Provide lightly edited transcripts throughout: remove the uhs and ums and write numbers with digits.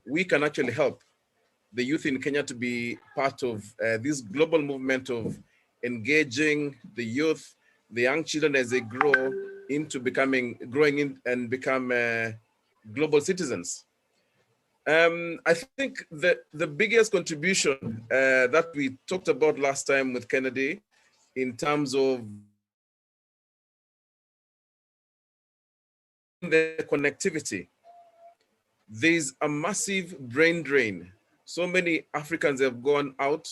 we can actually help the youth in Kenya to be part of this global movement of engaging the youth, the young children as they grow into growing in and become global citizens. I think the biggest contribution that we talked about last time with Kennedy in terms of the connectivity, there's a massive brain drain. So many Africans have gone out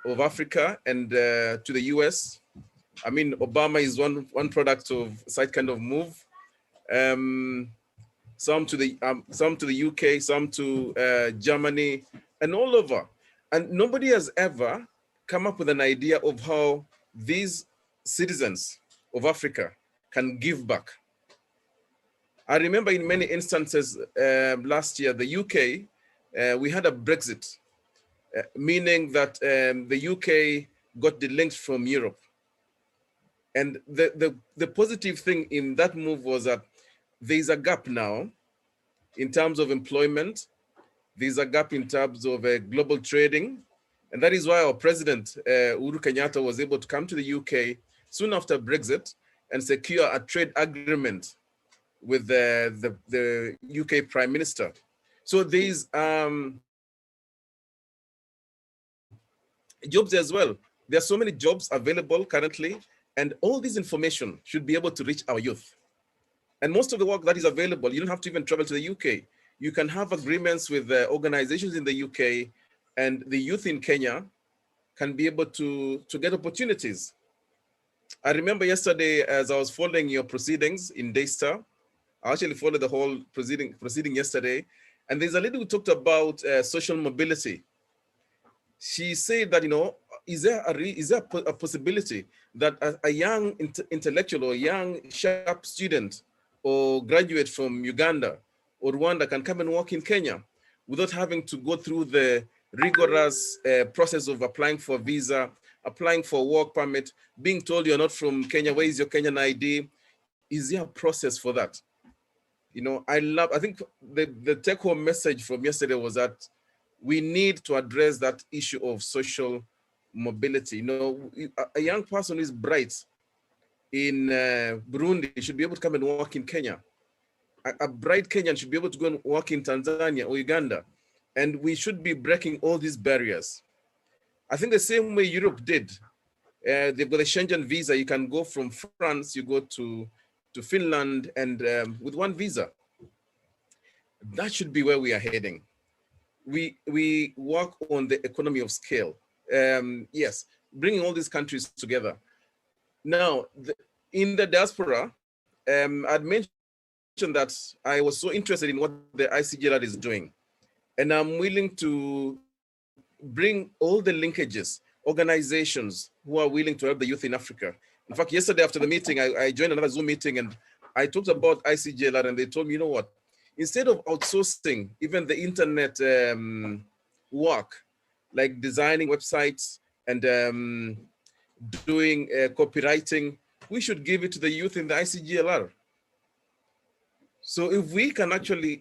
of Africa and to the US. I mean, Obama is one product of such kind of move. Some to the UK, some to Germany, and all over. And nobody has ever come up with an idea of how these citizens of Africa can give back. I remember in many instances last year, the UK, we had a Brexit, meaning that the UK got delinked from Europe. And the positive thing in that move was that there's a gap now in terms of employment. There's a gap in terms of global trading. And that is why our president, Uhuru Kenyatta, was able to come to the UK soon after Brexit and secure a trade agreement with the UK Prime Minister. So there's jobs as well. There are so many jobs available currently, and all this information should be able to reach our youth. And most of the work that is available, you don't have to even travel to the UK. You can have agreements with organizations in the UK, and the youth in Kenya can be able to get opportunities. I remember yesterday, as I was following your proceedings in Daystar, I actually followed the whole proceeding yesterday, and there's a lady who talked about social mobility. She said that, you know, is there a possibility that a young intellectual or young sharp student or graduate from Uganda or Rwanda can come and work in Kenya without having to go through the rigorous process of applying for a visa, applying for a work permit, being told you're not from Kenya, where is your Kenyan ID? Is there a process for that? You know, I think the take-home message from yesterday was that we need to address that issue of social mobility. You know, a young person who is bright in Burundi should be able to come and work in Kenya. A bright Kenyan should be able to go and work in Tanzania or Uganda. And we should be breaking all these barriers. I think the same way Europe did. They've got a Schengen visa. You can go from France, you go to Finland, and with one visa. That should be where we are heading. We work on the economy of scale. Yes, bringing all these countries together. Now, in the diaspora, I'd mentioned that I was so interested in what the ICGLR is doing. And I'm willing to bring all the linkages, organizations who are willing to help the youth in Africa. In fact, yesterday after the meeting, I joined another Zoom meeting and I talked about ICGLR, and they told me, you know what, instead of outsourcing even the internet work, like designing websites and doing copywriting, we should give it to the youth in the ICGLR. So if we can actually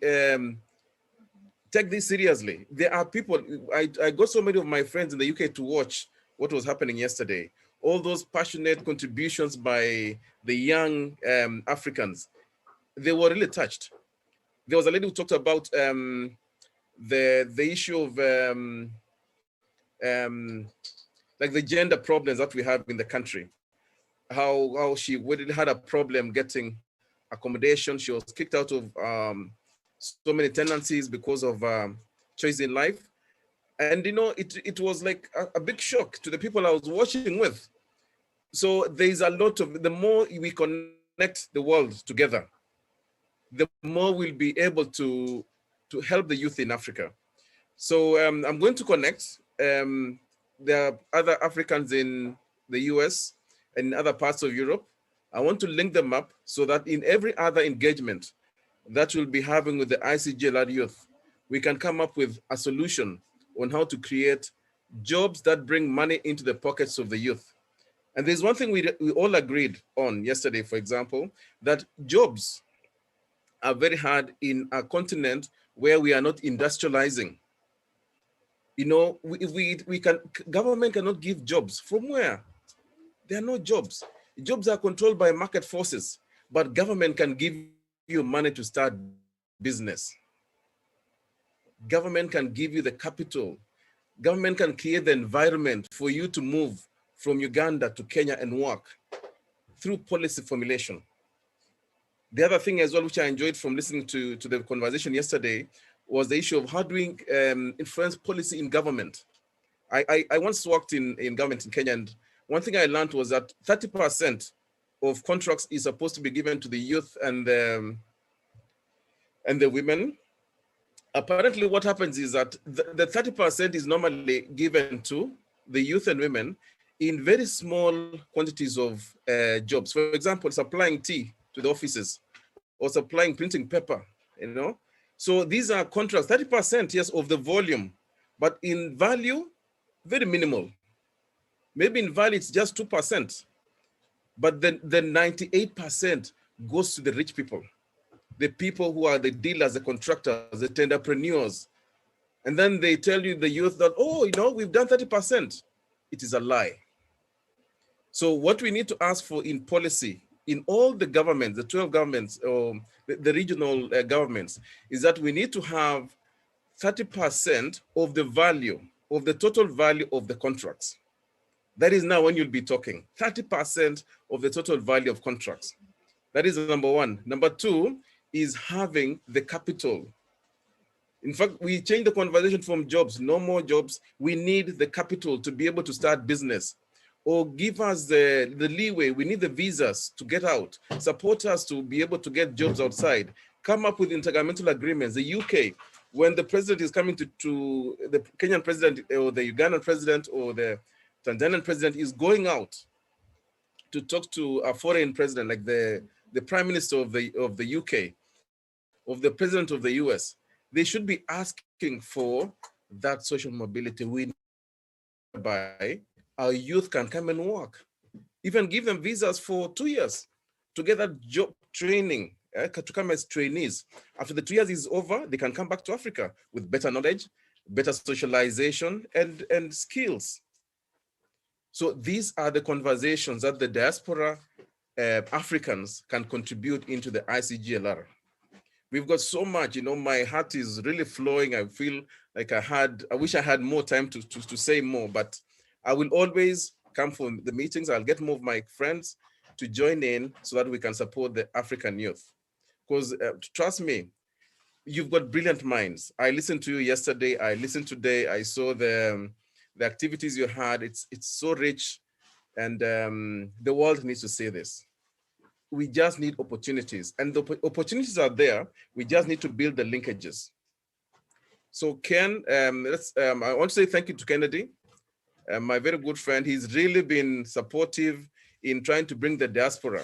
take this seriously, there are people, I got so many of my friends in the UK to watch what was happening yesterday. All those passionate contributions by the young Africans, they were really touched. There was a lady who talked about the issue of like the gender problems that we have in the country. How she had a problem getting accommodation. She was kicked out of so many tenancies because of choice in life. And, you know, it was like a big shock to the people I was watching with. So there's a lot of, the more we connect the world together, the more we'll be able to help the youth in Africa. So I'm going to connect. There are other Africans in the US and other parts of Europe. I want to link them up so that in every other engagement that we'll be having with the ICGLR youth, we can come up with a solution on how to create jobs that bring money into the pockets of the youth. And there's one thing we all agreed on yesterday, for example, that jobs are very hard in a continent where we are not industrializing. You know, government cannot give jobs. From where? There are no jobs. Jobs are controlled by market forces, but government can give you money to start business. Government can give you the capital. Government can create the environment for you to move from Uganda to Kenya and work through policy formulation. The other thing as well, which I enjoyed from listening to the conversation yesterday, was the issue of how do we influence policy in government. I once worked in government in Kenya, and one thing I learned was that 30% of contracts is supposed to be given to the youth and the women. Apparently what happens is that the 30% is normally given to the youth and women in very small quantities of jobs. For example, supplying tea to the offices or supplying printing paper, you know. So these are contracts, 30%, yes, of the volume, but in value, very minimal. Maybe in value, it's just 2%, but then the 98% goes to the rich people, the people who are the dealers, the contractors, the entrepreneurs. And then they tell you, the youth, that, oh, you know, we've done 30%. It is a lie. So what we need to ask for in policy, in all the governments, the 12 governments, or the regional governments, is that we need to have 30% of the value, of the total value of the contracts. That is now when you'll be talking, 30% of the total value of contracts. That is number one. Number two is having the capital. In fact, we changed the conversation from jobs, no more jobs. We need the capital to be able to start business, or give us the leeway. We need the visas to get out, support us to be able to get jobs outside, come up with intergovernmental agreements. The UK, when the president is coming to the Kenyan president or the Ugandan president or the Tanzanian president is going out to talk to a foreign president, like the prime minister of the UK, of the president of the US, they should be asking for that social mobility whereby our youth can come and work. Even give them visas for 2 years to get that job training, to come as trainees. After the 2 years is over, they can come back to Africa with better knowledge, better socialization, and skills. So these are the conversations that the diaspora Africans can contribute into the ICGLR. We've got so much, you know, my heart is really flowing. I feel like I wish I had more time to say more, but I will always come for the meetings. I'll get more of my friends to join in so that we can support the African youth. Because trust me, you've got brilliant minds. I listened to you yesterday. I listened today. I saw the activities you had. It's so rich, and the world needs to see this. We just need opportunities, and the opportunities are there. We just need to build the linkages. So Ken, I want to say thank you to Kennedy, my very good friend. He's really been supportive in trying to bring the diaspora,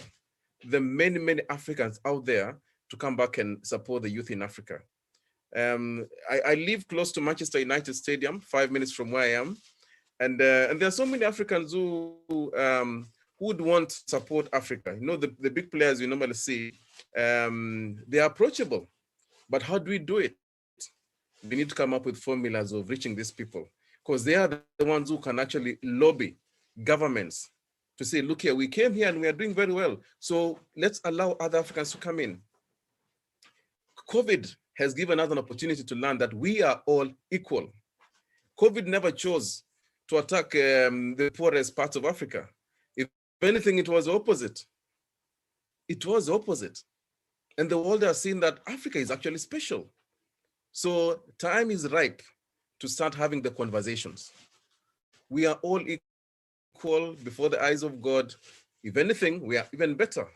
the many Africans out there, to come back and support the youth in Africa. I live close to Manchester United Stadium, 5 minutes from where I am. And there are so many Africans who would want to support Africa. You know, the big players you normally see, they are approachable. But how do we do it? We need to come up with formulas of reaching these people, because they are the ones who can actually lobby governments to say, look here, we came here and we are doing very well. So let's allow other Africans to come in. COVID has given us an opportunity to learn that we are all equal. COVID never chose to attack the poorest parts of Africa. If anything, it was the opposite. It was the opposite. And the world has seen that Africa is actually special. So time is ripe to start having the conversations. We are all equal before the eyes of God. If anything, we are even better.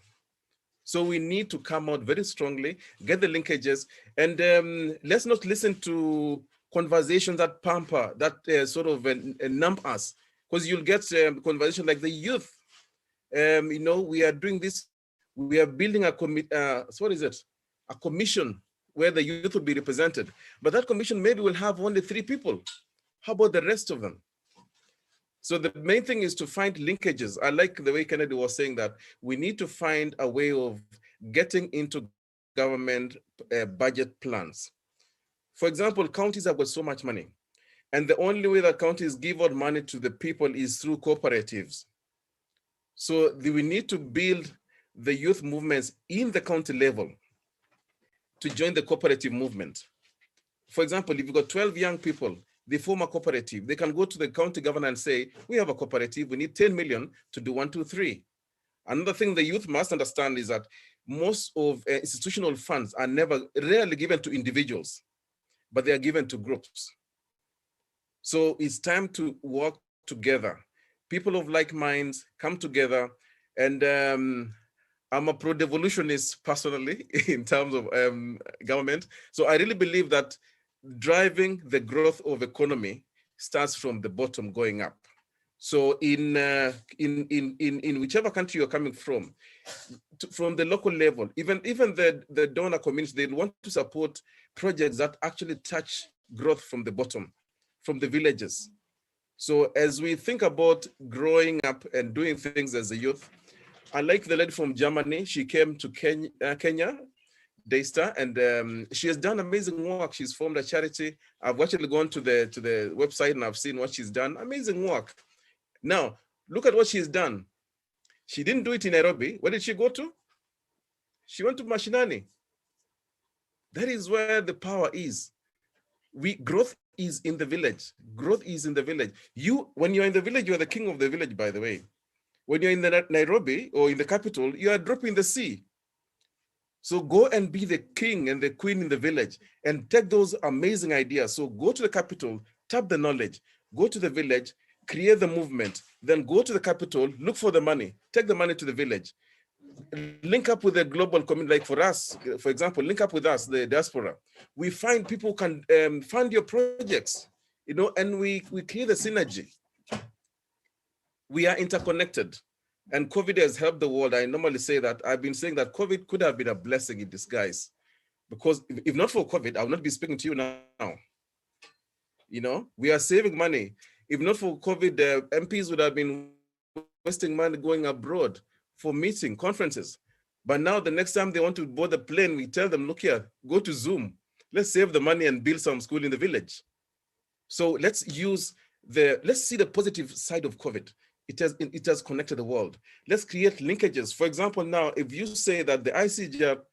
So we need to come out very strongly, get the linkages, and let's not listen to conversations that pamper, that sort of numb us, because you'll get conversation like the youth. You know, we are doing this, we are building a commission where the youth will be represented. But that commission maybe will have only 3 people. How about the rest of them? So the main thing is to find linkages. I like the way Kennedy was saying that we need to find a way of getting into government budget plans. For example, counties have got so much money, and the only way that counties give out money to the people is through cooperatives. So we need to build the youth movements in the county level to join the cooperative movement. For example, if you've got 12 young people, they form a cooperative. They can go to the county governor and say, we have a cooperative, we need 10 million to do 1, 2, 3. Another thing the youth must understand is that most of institutional funds are rarely given to individuals, but they are given to groups. So it's time to work together. People of like minds come together, and I'm a pro-devolutionist personally in terms of government. So I really believe that driving the growth of economy starts from the bottom going up. So in whichever country you're coming from the local level, even the donor community, they want to support projects that actually touch growth from the bottom, from the villages. So as we think about growing up and doing things as a youth, I like the lady from Germany. She came to Kenya, Daystar, and she has done amazing work. She's formed a charity. I've actually gone to the website and I've seen what she's done. Amazing work. Now, look at what she's done. She didn't do it in Nairobi. Where did she go to? She went to Mashinani. That is where the power is. Growth is in the village. Growth is in the village. When you're in the village, you're the king of the village, by the way. When you're in the Nairobi or in the capital, you are dropping the sea. So go and be the king and the queen in the village and take those amazing ideas. So go to the capital, tap the knowledge, go to the village, create the movement, then go to the capital, look for the money, take the money to the village, link up with the global community. Like for us, for example, link up with us, the diaspora. We find people can fund your projects, and we create the synergy. We are interconnected, and COVID has helped the world. I normally say that. I've been saying that COVID could have been a blessing in disguise, because if not for COVID, I would not be speaking to you now. We are saving money. If not for COVID, the MPs would have been wasting money going abroad for meeting, conferences. But now the next time they want to board a plane, we tell them, look here, go to Zoom. Let's save the money and build some school in the village. So let's see the positive side of COVID. It has connected the world. Let's create linkages. For example, now, if you say that the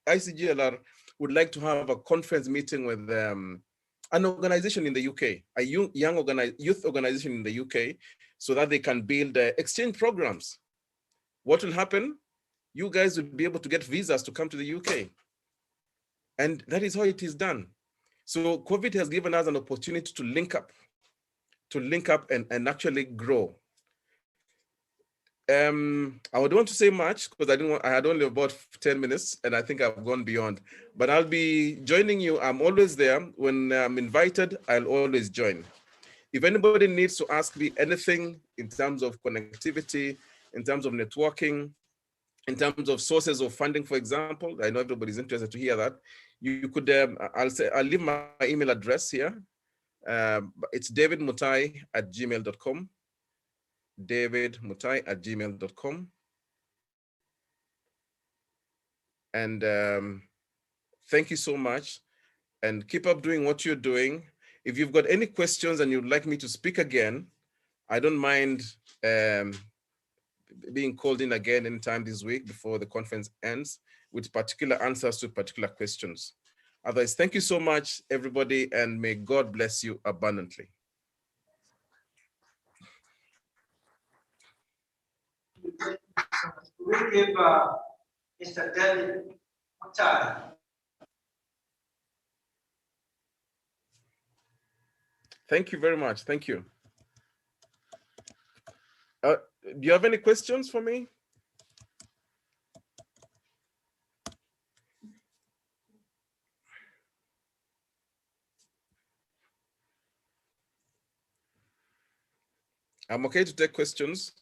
ICGLR would like to have a conference meeting with an organization in the UK, a youth organization in the UK, so that they can build exchange programs. What will happen? You guys will be able to get visas to come to the UK. And that is how it is done. So COVID has given us an opportunity to link up and actually grow. I don't want to say much because I had only about 10 minutes and I think I've gone beyond, but I'll be joining you. I'm always there. When I'm invited, I'll always join. If anybody needs to ask me anything in terms of connectivity, in terms of networking, in terms of sources of funding, for example, I know everybody's interested to hear that. You could, I'll leave my email address here. It's davidmutai@gmail.com. davidmutai@gmail.com. And thank you so much, and keep up doing what you're doing. If you've got any questions and you'd like me to speak again, I don't mind being called in again anytime this week before the conference ends with particular answers to particular questions. Otherwise, thank you so much, everybody, and may God bless you abundantly. We'll give Mr. David Mutai. Thank you very much. Thank you. Do you have any questions for me? I'm okay to take questions.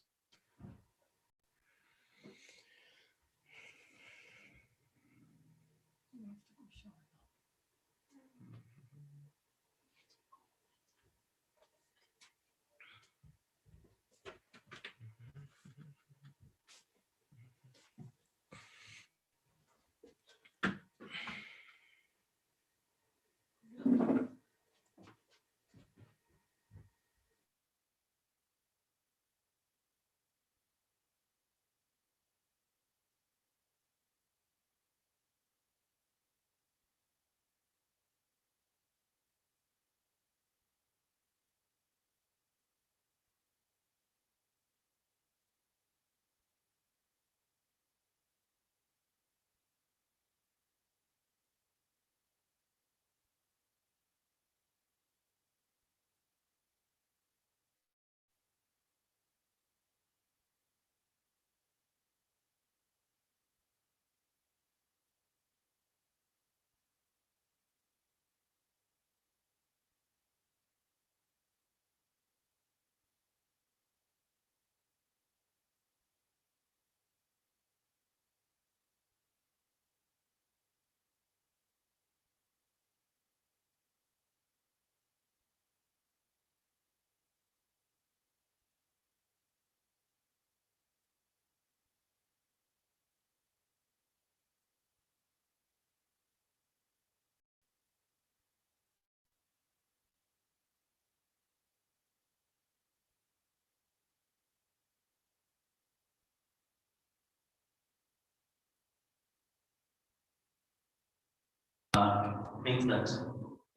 things that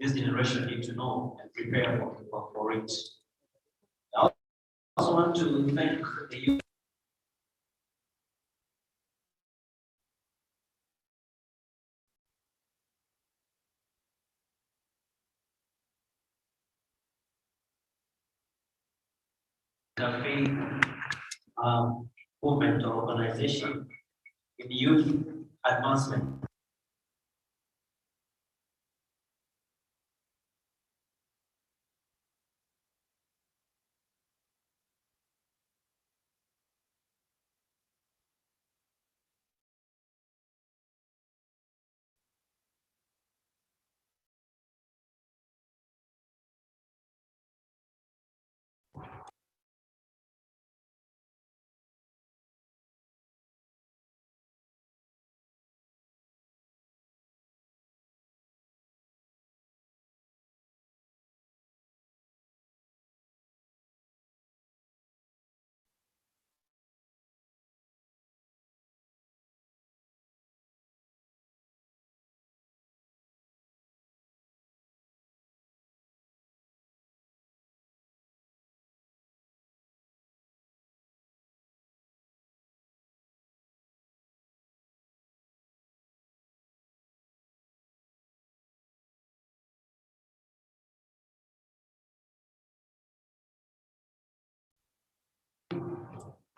this generation need to know and prepare for it. I also want to thank the youth. Campaign movement or organization in youth advancement.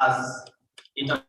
As it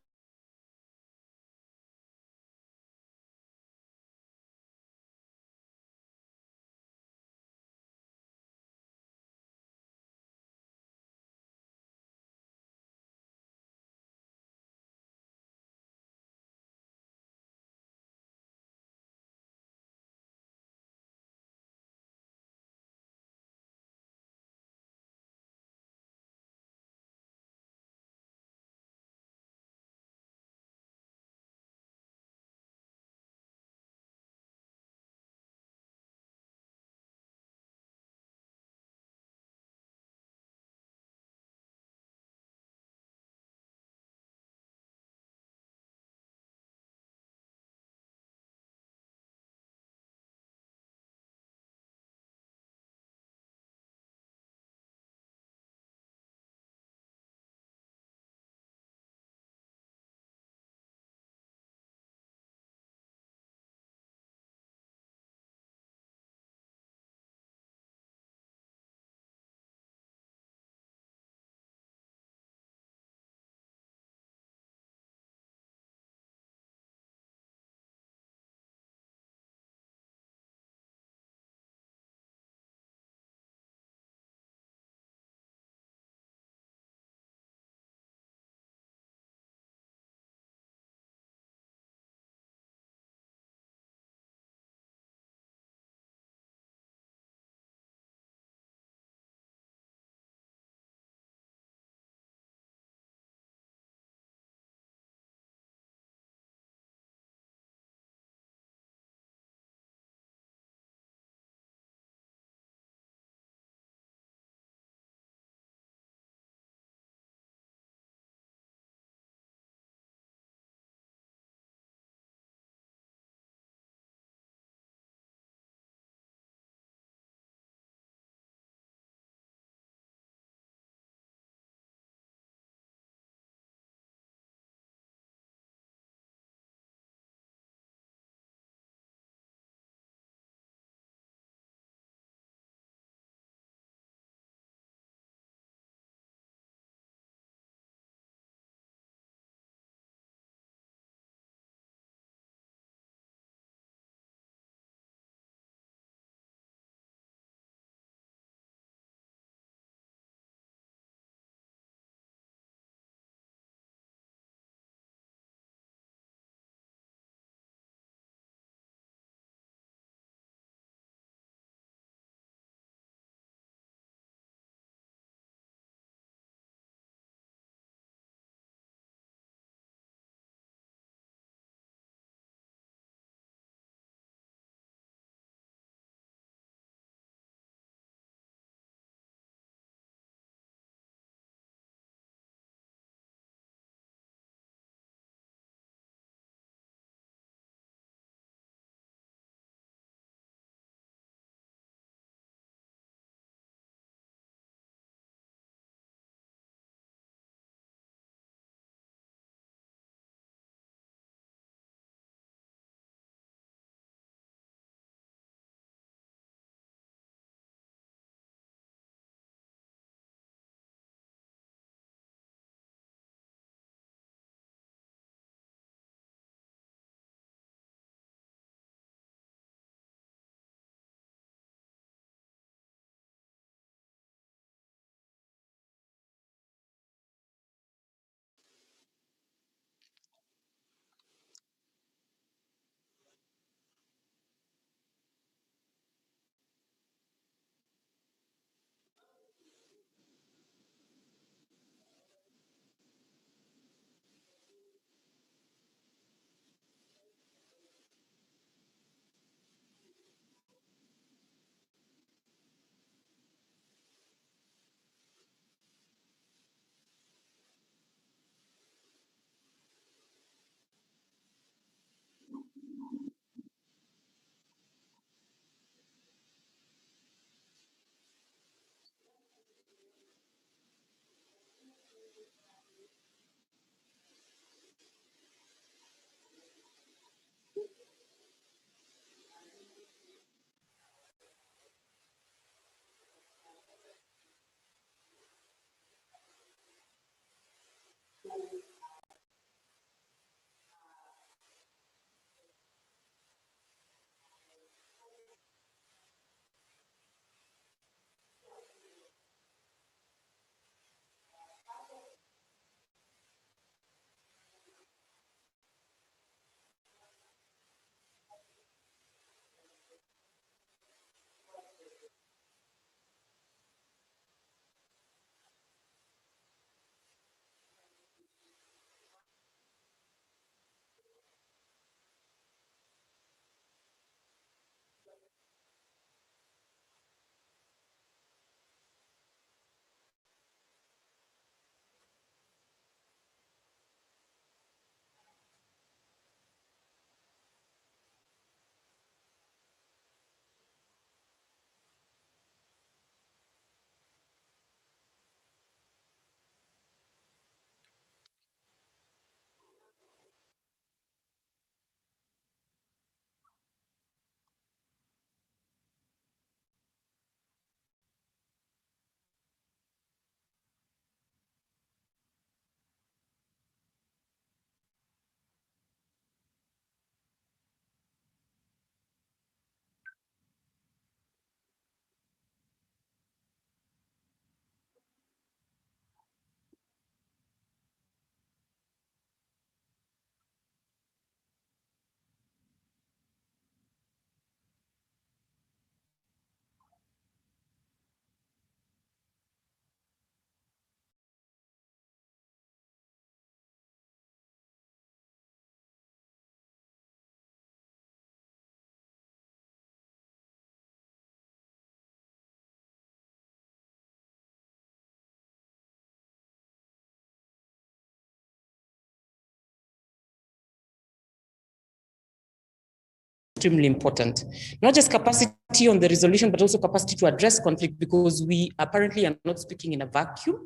extremely important. Not just capacity on the resolution, but also capacity to address conflict, because we apparently are not speaking in a vacuum.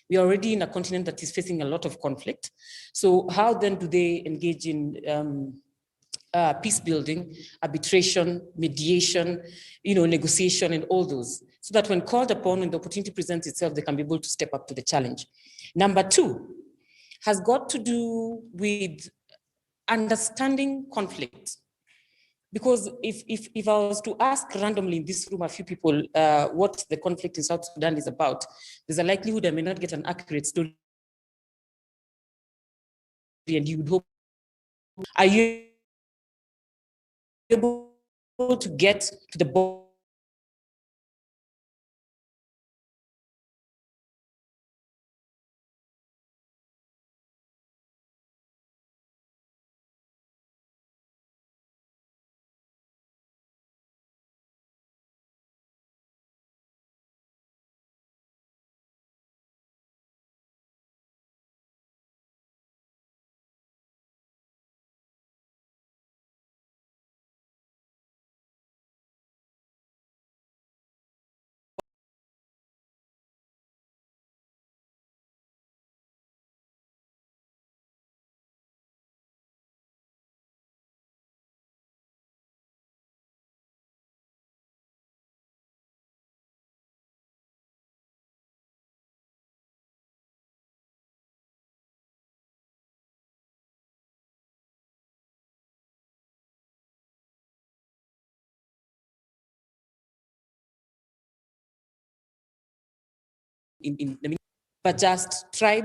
We are already in a continent that is facing a lot of conflict. So how then do they engage in peace building, arbitration, mediation, negotiation, and all those, so that when called upon and the opportunity presents itself, they can be able to step up to the challenge. Number two has got to do with understanding conflict. Because if I was to ask randomly in this room a few people what the conflict in South Sudan is about, there's a likelihood I may not get an accurate story, and you would hope. Are you able to get to the bottom in the, but just try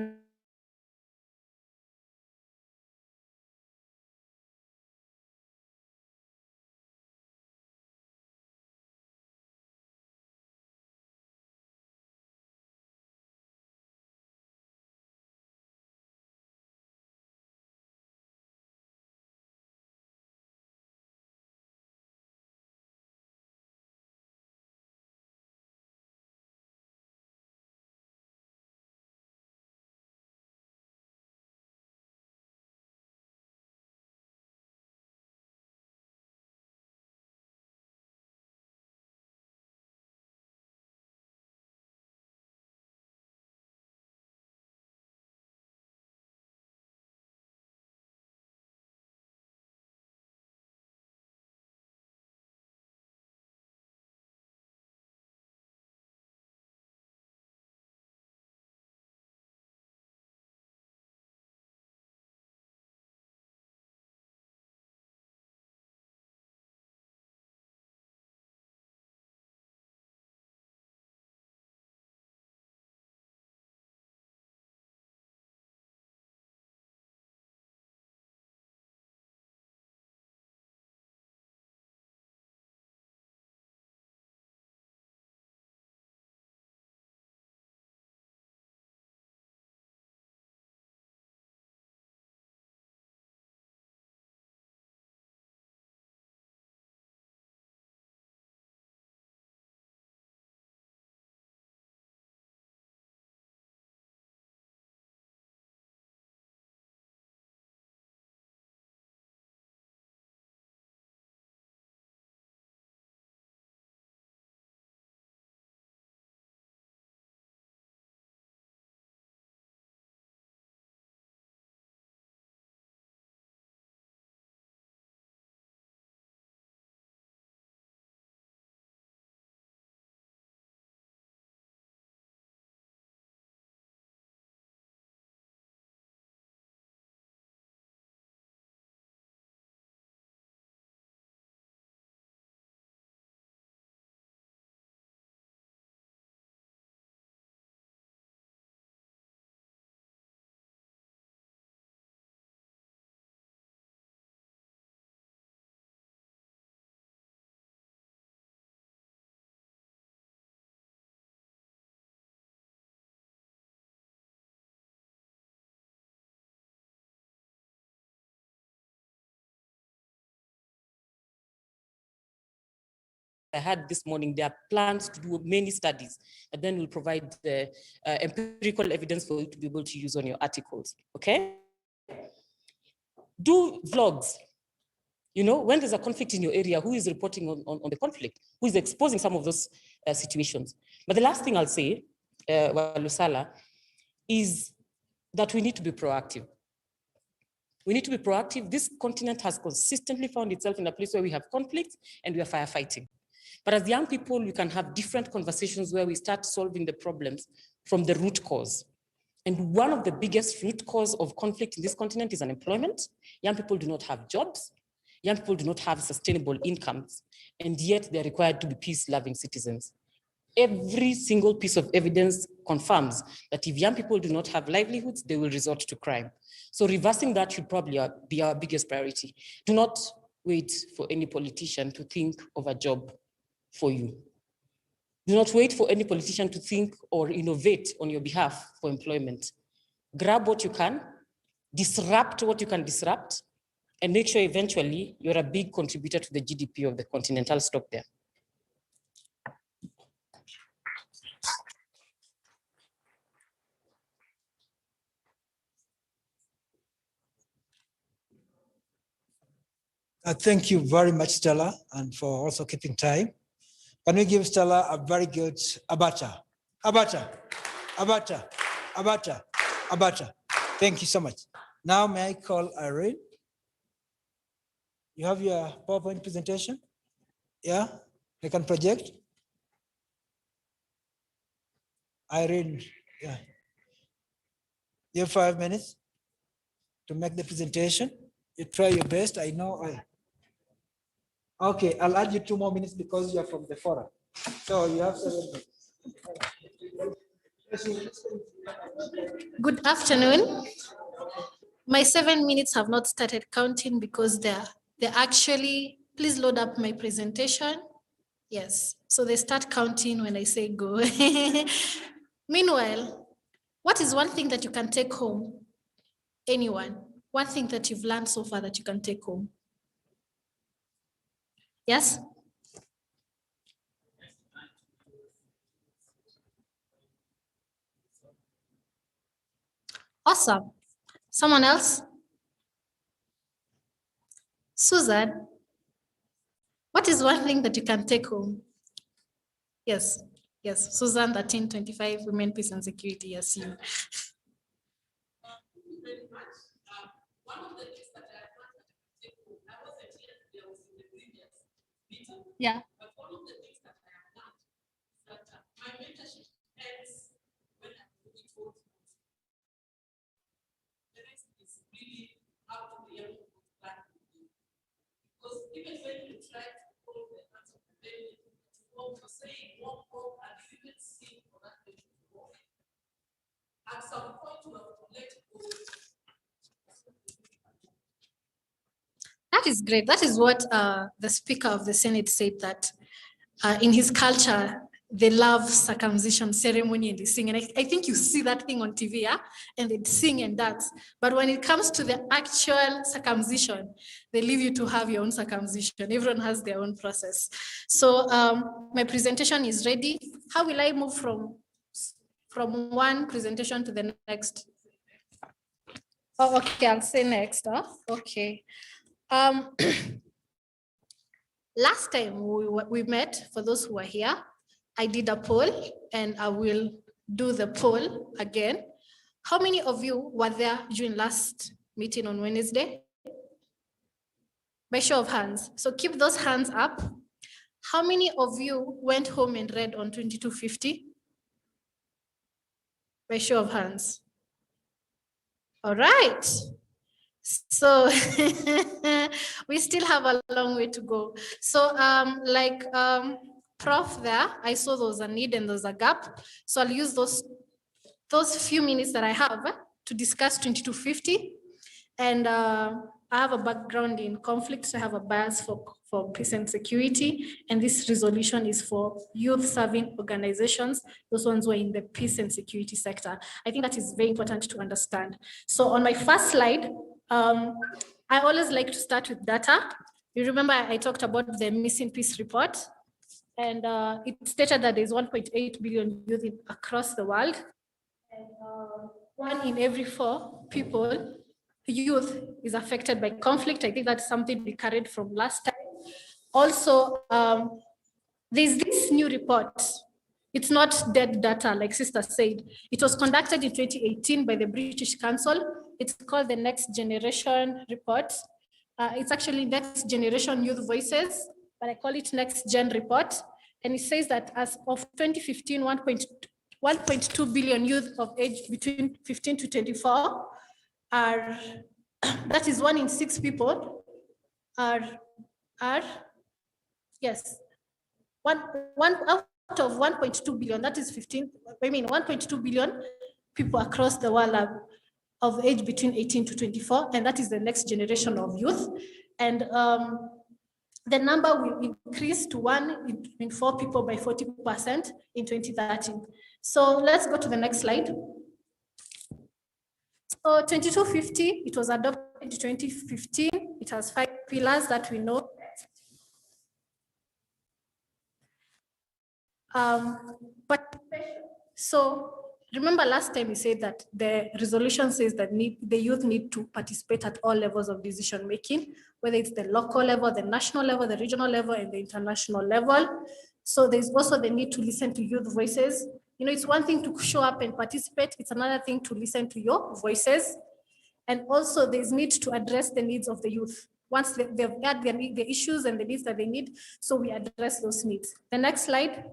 I had this morning, there are plans to do many studies, and then we'll provide the empirical evidence for you to be able to use on your articles, okay? Do vlogs. You know, when there's a conflict in your area, who is reporting on the conflict? Who is exposing some of those situations? But the last thing I'll say, Walusala, is that we need to be proactive. We need to be proactive. This continent has consistently found itself in a place where we have conflict and we are firefighting. But as young people, we can have different conversations where we start solving the problems from the root cause. And one of the biggest root cause of conflict in this continent is unemployment. Young people do not have jobs. Young people do not have sustainable incomes, and yet they're required to be peace-loving citizens. Every single piece of evidence confirms that if young people do not have livelihoods, they will resort to crime. So reversing that should probably be our biggest priority. Do not wait for any politician to think of a job for you. Do not wait for any politician to think or innovate on your behalf for employment. Grab what you can, disrupt what you can disrupt, and make sure eventually you're a big contributor to the GDP of the Continental stock there. Thank you very much, Stella, and for also keeping time. Can we give Stella a very good abacha? Abacha, abacha, abacha, abacha. Thank you so much. Now may I call Irene? You have your PowerPoint presentation? Yeah, I can project. Irene, yeah. You have 5 minutes to make the presentation. You try your best, I know. Okay, I'll add you 2 more minutes because you're from the forum. So you have 7 minutes. Good afternoon. My 7 minutes have not started counting because they're actually, please load up my presentation. Yes, so they start counting when I say go. Meanwhile, what is one thing that you can take home? Anyone? One thing that you've learned so far that you can take home? Yes? Awesome. Someone else? Susan, what is one thing that you can take home? Yes, yes, Susan 1325, Women, Peace and Security, yes, you. One of the things that I learned that I take home, I wasn't here today, I was in the previous meeting. Yeah. But one of the things that I have learned is that my mentorship ends when I'm moving towards the rest is really up to the young people to plan with you. Because even when you try to hold the hands of the baby, what to say, walk home, and you even see for that baby to walk. At some point, you have to let go. That is great. That is what the Speaker of the Senate said, that in his culture, they love circumcision ceremony and they sing. And I think you see that thing on TV, yeah? And they sing and dance. But when it comes to the actual circumcision, they leave you to have your own circumcision. Everyone has their own process. So my presentation is ready. How will I move from one presentation to the next? Oh, okay, I'll say next. Huh? Okay. Last time we met, for those who are here, I did a poll and I will do the poll again. How many of you were there during last meeting on Wednesday? By show of hands. So keep those hands up. How many of you went home and read on 2250? By show of hands. All right. So we still have a long way to go. So Prof there, I saw there was a need and there's a gap. So I'll use those few minutes that I have to discuss 2250. And I have a background in conflicts. I have a bias for peace and security. And this resolution is for youth serving organizations, those ones who are in the peace and security sector. I think that is very important to understand. So on my first slide, I always like to start with data. You remember I talked about the missing peace report, and it stated that there's 1.8 billion youth across the world, and 1 in every 4 people youth is affected by conflict. I think that's something we carried from last time. Also, there's this new report. It's not dead data, like Sister said. It was conducted in 2018 by the British Council. It's called the Next Generation Report. It's actually Next Generation Youth Voices, but I call it Next Gen Report. And it says that as of 2015, 1.2 billion youth of age between 15 to 24 are, that is 1 in 6 people are yes, one out of 1.2 billion, that is 1.2 billion people across the world are of age between 18 to 24, and that is the next generation of youth. And the number will increase to 1 in 4 people by 40% in 2030. So let's go to the next slide. So 2250, it was adopted in 2015. It has 5 pillars that we know. But so remember last time we said that the resolution says that the youth need to participate at all levels of decision making, whether it's the local level, the national level, the regional level, and the international level. So there's also the need to listen to youth voices. You know, it's one thing to show up and participate. It's another thing to listen to your voices. And also there's need to address the needs of the youth. Once they've got the issues and the needs that they need, so we address those needs. The next slide.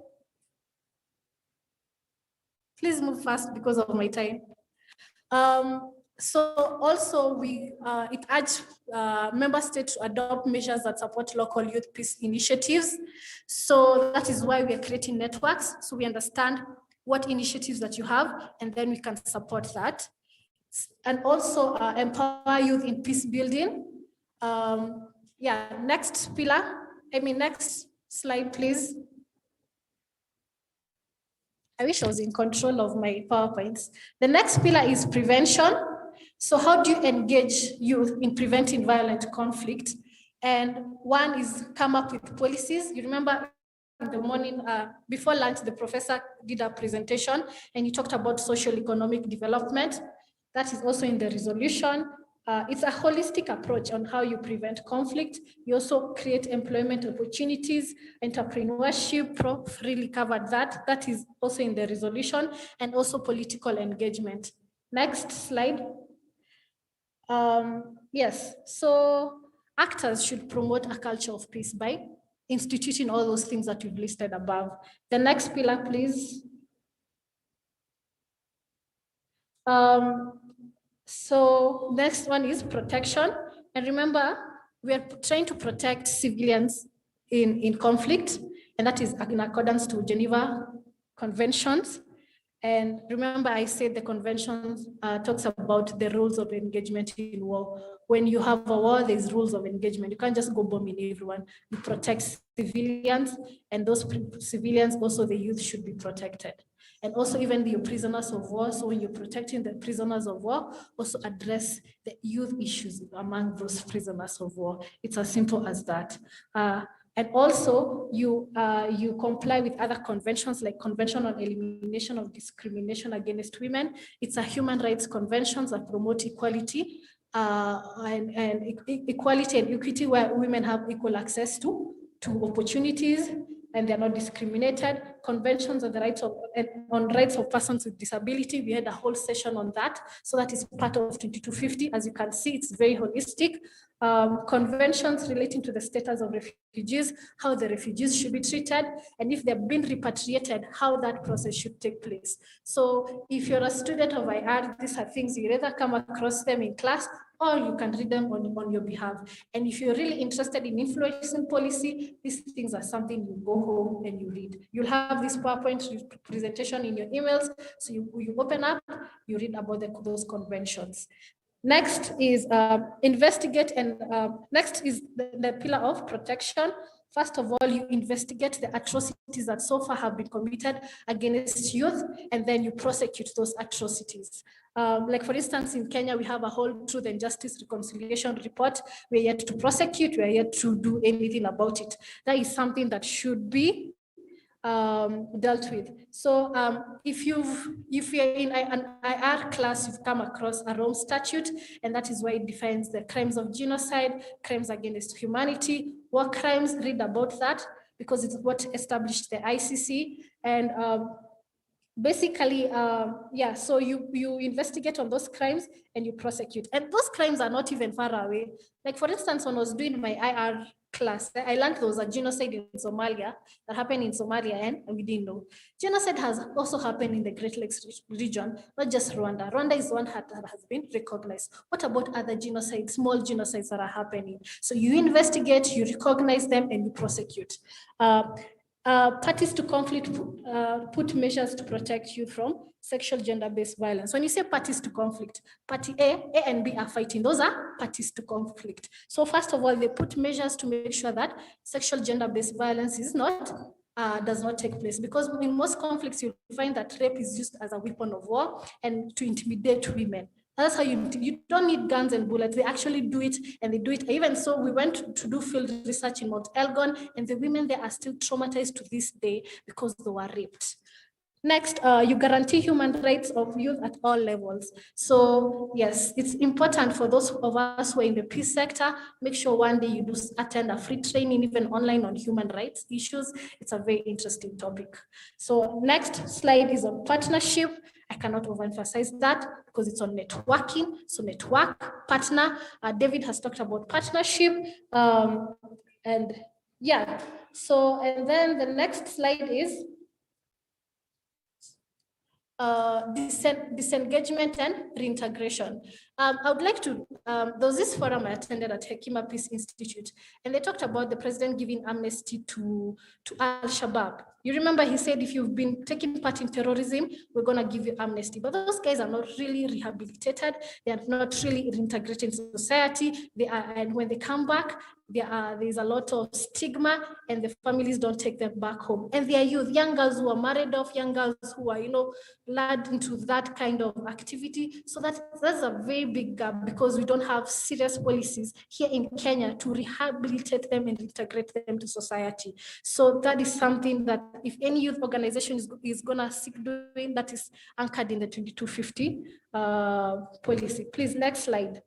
Please move fast because of my time. So also it urged member states to adopt measures that support local youth peace initiatives. So that is why we are creating networks. So we understand what initiatives that you have, and then we can support that. And also empower youth in peace building. Next pillar, next slide, please. I wish I was in control of my PowerPoints. The next pillar is prevention. So how do you engage youth in preventing violent conflict? And one is come up with policies. You remember in the morning, before lunch, the professor did a presentation and he talked about social economic development. That is also in the resolution. It's a holistic approach on how you prevent conflict. You also create employment opportunities, entrepreneurship, Prof really covered that. That is also in the resolution, and also political engagement. Next slide. Yes, so actors should promote a culture of peace by instituting all those things that you've listed above. The next pillar, please. So next one is protection. And remember, we are trying to protect civilians in conflict, and that is in accordance to Geneva Conventions. And remember, I said the convention talks about the rules of engagement in war. When you have a war, there's rules of engagement. You can't just go bombing everyone. You protect civilians, and those civilians, also the youth, should be protected. And also even the prisoners of war. So when you're protecting the prisoners of war, also address the youth issues among those prisoners of war. It's as simple as that. And also you comply with other conventions like Convention on Elimination of Discrimination Against Women. It's a human rights convention that promote equality and equality and equity, where women have equal access to opportunities and they're not discriminated. Conventions on the rights of persons with disability. We had a whole session on that. So that is part of 2250. As you can see, it's very holistic. Conventions relating to the status of refugees, how the refugees should be treated, and if they've been repatriated, how that process should take place. So if you're a student of IR, these are things you either come across them in class or you can read them on your behalf. And if you're really interested in influencing policy, these things are something you go home and you read. You'll have this PowerPoint presentation in your emails. So you open up, you read about those conventions. Next is investigate, and next is the pillar of protection. First of all, you investigate the atrocities that so far have been committed against youth, and then you prosecute those atrocities. Like for instance, in Kenya, we have a whole Truth and Justice Reconciliation report. We're yet to prosecute, we're yet to do anything about it. That is something that should be dealt with. So if you're in an IR class, you've come across a Rome statute, and that is why it defines the crimes of genocide, crimes against humanity, war crimes. Read about that because it's what established the ICC. And basically, yeah, so you investigate on those crimes and you prosecute. And those crimes are not even far away. Like, for instance, when I was doing my IR class, I learned there was a genocide in Somalia that happened in Somalia, and we didn't know. Genocide has also happened in the Great Lakes region, not just Rwanda. Rwanda is one that has been recognized. What about other genocides, small genocides that are happening? So you investigate, you recognize them, and you prosecute. Parties to conflict put measures to protect you from sexual gender-based violence. When you say parties to conflict, party A and B are fighting. Those are parties to conflict. So first of all, they put measures to make sure that sexual gender-based violence is not does not take place, because in most conflicts you find that rape is used as a weapon of war and to intimidate women. That's how you don't need guns and bullets. They actually do it, and they do it. Even so, we went to do field research in Mount Elgon, and the women there are still traumatized to this day because they were raped. Next, you guarantee human rights of youth at all levels. So yes, it's important for those of us who are in the peace sector, make sure one day you do attend a free training, even online, on human rights issues. It's a very interesting topic. So next slide is on partnership. I cannot overemphasize that because it's on networking. So network, partner. David has talked about partnership. And yeah, so, and then the next slide is disengagement and reintegration. I would like to, there was this forum I attended at Hekima Peace Institute, and they talked about the president giving amnesty to Al-Shabaab. You remember he said, if you've been taking part in terrorism, we're gonna give you amnesty. But those guys are not really rehabilitated. They are not really reintegrated in society. They are, and when they come back, there's a lot of stigma, and the families don't take them back home. And they are youth, young girls who are married off, young girls who are, led into that kind of activity. So that's a very big gap, because we don't have serious policies here in Kenya to rehabilitate them and integrate them to society. So that is something that if any youth organization is gonna seek doing, that is anchored in the 2250 policy. Please, next slide.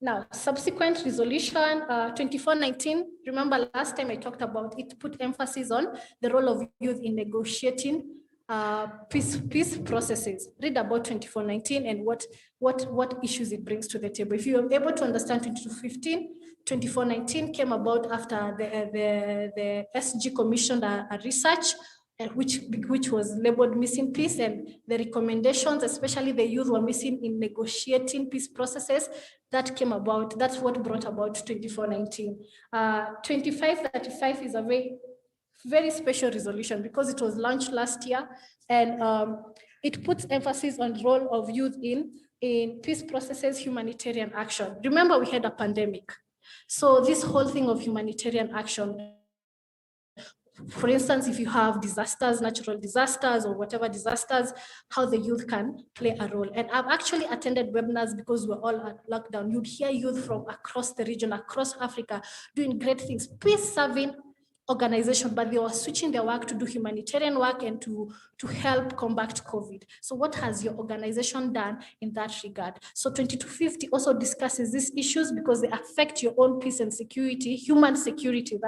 Now, subsequent resolution 2419, remember last time I talked about it, put emphasis on the role of youth in negotiating peace processes. Read about 2419 and what issues it brings to the table. If you're able to understand 2215, 2419 came about after the SG commissioned a research which was labeled missing peace, and the recommendations, especially the youth were missing in negotiating peace processes, that came about. That's what brought about 2419. 2535 is a very special resolution because it was launched last year, and it puts emphasis on the role of youth in peace processes, humanitarian action. Remember, we had a pandemic. So this whole thing of humanitarian action, for instance, if you have disasters, natural disasters or whatever disasters, how the youth can play a role. And I've actually attended webinars because we're all at lockdown. You'd hear youth from across the region, across Africa, doing great things, peace-serving organization, but they were switching their work to do humanitarian work and to help combat COVID. So what has your organization done in that regard? So 2250 also discusses these issues because they affect your own peace and security, human security,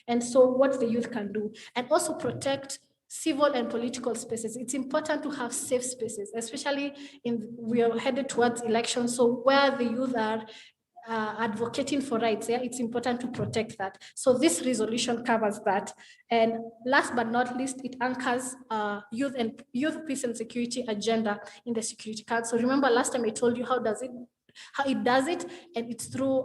and so what the youth can do, and also protect civil and political spaces. It's important to have safe spaces, especially we are headed towards elections. So where the youth are advocating for rights, it's important to protect that. So this resolution covers that. And last but not least, it anchors youth peace and security agenda in the Security Council. Remember last time I told you how it does it, and it's through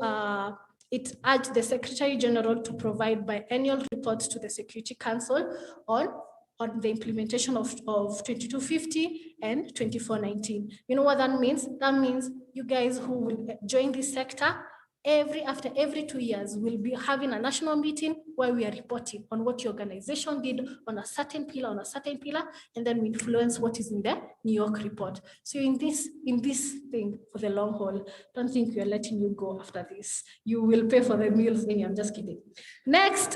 it urged the Secretary General to provide biannual reports to the Security Council on the implementation of 2250 and 2419. You know what that means? That means you guys who will join this sector, After every 2 years, we'll be having a national meeting where we are reporting on what your organization did on a certain pillar, and then we influence what is in the New York report. So in this thing for the long haul, don't think we are letting you go after this. You will pay for the meals. I'm just kidding. Next,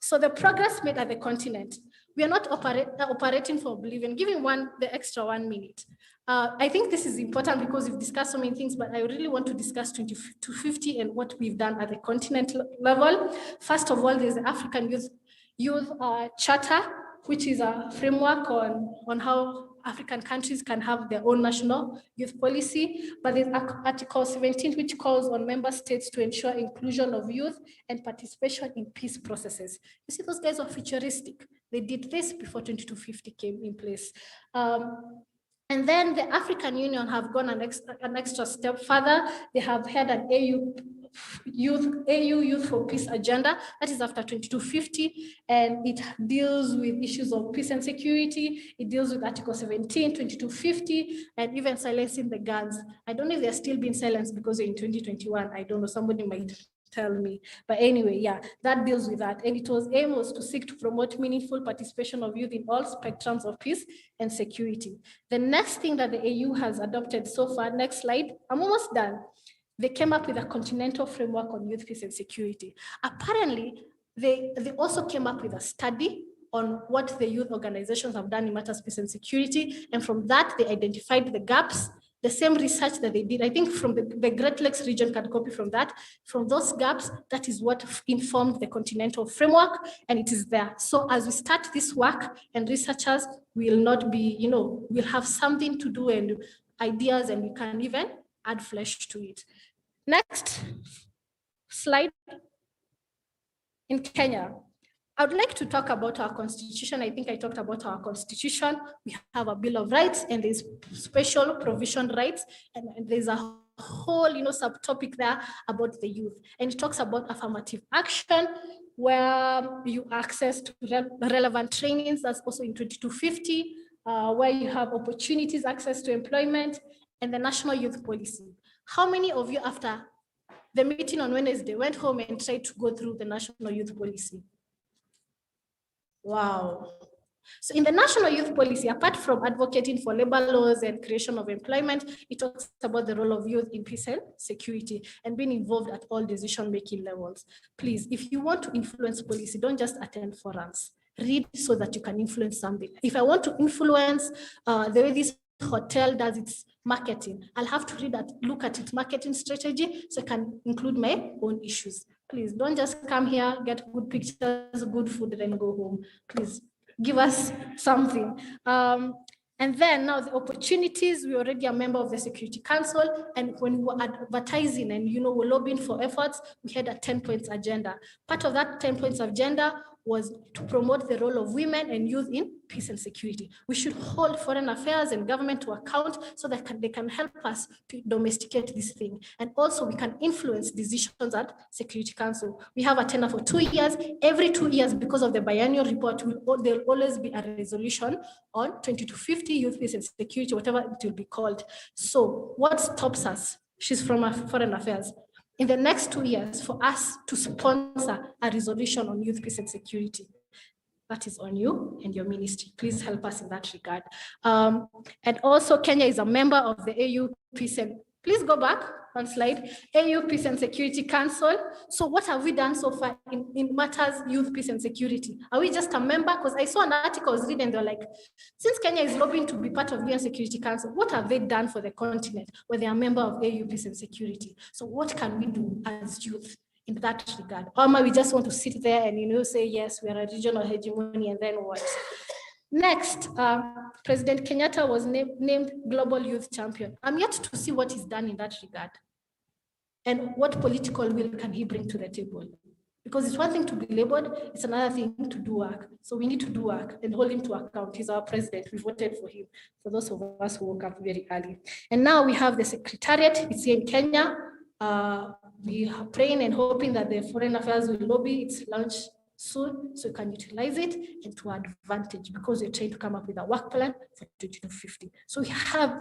so the progress made at the continent. We are not operating for oblivion. Giving the extra 1 minute. I think this is important because we've discussed so many things, but I really want to discuss 2050 and what we've done at the continental level. First of all, there's the African Youth Charter, which is a framework on how African countries can have their own national youth policy. But there's Article 17, which calls on member states to ensure inclusion of youth and participation in peace processes. You see, those guys are futuristic. They did this before 2250 came in place. And then the African Union have gone an extra step further. They have had an AU Youth for Peace agenda that is after 2250, and it deals with issues of peace and security. It deals with Article 17, 2250, and even silencing the guns. I don't know if they're still being silenced because in 2021, I don't know, somebody might tell me. But anyway, yeah, that deals with that. And it was aim was to seek to promote meaningful participation of youth in all spectrums of peace and security. The next thing that the AU has adopted so far, next slide, I'm almost done. They came up with a continental framework on youth peace and security. Apparently, they also came up with a study on what the youth organizations have done in matters of peace and security. And from that, they identified the gaps. The same research that they did, I think from the Great Lakes region can copy from that. From those gaps, that is what informed the continental framework, and it is there. So as we start this work, and researchers will not be, we'll have something to do and ideas, and we can even add flesh to it. Next slide. In Kenya, I would like to talk about our constitution. I think I talked about our constitution. We have a Bill of Rights, and there's special provision rights, and there's a whole, subtopic there about the youth. And it talks about affirmative action, where you access to relevant trainings. That's also in 2250, where you have opportunities, access to employment, and the national youth policy. How many of you, after the meeting on Wednesday, went home and tried to go through the national youth policy? Wow. So in the national youth policy, apart from advocating for labor laws and creation of employment, it talks about the role of youth in peace and security and being involved at all decision-making levels. Please, if you want to influence policy, don't just attend forums. Read so that you can influence something. If I want to influence the way this hotel does its marketing, I'll have to look at its marketing strategy so I can include my own issues. Please don't just come here, get good pictures, good food, then go home. Please give us something. And then now the opportunities, we're already a member of the Security Council, and when we were advertising and we're lobbying for efforts, we had a 10 points agenda. Part of that 10 points agenda was to promote the role of women and youth in peace and security. We should hold foreign affairs and government to account so that they can help us to domesticate this thing. And also we can influence decisions at Security Council. We have a tenure for 2 years. Every 2 years, because of the biennial report, there will always be a resolution on 2250 youth peace and security, whatever it will be called. So what stops us? She's from foreign affairs. In the next 2 years, for us to sponsor a resolution on youth peace and security. That is on you and your ministry. Please help us in that regard. And also Kenya is a member of the AU Peace and, please go back one slide, AU Peace and Security Council. So what have we done so far in matters youth peace and security? Are we just a member? Because I saw an article I was reading, they're like, since Kenya is lobbying to be part of UN Security Council, what have they done for the continent where they are a member of AU Peace and Security? So what can we do as youth in that regard? Or we just want to sit there and say, yes, we are a regional hegemony, and then what? Next, President Kenyatta was named Global Youth Champion. I'm yet to see what is done in that regard and what political will can he bring to the table. Because it's one thing to be labeled, it's another thing to do work. So we need to do work and hold him to account. He's our president, we voted for him, for those of us who woke up very early. And now we have the Secretariat, it's here in Kenya. We are praying and hoping that the Foreign Affairs will lobby its launch soon, so you can utilize it and to advantage, because we're trying to come up with a work plan for 2250. So we have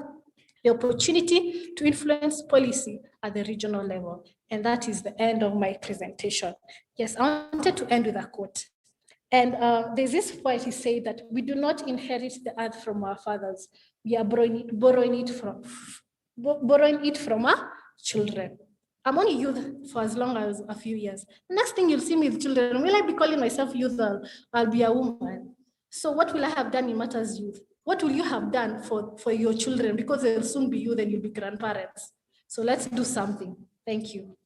the opportunity to influence policy at the regional level. And that is the end of my presentation. Yes, I wanted to end with a quote. And there's this poet, he said that we do not inherit the earth from our fathers. We are borrowing it from our children. I'm only youth for as long as a few years. Next thing you'll see me with children, will I be calling myself youth or I'll be a woman? So what will I have done in matters youth? What will you have done for your children? Because they'll soon be you, then you'll be grandparents. So let's do something. Thank you.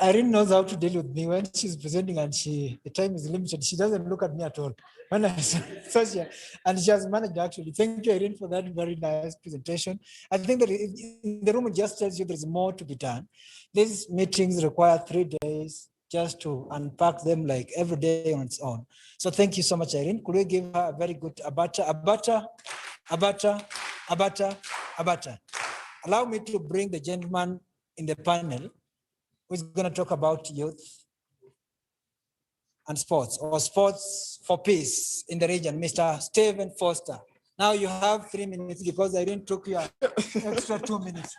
Irene knows how to deal with me when she's presenting and the time is limited. She doesn't look at me at all. When I saw she, and she has managed actually. Thank you, Irene, for that very nice presentation. I think that in the room, it just tells you there's more to be done. These meetings require 3 days just to unpack them like every day on its own. So thank you so much, Irene. Could we give her a very good abata? Allow me to bring the gentleman in the panel who's going to talk about youth and sports, or sports for peace in the region, Mr. Stephen Foster. Now you have 3 minutes because I didn't took you extra 2 minutes.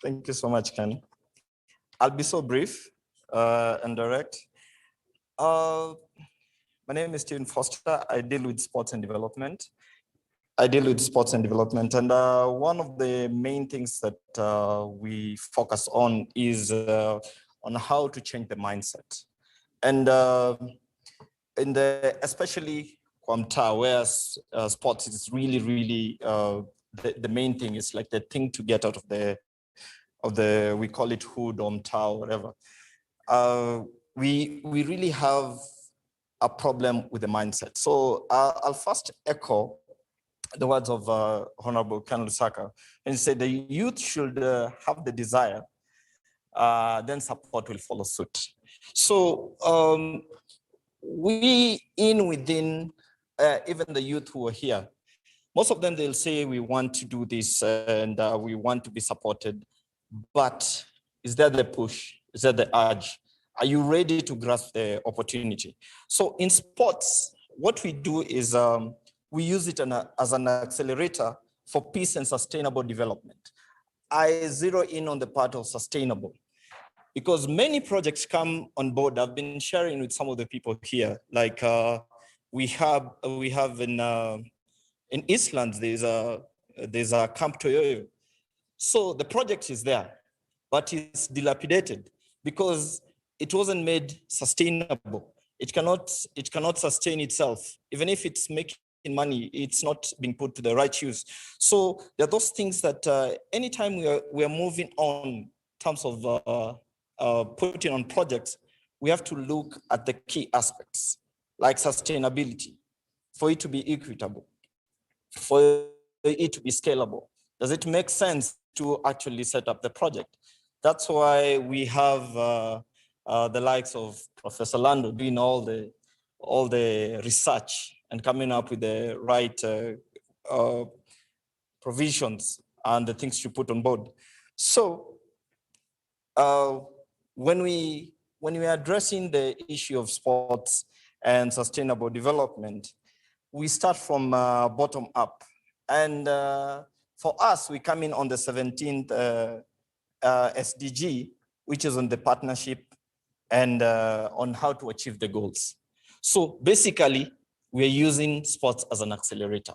Thank you so much, Ken. I'll be so brief and direct. My name is Stephen Foster. I deal with sports and development. And one of the main things that we focus on is on how to change the mindset. And especially Kwamta, where sports is really the main thing, is like the thing to get out of the we call it hood or mta or whatever. We really have a problem with the mindset. So I'll first echo the words of Honorable Ken Lusaka, and he said the youth should have the desire, then support will follow suit. So within even the youth who are here, most of them, they'll say we want to do this and we want to be supported, but is there the push? Is there the urge? Are you ready to grasp the opportunity? So in sports, what we do is we use it as an accelerator for peace and sustainable development. I zero in on the part of sustainable because many projects come on board. I've been sharing with some of the people here, like we have in Eastland, there's a Camp Toyoyo. So the project is there, but it's dilapidated because it wasn't made sustainable. It cannot sustain itself. Even if it's making money, it's not being put to the right use. So there are those things that anytime we are moving on in terms of putting on projects, we have to look at the key aspects like sustainability, for it to be equitable, for it to be scalable. Does it make sense to actually set up the project? That's why we have the likes of Professor Lando doing all the research and coming up with the right provisions and the things to put on board. So when we are addressing the issue of sports and sustainable development, we start from bottom up. And for us, we come in on the 17th SDG, which is on the partnership and on how to achieve the goals. So basically, we're using sports as an accelerator.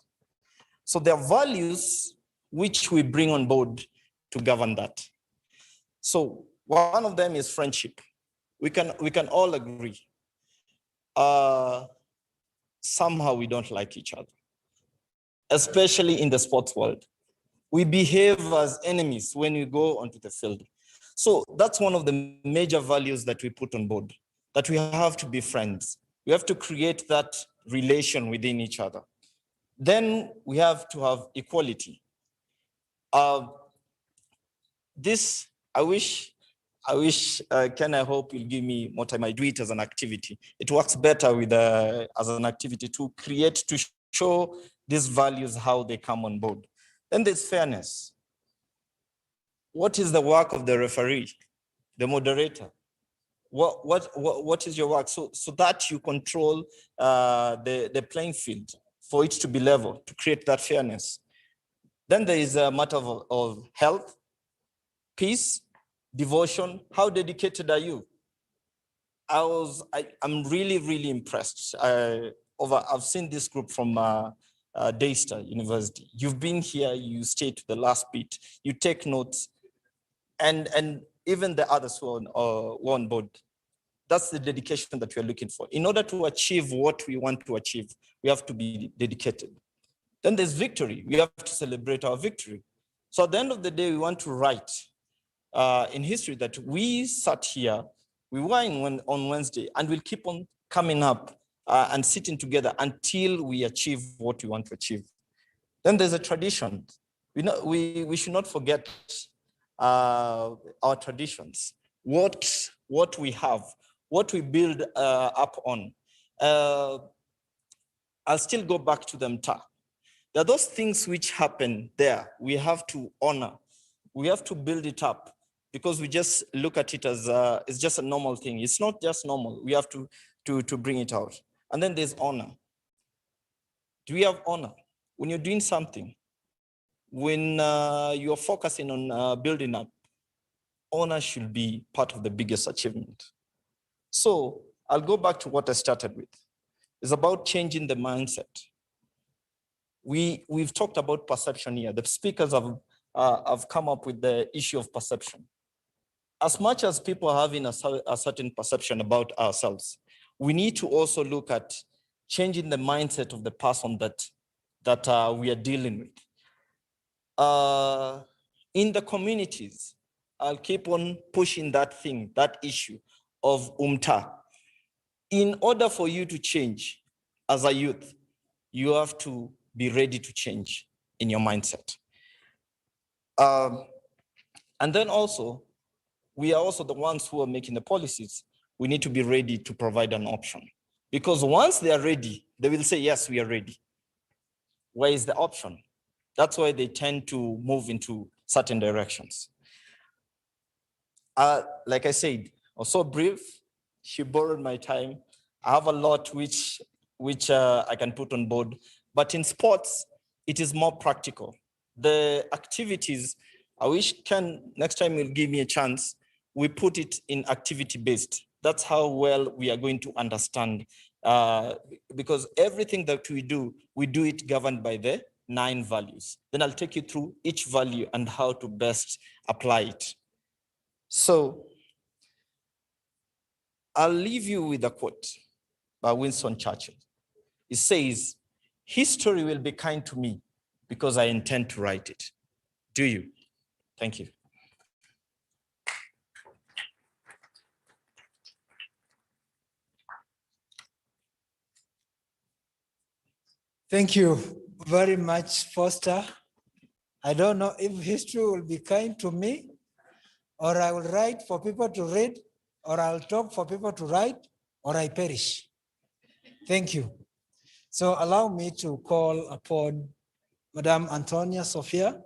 So there are values which we bring on board to govern that. So one of them is friendship. We can all agree. Somehow we don't like each other, especially in the sports world. We behave as enemies when we go onto the field. So that's one of the major values that we put on board, that we have to be friends. We have to create that relation within each other. Then we have to have equality. This, I wish, Ken, I hope you'll give me more time. I do it as an activity. It works better with as an activity to create, to show these values, how they come on board. Then there's fairness. What is the work of the referee, the moderator? What is your work? So that you control the playing field for it to be level, to create that fairness. Then there is a matter of health, peace, devotion. How dedicated are you? I'm really impressed. I've seen this group from Daystar University. You've been here, you stay to the last bit, you take notes, and even the others who are on board. That's the dedication that we're looking for. In order to achieve what we want to achieve, we have to be dedicated. Then there's victory. We have to celebrate our victory. So at the end of the day, we want to write in history that we sat here, we were on Wednesday, and we'll keep on coming up and sitting together until we achieve what we want to achieve. Then there's a tradition. We should not forget our traditions, what we have, what we build up on. I'll still go back to the MTA. There are those things which happen there. We have to honor. We have to build it up, because we just look at it as it's just a normal thing. It's not just normal. We have to bring it out. And then there's honor. Do we have honor? When you're doing something, when you're focusing on building up, honor should be part of the biggest achievement. So I'll go back to what I started with. It's about changing the mindset. We've talked about perception here. The speakers have come up with the issue of perception. As much as people are having a certain perception about ourselves, we need to also look at changing the mindset of the person that we are dealing with. In the communities, I'll keep on pushing that thing, that issue of UMTA. In order for you to change as a youth, you have to be ready to change in your mindset. And then also, we are also the ones who are making the policies. We need to be ready to provide an option. Because once they are ready, they will say, yes, we are ready. Where is the option? That's why they tend to move into certain directions. Like I said, I was so brief. She borrowed my time. I have a lot which I can put on board. But in sports, it is more practical. The activities, I wish next time you'll give me a chance, we put it in activity-based. That's how well we are going to understand. Because everything that we do it governed by the 9 values. Then I'll take you through each value and how to best apply it. So I'll leave you with a quote by Winston Churchill. It says, "History will be kind to me because I intend to write it." Do you? Thank you. Thank you very much, Foster. I don't know if history will be kind to me, or I will write for people to read, or I'll talk for people to write, or I perish. Thank you. So allow me to call upon Madame Antonia Sophia.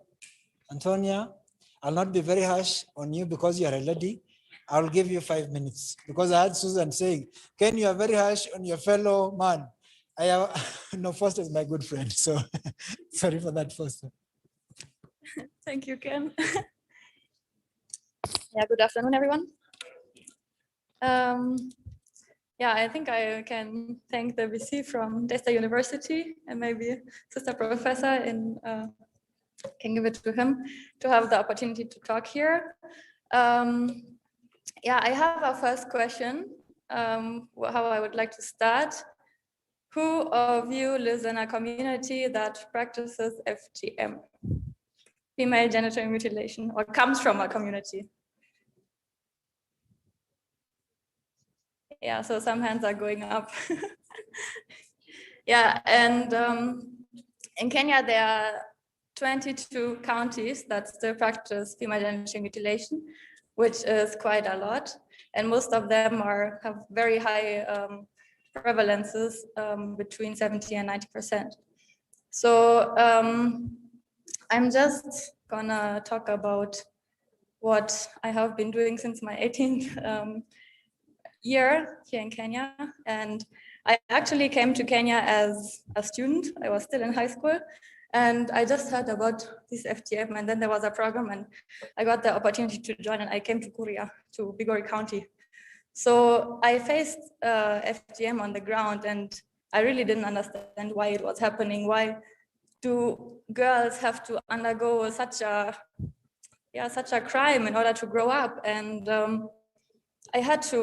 Antonia, I'll not be very harsh on you because you are a lady. I'll give you 5 minutes because I had Susan saying, Ken, you are very harsh on your fellow man. No, Foster is my good friend, so sorry for that, Foster. Thank you, Ken. Yeah, good afternoon, everyone. Yeah, I think I can thank the VC from Daystar University and maybe Sister Professor can give it to him to have the opportunity to talk here. Yeah, I have a first question, how I would like to start. Who of you lives in a community that practices FGM, female genital mutilation, or comes from a community? Yeah, so some hands are going up. Yeah, and in Kenya, there are 22 counties that still practice female genital mutilation, which is quite a lot. And most of them have very high prevalences between 70 and 90%. So I'm just gonna talk about what I have been doing since my 18th year here in Kenya. And I actually came to Kenya as a student. I was still in high school. And I just heard about this FGM, and then there was a program, and I got the opportunity to join, and I came to Kuria, to Bigori County. So I faced FGM on the ground, and I really didn't understand why it was happening. Why do girls have to undergo such a crime in order to grow up? And I had to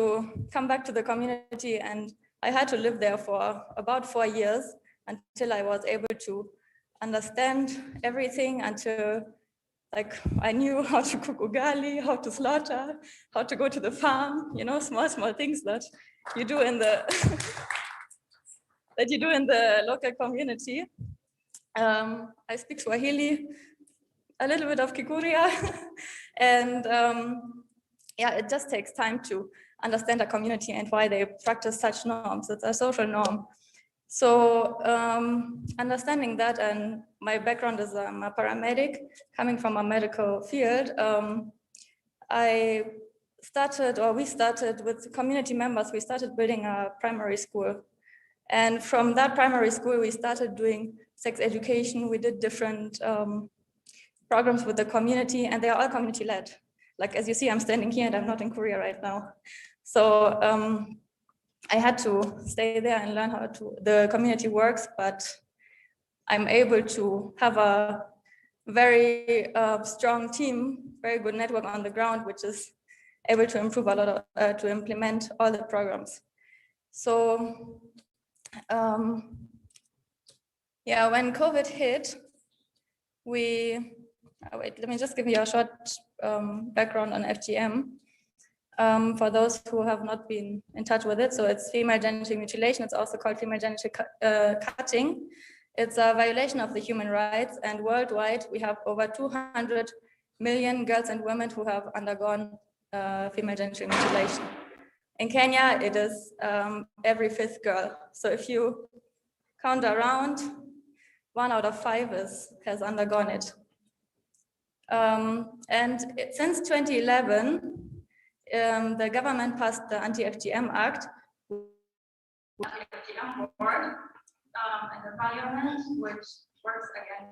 come back to the community, and I had to live there for about 4 years until I was able to understand everything, until like I knew how to cook ugali, how to slaughter, how to go to the farm, you know, small things that you do in the local community. I speak Swahili, a little bit of Kikuria, and yeah, it just takes time to understand a community and why they practice such norms. It's a social norm. So understanding that, and my background is I'm a paramedic coming from a medical field. We started with community members, we started building a primary school. And from that primary school, we started doing sex education. We did different programs with the community, and they are all community led. Like, as you see, I'm standing here and I'm not in Korea right now. So I had to stay there and learn how the community works, but I'm able to have a very strong team, very good network on the ground, which is able to improve a lot of, to implement all the programs. So yeah, when COVID hit, wait, let me just give you a short background on FGM. For those who have not been in touch with it, so it's female genital mutilation. It's also called female genital cutting. It's a violation of the human rights, and worldwide we have over 200 million girls and women who have undergone female genital mutilation. In Kenya, it is every 5th girl. So if you count around, 1 out of 5 has undergone it. Since 2011, the government passed the Anti-FGM Act, FGM board in the parliament, which works again.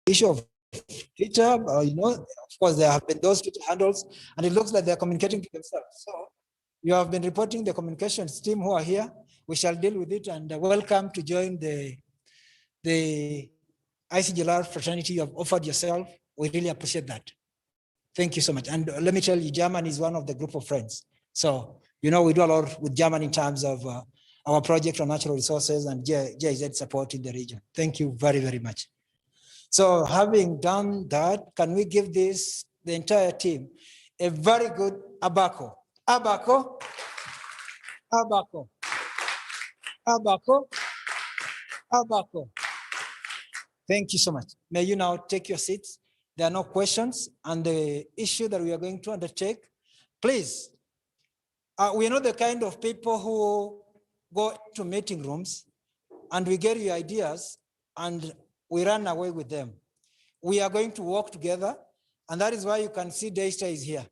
issue of Twitter, of course, there have been those Twitter handles, and it looks like they're communicating to themselves. So you have been reporting the communications team who are here. We shall deal with it, and welcome to join the ICGLR fraternity you have offered yourself. We really appreciate that. Thank you so much. And let me tell you, Germany is one of the group of friends. So, we do a lot with Germany in terms of our project on natural resources and GIZ support in the region. Thank you very, very much. So having done that, can we give the entire team, a very good abaco. Abaco, abaco, abaco, abaco. Thank you so much. May you now take your seats. There are no questions, and the issue that we are going to undertake, please, we are not the kind of people who go to meeting rooms and we get your ideas and we run away with them. We are going to work together, and that is why you can see Daystar is here.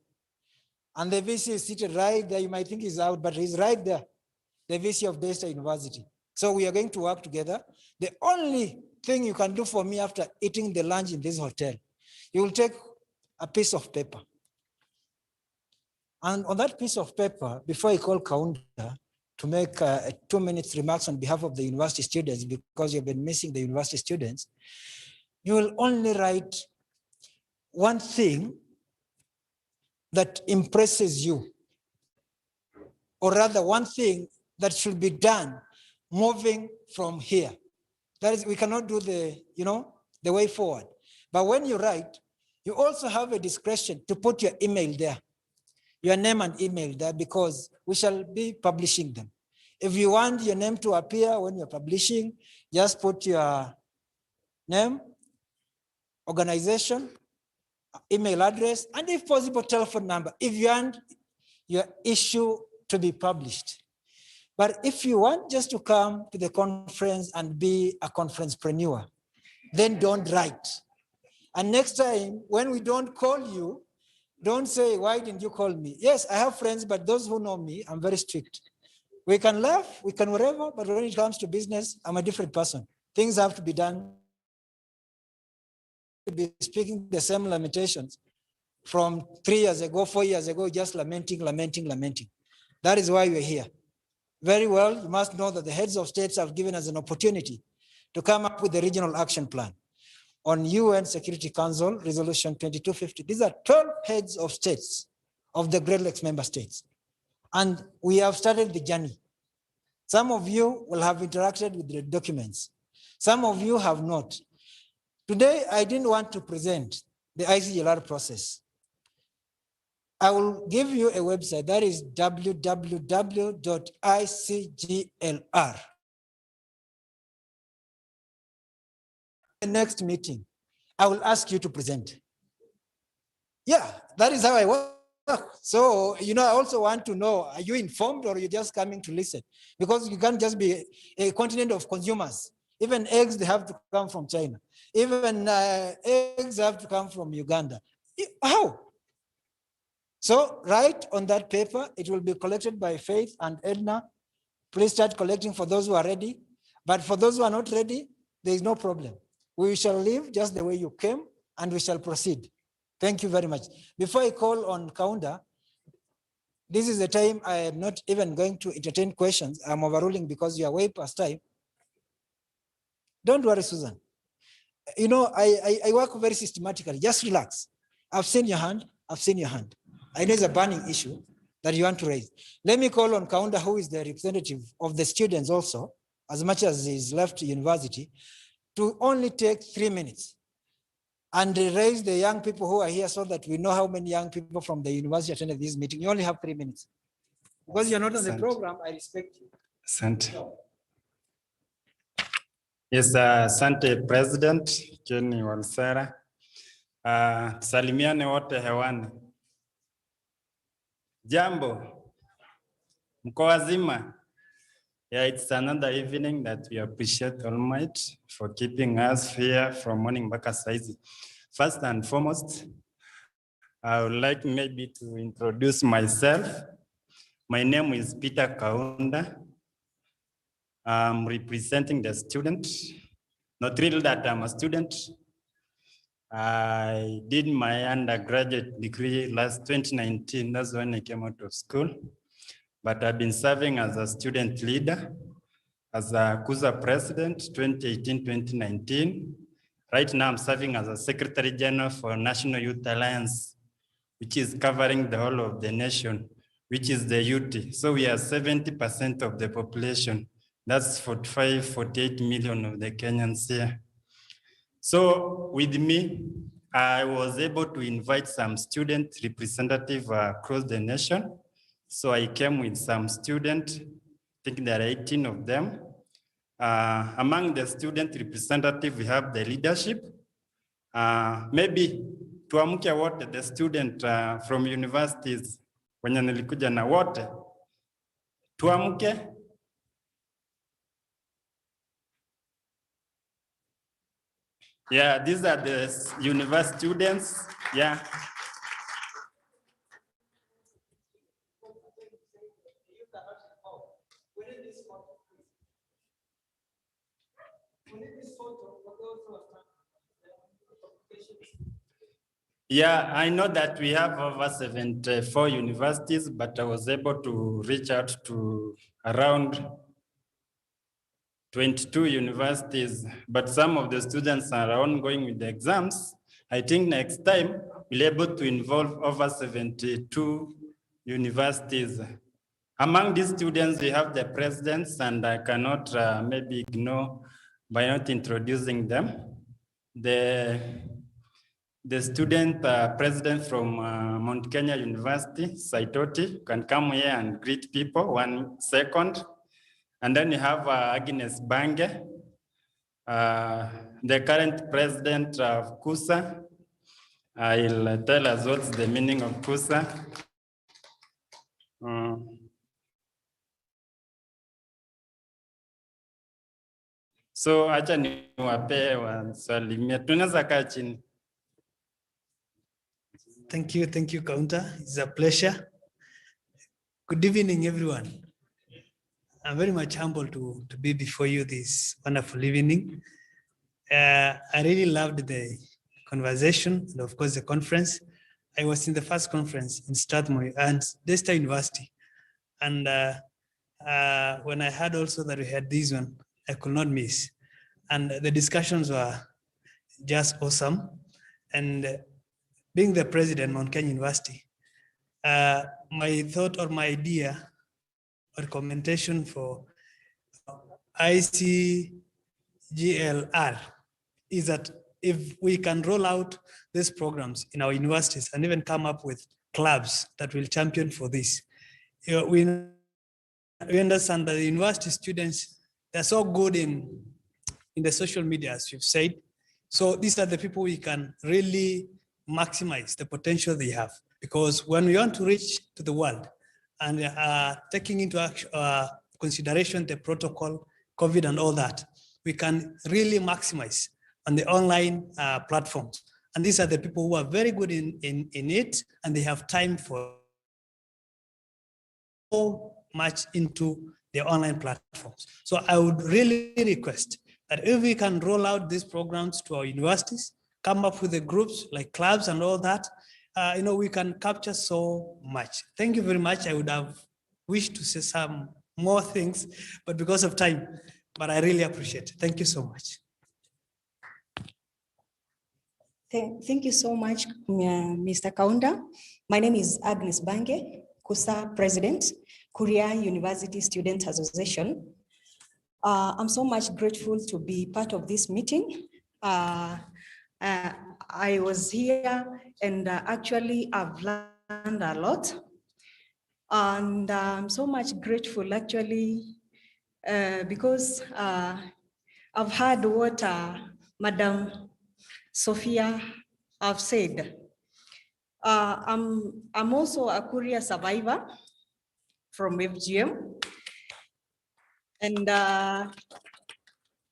And the VC is seated right there. You might think he's out, but he's right there, the VC of Daystar University. So we are going to work together. The only thing you can do for me after eating the lunch in this hotel, you will take a piece of paper. And on that piece of paper, before I call Caronda to make 2 minutes remarks on behalf of the university students, because you've been missing the university students, you will only write one thing that impresses you, or rather one thing that should be done moving from here. That is, we cannot do the way forward. But when you write, you also have a discretion to put your email there, your name and email there, because we shall be publishing them. If you want your name to appear when you're publishing, just put your name, organization, email address, and if possible, telephone number, if you want your issue to be published. But if you want just to come to the conference and be a conferencepreneur, then don't write. And next time, when we don't call you, don't say, why didn't you call me? Yes, I have friends, but those who know me, I'm very strict. We can laugh, we can whatever, but when it comes to business, I'm a different person. Things have to be done. To be speaking the same lamentations from 3 years ago, 4 years ago, just lamenting. That is why we're here. Very well, you must know that the heads of states have given us an opportunity to come up with the regional action plan on UN Security Council Resolution 2250. These are 12 heads of states of the Great Lakes member states. And we have started the journey. Some of you will have interacted with the documents. Some of you have not. Today, I didn't want to present the ICGLR process. I will give you a website that is www.icglr. The next meeting, I will ask you to present. Yeah, that is how I work. So, I also want to know, are you informed or are you just coming to listen? Because you can't just be a continent of consumers. Even eggs, they have to come from China. Even eggs have to come from Uganda. How? So write on that paper. It will be collected by Faith and Edna. Please start collecting for those who are ready. But for those who are not ready, there is no problem. We shall leave just the way you came and we shall proceed. Thank you very much. Before I call on Caronda, this is the time I am not even going to entertain questions. I'm overruling because you are way past time. Don't worry, Susan. I work very systematically. Just relax. I've seen your hand. I've seen your hand. I know it's a burning issue that you want to raise. Let me call on Caronda, who is the representative of the students also, as much as he's left university, to only take 3 minutes and raise the young people who are here so that we know how many young people from the university attended this meeting. You only have 3 minutes. Because you're not on the program, I respect you. Asante. Yes, asante President Kenny Walsera. Salimiane wote hewani. Jambo, mko wazima? Yeah, it's another evening that we appreciate Almighty for keeping us here from morning mpaka saizi. First and foremost, I would like maybe to introduce myself. My name is Peter Caronda. I'm representing the student. Not really that I'm a student, I did my undergraduate degree last 2019. That's when I came out of school. But I've been serving as a student leader, as a KUSA president, 2018-2019. Right now, I'm serving as a Secretary General for National Youth Alliance, which is covering the whole of the nation, which is the UT. So we are 70% of the population. That's 45, 48 million of the Kenyans here. So with me, I was able to invite some student representatives across the nation. So I came with some students, I think there are 18 of them. Among the student representatives, we have the leadership. Maybe tuamke wote, the student from universities, wenye nilikuja na wote, tuamke. Yeah, these are the university students, yeah. Yeah, I know that we have over 74 universities, but I was able to reach out to around 22 universities, but some of the students are ongoing with the exams. I think next time we'll be able to involve over 72 universities. Among these students, we have the presidents, and I cannot maybe ignore by not introducing them. The student president from Mount Kenya University, Saitoti, can come here and greet people 1 second. And then you have Agnes Bange, the current president of KUSA. He'll tell us what's the meaning of KUSA. So acha niwape wasalimia. Tunaweza kaa chini. Thank you, Caronda. It's a pleasure. Good evening, everyone. I'm very much humbled to be before you this wonderful evening. I really loved the conversation and of course the conference. I was in the first conference in Strathmore and Leicester University. And when I heard also that we had this one, I could not miss. And the discussions were just awesome. And being the president of Mount Kenya University, my thought or my idea or commentation for ICGLR is that if we can roll out these programs in our universities and even come up with clubs that will champion for this, we understand that the university students, they're so good in the social media, as you've said. So these are the people we can really maximize the potential they have. Because when we want to reach to the world and taking into consideration the protocol, COVID and all that, we can really maximize on the online platforms. And these are the people who are very good in it, and they have time for so much into the online platforms. So I would really request that if we can roll out these programs to our universities, come up with the groups like clubs and all that, we can capture so much. Thank you very much. I would have wished to say some more things, but because of time, but I really appreciate it. Thank you so much. Thank you so much, Mr. Caronda. My name is Agnes Bange, KUSA President, Korea University Student Association. I'm so much grateful to be part of this meeting. I was here and actually I've learned a lot. And I'm so much grateful actually because I've heard what Madam Sophia have said. I'm also a Korea survivor from FGM. And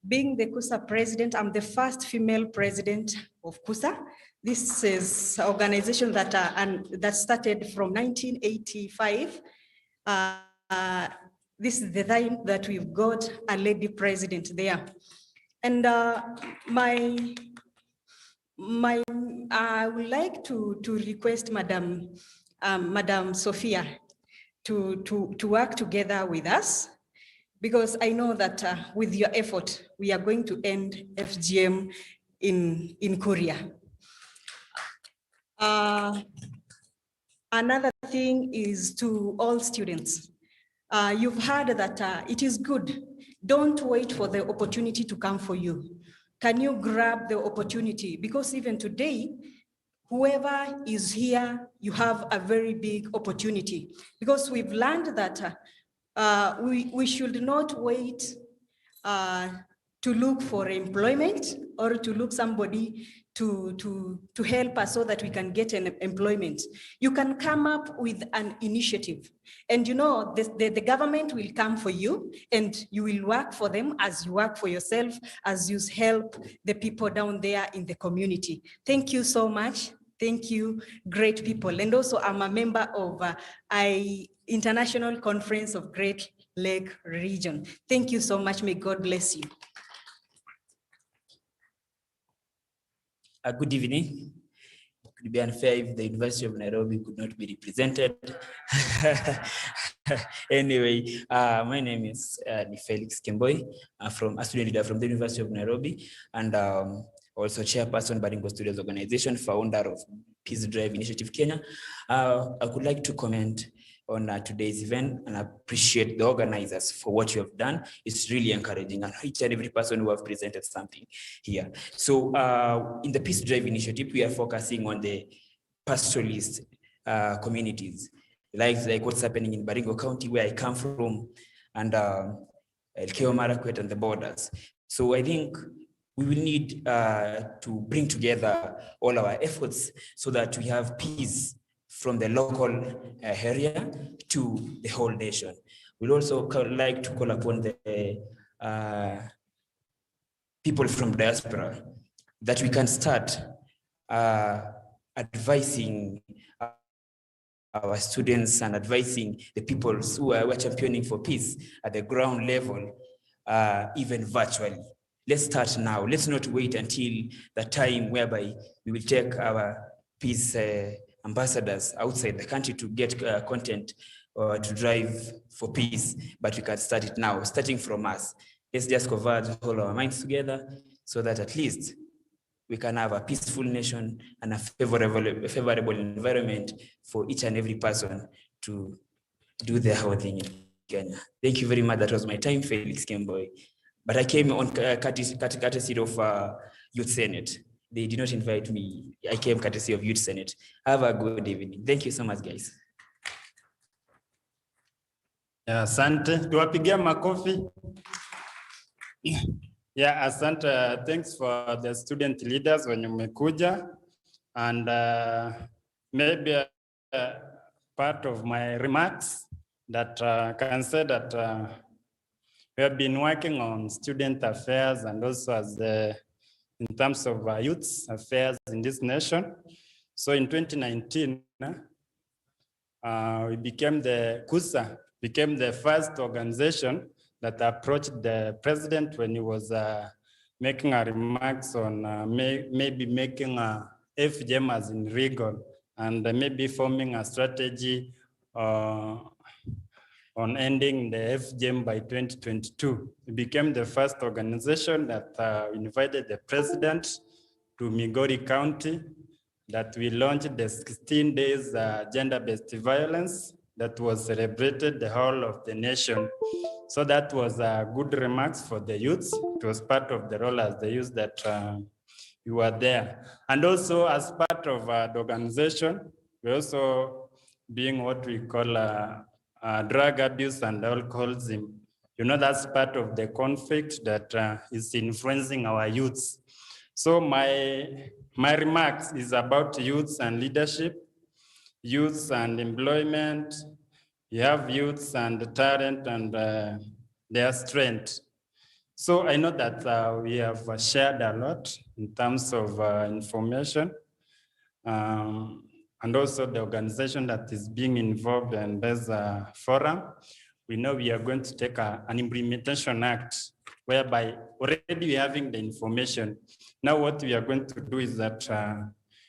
being the KUSA president, I'm the first female president of KUSA. This is an organization that started from 1985. This is the time that we've got a lady president there. And I would like to request Madam Sophia to work together with us, because I know that with your effort, we are going to end FGM in Korea. Another thing is to all students. You've heard that it is good. Don't wait for the opportunity to come for you. Can you grab the opportunity? Because even today, whoever is here, you have a very big opportunity, because we've learned that we should not wait to look for employment or to look somebody to help us so that we can get an employment. You can come up with an initiative, and you know the government will come for you, and you will work for them as you work for yourself, as you help the people down there in the community. Thank you so much. Thank you, great people. And also I'm a member of International Conference of Great Lake Region. Thank you so much. May God bless you. Good evening. It could be unfair if the University of Nairobi could not be represented. Anyway, my name is Felix Kemboi. I'm from a student leader from the University of Nairobi, and also chairperson Baringo Students Organization, founder of Peace Drive Initiative Kenya. I would like to comment on today's event and appreciate the organizers for what you have done. It's really encouraging, and each and every person who have presented something here. So in the Peace Drive Initiative, we are focusing on the pastoralist communities, like what's happening in Baringo County, where I come from, and Elgeyo Marakwet and the borders. So I think we will need to bring together all our efforts so that we have peace from the local area to the whole nation. We'd also like to call upon the people from diaspora that we can start advising our students and advising the people who are championing for peace at the ground level, even virtually. Let's start now. Let's not wait until the time whereby we will take our peace ambassadors outside the country to get content or to drive for peace, but we can start it now, starting from us. Let's just converge all our minds together so that at least we can have a peaceful nation and a favorable environment for each and every person to do their whole thing in Kenya. Thank you very much. That was my time, Felix Kemboi. But I came on courtesy of Youth Senate. They did not invite me. I came courtesy of Youth Senate. Have a good evening. Thank you so much, guys. Yeah, asante. Tuwapigia makofi. Yeah, asante. Thanks for the student leaders when you mmekuja. And maybe part of my remarks that can say that we have been working on student affairs and also as in terms of youth affairs in this nation. So in 2019, we became KUSA became the first organization that approached the president when he was making a remarks on maybe making a FGM as in legal, and maybe forming a strategy on ending the FGM by 2022. It became the first organization that invited the president to Migori County, that we launched the 16 days gender-based violence that was celebrated the whole of the nation. So that was good remarks for the youths. It was part of the role as the youth that you were there. And also as part of the organization, we also being what we call drug abuse and alcoholism. You know, that's part of the conflict that is influencing our youths. So my remarks is about youths and leadership, youths and employment. You have youths and talent and their strength. So I know that we have shared a lot in terms of information. And also the organization that is being involved in this forum. We know we are going to take an implementation act whereby already we're having the information. Now what we are going to do is that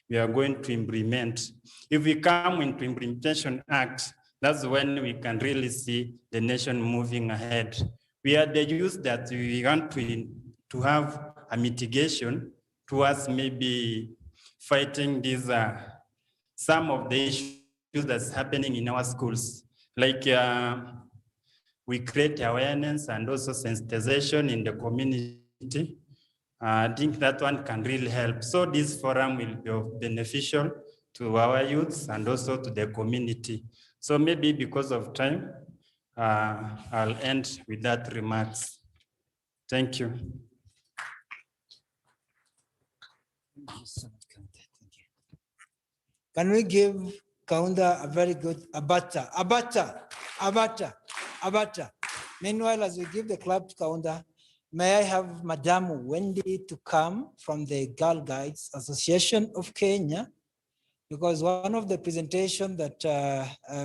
we are going to implement. If we come into Implementation Act, that's when we can really see the nation moving ahead. We are the youth that we want to have a mitigation towards maybe fighting these some of the issues that's happening in our schools. Like we create awareness and also sensitization in the community. I think that one can really help. So this forum will be beneficial to our youths and also to the community. So maybe because of time, I'll end with that remarks. Thank you. Can we give Caronda a very good abata? Meanwhile, as we give the club to Caronda, may I have Madam Wendy to come from the Girl Guides Association of Kenya? Because one of the presentation that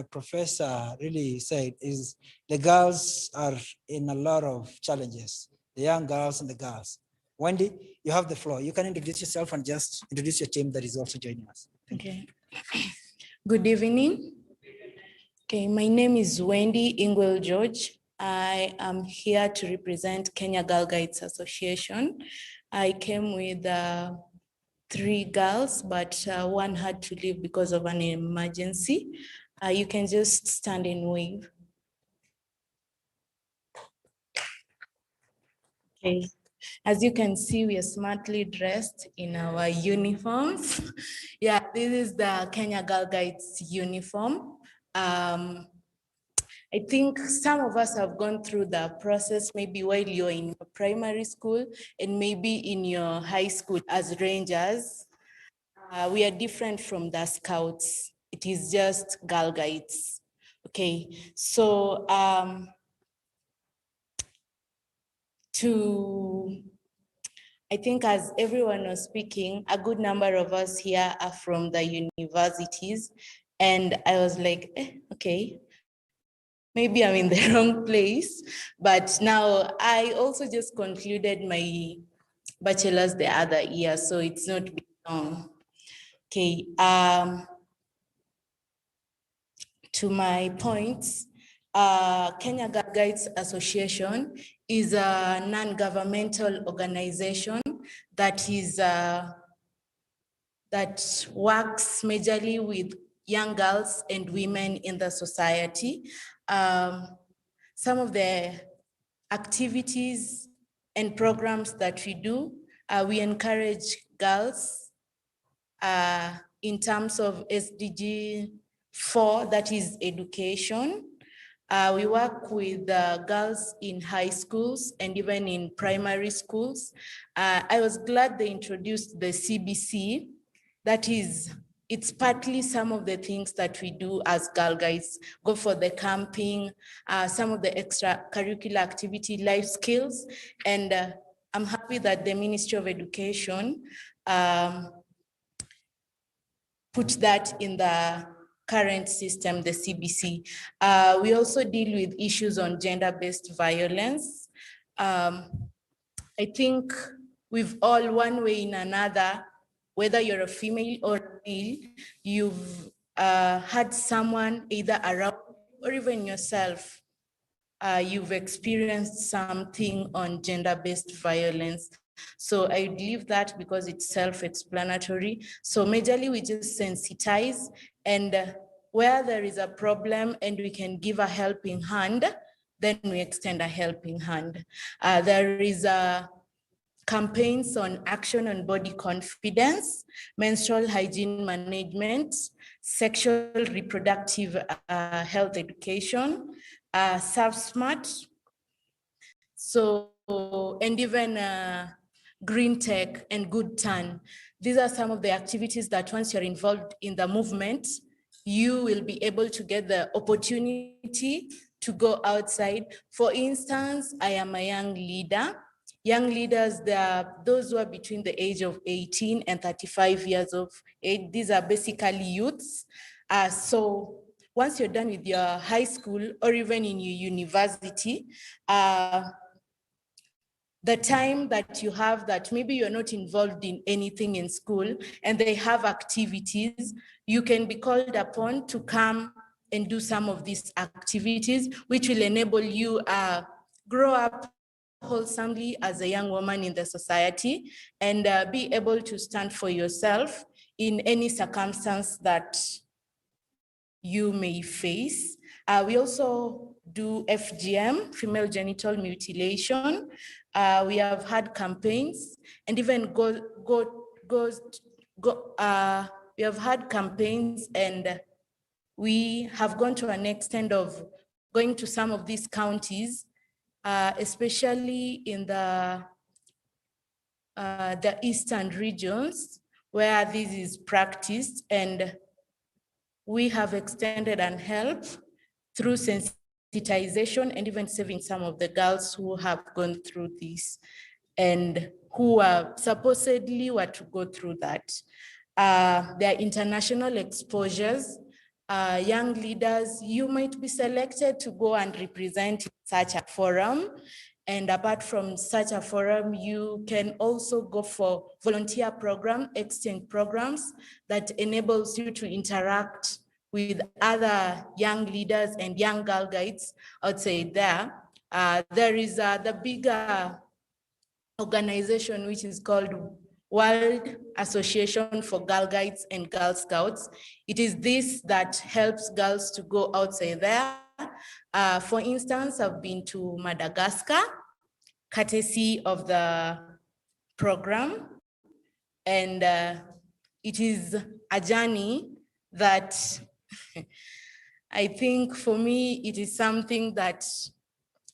Professor really said is the girls are in a lot of challenges, the young girls and the girls. Wendy, you have the floor. You can introduce yourself and just introduce your team that is also joining us. Okay. Good evening. Okay, my name is Wendy Ingwell George. I am here to represent Kenya Girl Guides Association. I came with 3 girls, but one had to leave because of an emergency. You can just stand and wave. Okay. As you can see, we are smartly dressed in our uniforms. Yeah, this is the Kenya Girl Guides uniform. I think some of us have gone through the process, maybe while you're in your primary school and maybe in your high school as rangers. We are different from the scouts. It is just Girl Guides. Okay, so I think as everyone was speaking, a good number of us here are from the universities. And I was like, okay, maybe I'm in the wrong place. But now I also just concluded my bachelor's the other year, so it's not been long. Okay, to my points, Kenya Girl Guides Association is a non-governmental organization that is that works majorly with young girls and women in the society. Some of the activities and programs that we do, we encourage girls in terms of SDG 4, that is education. We work with girls in high schools and even in primary schools. I was glad they introduced the CBC. That is, it's partly some of the things that we do as Girl Guides, go for the camping, some of the extracurricular activity, life skills. And I'm happy that the Ministry of Education put that in the current system, the CBC. We also deal with issues on gender-based violence. I think we've all, one way in another, whether you're a female or male, you've had someone either around or even yourself, you've experienced something on gender-based violence. So I believe that because it's self-explanatory. So majorly we just sensitize, and where there is a problem and we can give a helping hand, then we extend a helping hand. There is campaigns on action on body confidence, menstrual hygiene management, sexual reproductive health education, self-smart, so, and even green tech and good turn. These are some of the activities that once you're involved in the movement, you will be able to get the opportunity to go outside. For instance, I am a young leader. Young leaders, they are those who are between the age of 18 and 35 years of age. These are basically youths. So once you're done with your high school or even in your university, the time that you have that maybe you're not involved in anything in school and they have activities, you can be called upon to come and do some of these activities, which will enable you grow up wholesomely as a young woman in the society and be able to stand for yourself in any circumstance that you may face. We also do FGM, female genital mutilation. We have had campaigns and even we have had campaigns and we have gone to an extent of going to some of these counties, especially in the eastern regions where this is practiced, and we have extended and helped through sensitization and even saving some of the girls who have gone through this and who are supposedly were to go through that. There are international exposures. Young leaders, you might be selected to go and represent such a forum. And apart from such a forum, you can also go for volunteer program, exchange programs that enables you to interact with other young leaders and young girl guides outside there. There is the bigger organization which is called World Association for Girl Guides and Girl Scouts. It is this that helps girls to go outside there. For instance, I've been to Madagascar, courtesy of the program. And it is a journey that I think for me, it is something that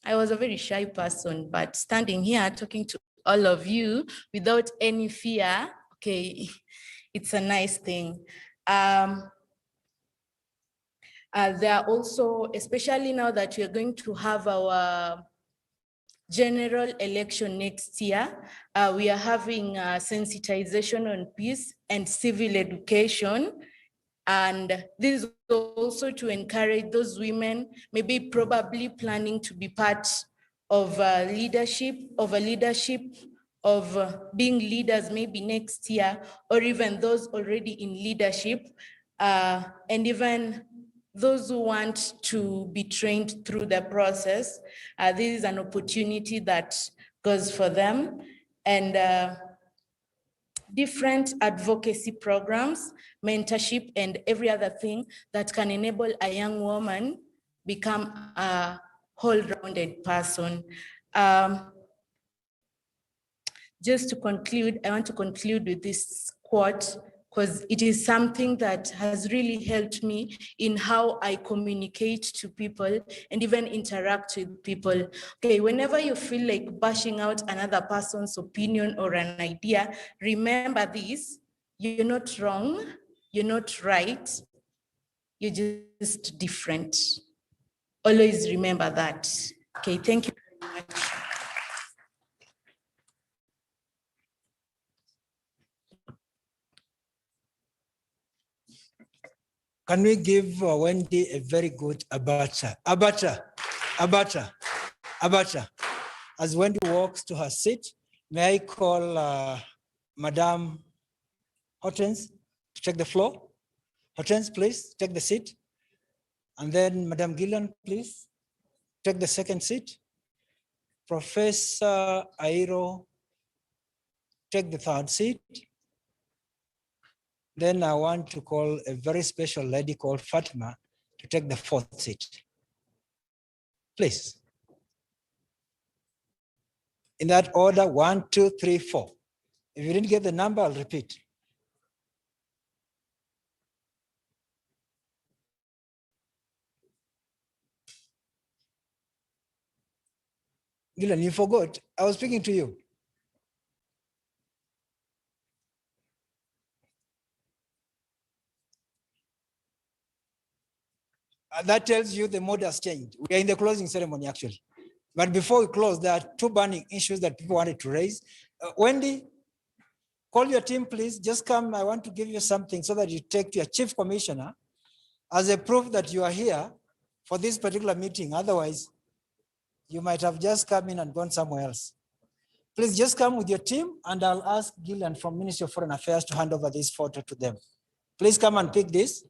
I was a very shy person, but standing here talking to all of you without any fear, okay, it's a nice thing. There are also, especially now that we are going to have our general election next year, we are having sensitization on peace and civil education. And this is also to encourage those women, maybe probably planning to be part of leadership, of being leaders maybe next year, or even those already in leadership, and even those who want to be trained through the process. This is an opportunity that goes for them. And different advocacy programs, mentorship, and every other thing that can enable a young woman become a whole-rounded person. Just to conclude, I want to conclude with this quote, because it is something that has really helped me in how I communicate to people and even interact with people. Okay, whenever you feel like bashing out another person's opinion or an idea, remember this: you're not wrong, you're not right, you're just different. Always remember that. Okay, thank you very much. Can we give Wendy a very good abacha? Abacha, abacha, abacha. As Wendy walks to her seat, may I call Madame Hortense to take the floor? Hortense, please take the seat. And then Madame Gillan, please take the second seat. Professor Airo, take the third seat. Then I want to call a very special lady called Fatima to take the fourth seat. Please. In that order, 1, 2, 3, 4. If you didn't get the number, I'll repeat. Gillian, you forgot. I was speaking to you. That tells you the mode has changed. We are in the closing ceremony, actually. But before we close, there are two burning issues that people wanted to raise. Wendy, call your team, please. Just come. I want to give you something so that you take to your chief commissioner as a proof that you are here for this particular meeting. Otherwise, you might have just come in and gone somewhere else. Please just come with your team, and I'll ask Gillian from Ministry of Foreign Affairs to hand over this photo to them. Please come and pick this.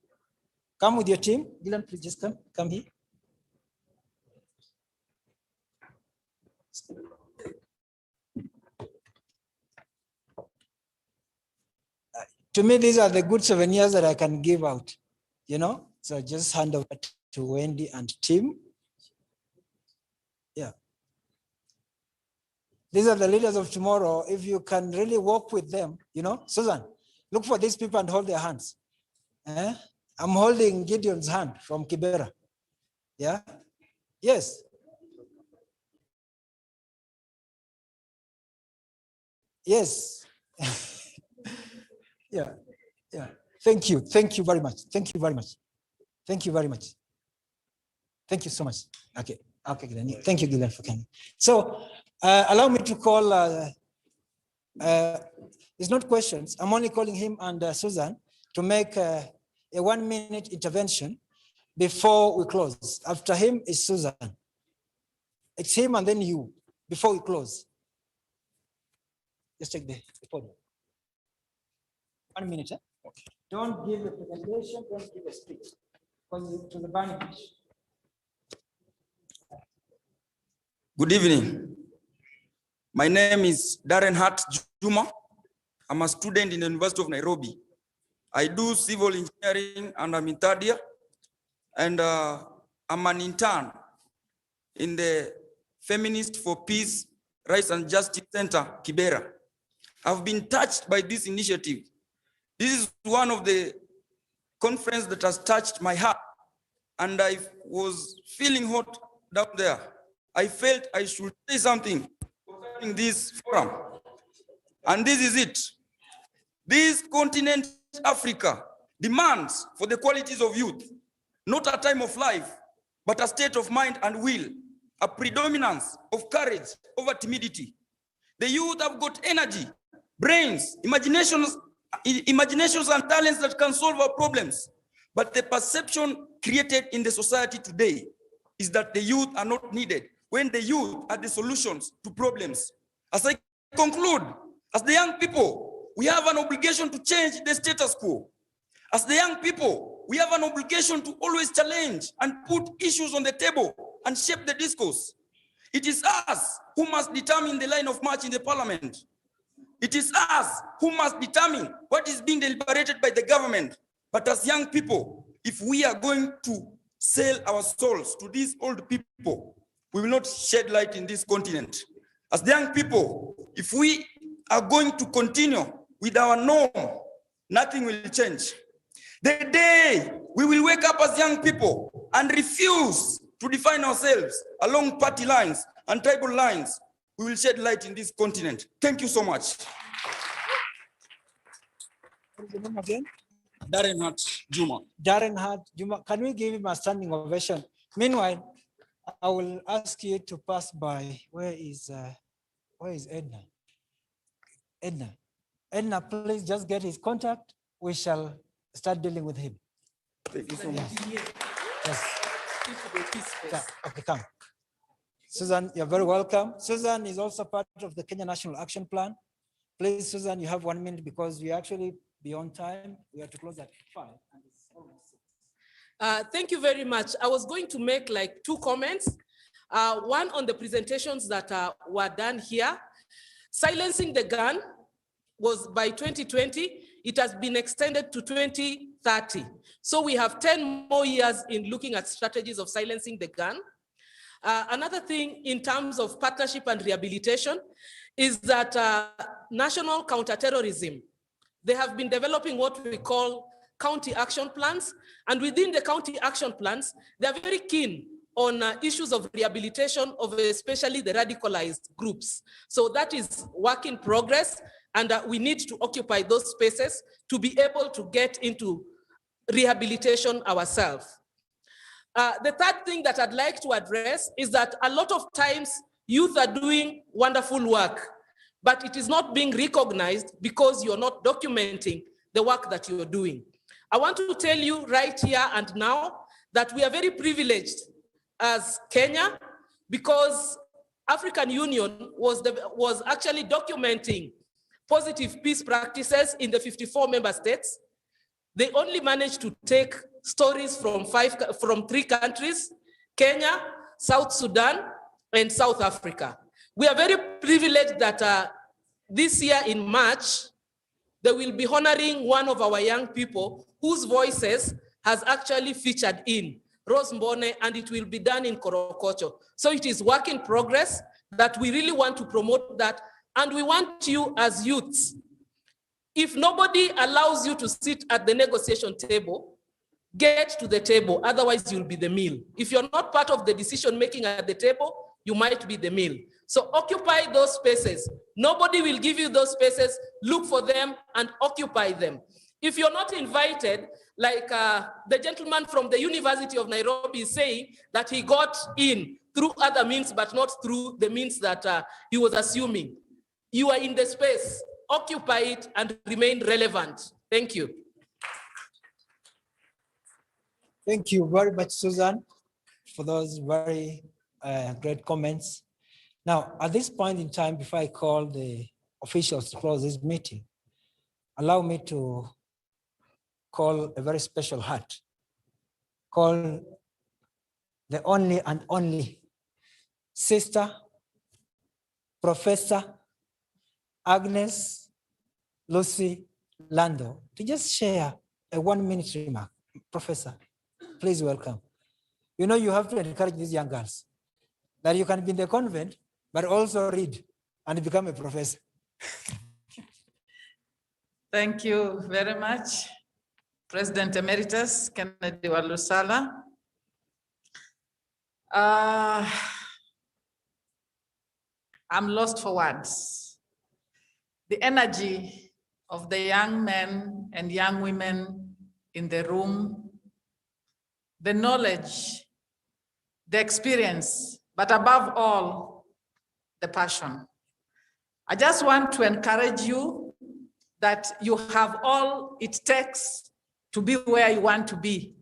Come with your team. Gillian, please just come here. To me, these are the good souvenirs that I can give out, you know? So just hand over to Wendy and Tim. Yeah. These are the leaders of tomorrow. If you can really work with them, you know, Susan, look for these people and hold their hands. I'm holding Gideon's hand from Kibera. Yeah. Yes. Yes. Yeah. Yeah. Thank you. Thank you very much. Thank you very much. Thank you very much. Thank you so much. Okay. Okay, Gillian. Thank you, Gillian, for coming. So allow me to call, it's not questions. I'm only calling him and Susan to make a 1-minute intervention before we close. After him is Susan. It's him and then you before we close. Just take the podium. 1 minute. Okay. Don't give a presentation, don't give a speech. Because to the burning issue. Good evening. My name is Darren Hart Juma. I'm a student in the University of Nairobi. I do civil engineering and I'm in third year. And I'm an intern in the Feminist for Peace, Rights and Justice Center, Kibera. I've been touched by this initiative. This is one of the conferences that has touched my heart. And I was feeling hot down there. I felt I should say something concerning this forum. And this is it. This continent, Africa, demands for the qualities of youth, not a time of life, but a state of mind and will, a predominance of courage over timidity. The youth have got energy, brains, imaginations and talents that can solve our problems. But the perception created in the society today is that the youth are not needed, when the youth are the solutions to problems. As I conclude, as the young people, we have an obligation to change the status quo. As the young people, we have an obligation to always challenge and put issues on the table and shape the discourse. It is us who must determine the line of march in the parliament. It is us who must determine what is being deliberated by the government. But as young people, if we are going to sell our souls to these old people, we will not shed light in this continent. As the young people, if we are going to continue with our norm, nothing will change. The day we will wake up as young people and refuse to define ourselves along party lines and tribal lines, we will shed light in this continent. Thank you so much. What is the name again? Darren Hart Juma. Darren Hart Juma. Can we give him a standing ovation? Meanwhile, I will ask you to pass by. Where is Edna? Edna, please just get his contact. We shall start dealing with him. Thank you so much. Yes. Okay, come. Susan, you're very welcome. Susan is also part of the Kenya National Action Plan. Please, Susan, you have 1 minute because we actually beyond time. We have to close at 5. And it's almost 6. Thank you very much. I was going to make like 2 comments. One on the presentations that were done here. Silencing the gun was by 2020. It has been extended to 2030. So we have 10 more years in looking at strategies of silencing the gun. Another thing in terms of partnership and rehabilitation is that national counterterrorism, they have been developing what we call county action plans. And within the county action plans, they're very keen on issues of rehabilitation of especially the radicalized groups. So that is work in progress. And we need to occupy those spaces to be able to get into rehabilitation ourselves. The third thing that I'd like to address is that a lot of times youth are doing wonderful work, but it is not being recognized because you're not documenting the work that you're doing. I want to tell you right here and now that we are very privileged as Kenya because African Union was actually documenting positive peace practices in the 54 member states. They only managed to take stories from 3 countries, Kenya, South Sudan, and South Africa. We are very privileged that this year in March, they will be honoring one of our young people whose voices has actually featured in Rose Mbone, and it will be done in Korokocho. So it is work in progress that we really want to promote that. And we want you as youths, if nobody allows you to sit at the negotiation table, get to the table, otherwise you'll be the meal. If you're not part of the decision making at the table, you might be the meal. So occupy those spaces. Nobody will give you those spaces. Look for them and occupy them. If you're not invited, like the gentleman from the University of Nairobi is saying that he got in through other means, but not through the means that he was assuming. You are in the space, occupy it and remain relevant. Thank you. Thank you very much, Susan, for those very great comments. Now, at this point in time, before I call the officials to close this meeting, allow me to call a very special heart, call the only and only Sister Professor Agnes Lucy Lando to just share a 1-minute remark. Professor, please welcome. You know, you have to encourage these young girls that you can be in the convent, but also read and become a professor. Thank you very much, President Emeritus Kennedy Walusala. I'm lost for words. The energy of the young men and young women in the room, the knowledge, the experience, but above all, the passion. I just want to encourage you that you have all it takes to be where you want to be.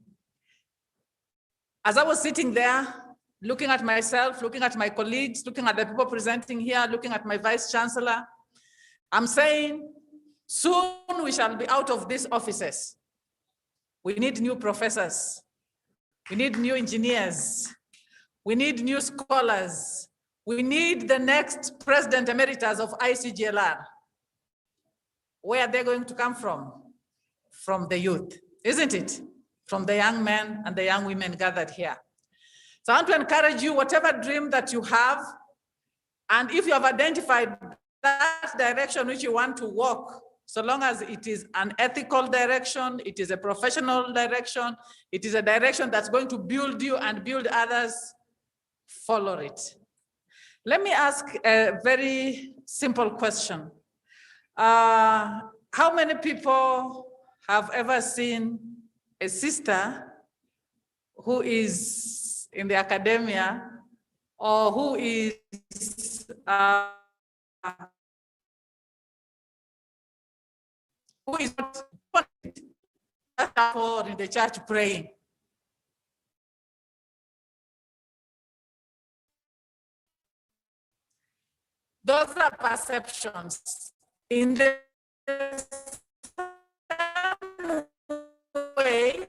As I was sitting there, looking at myself, looking at my colleagues, looking at the people presenting here, looking at my Vice Chancellor, I'm saying, soon we shall be out of these offices. We need new professors. We need new engineers. We need new scholars. We need the next President Emeritus of ICGLR. Where are they going to come from? From the youth, isn't it? From the young men and the young women gathered here. So I want to encourage you, whatever dream that you have, and if you have identified that direction which you want to walk, so long as it is an ethical direction, it is a professional direction, it is a direction that's going to build you and build others, follow it. Let me ask a very simple question. How many people have ever seen a sister who is in the academia or who is in the church praying? Those are perceptions. In the same way,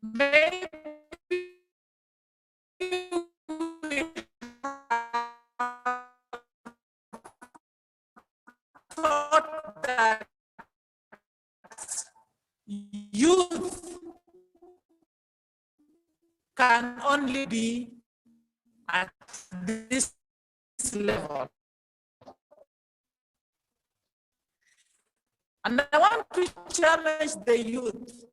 maybe thought that youth can only be at this level. And I want to challenge the youth.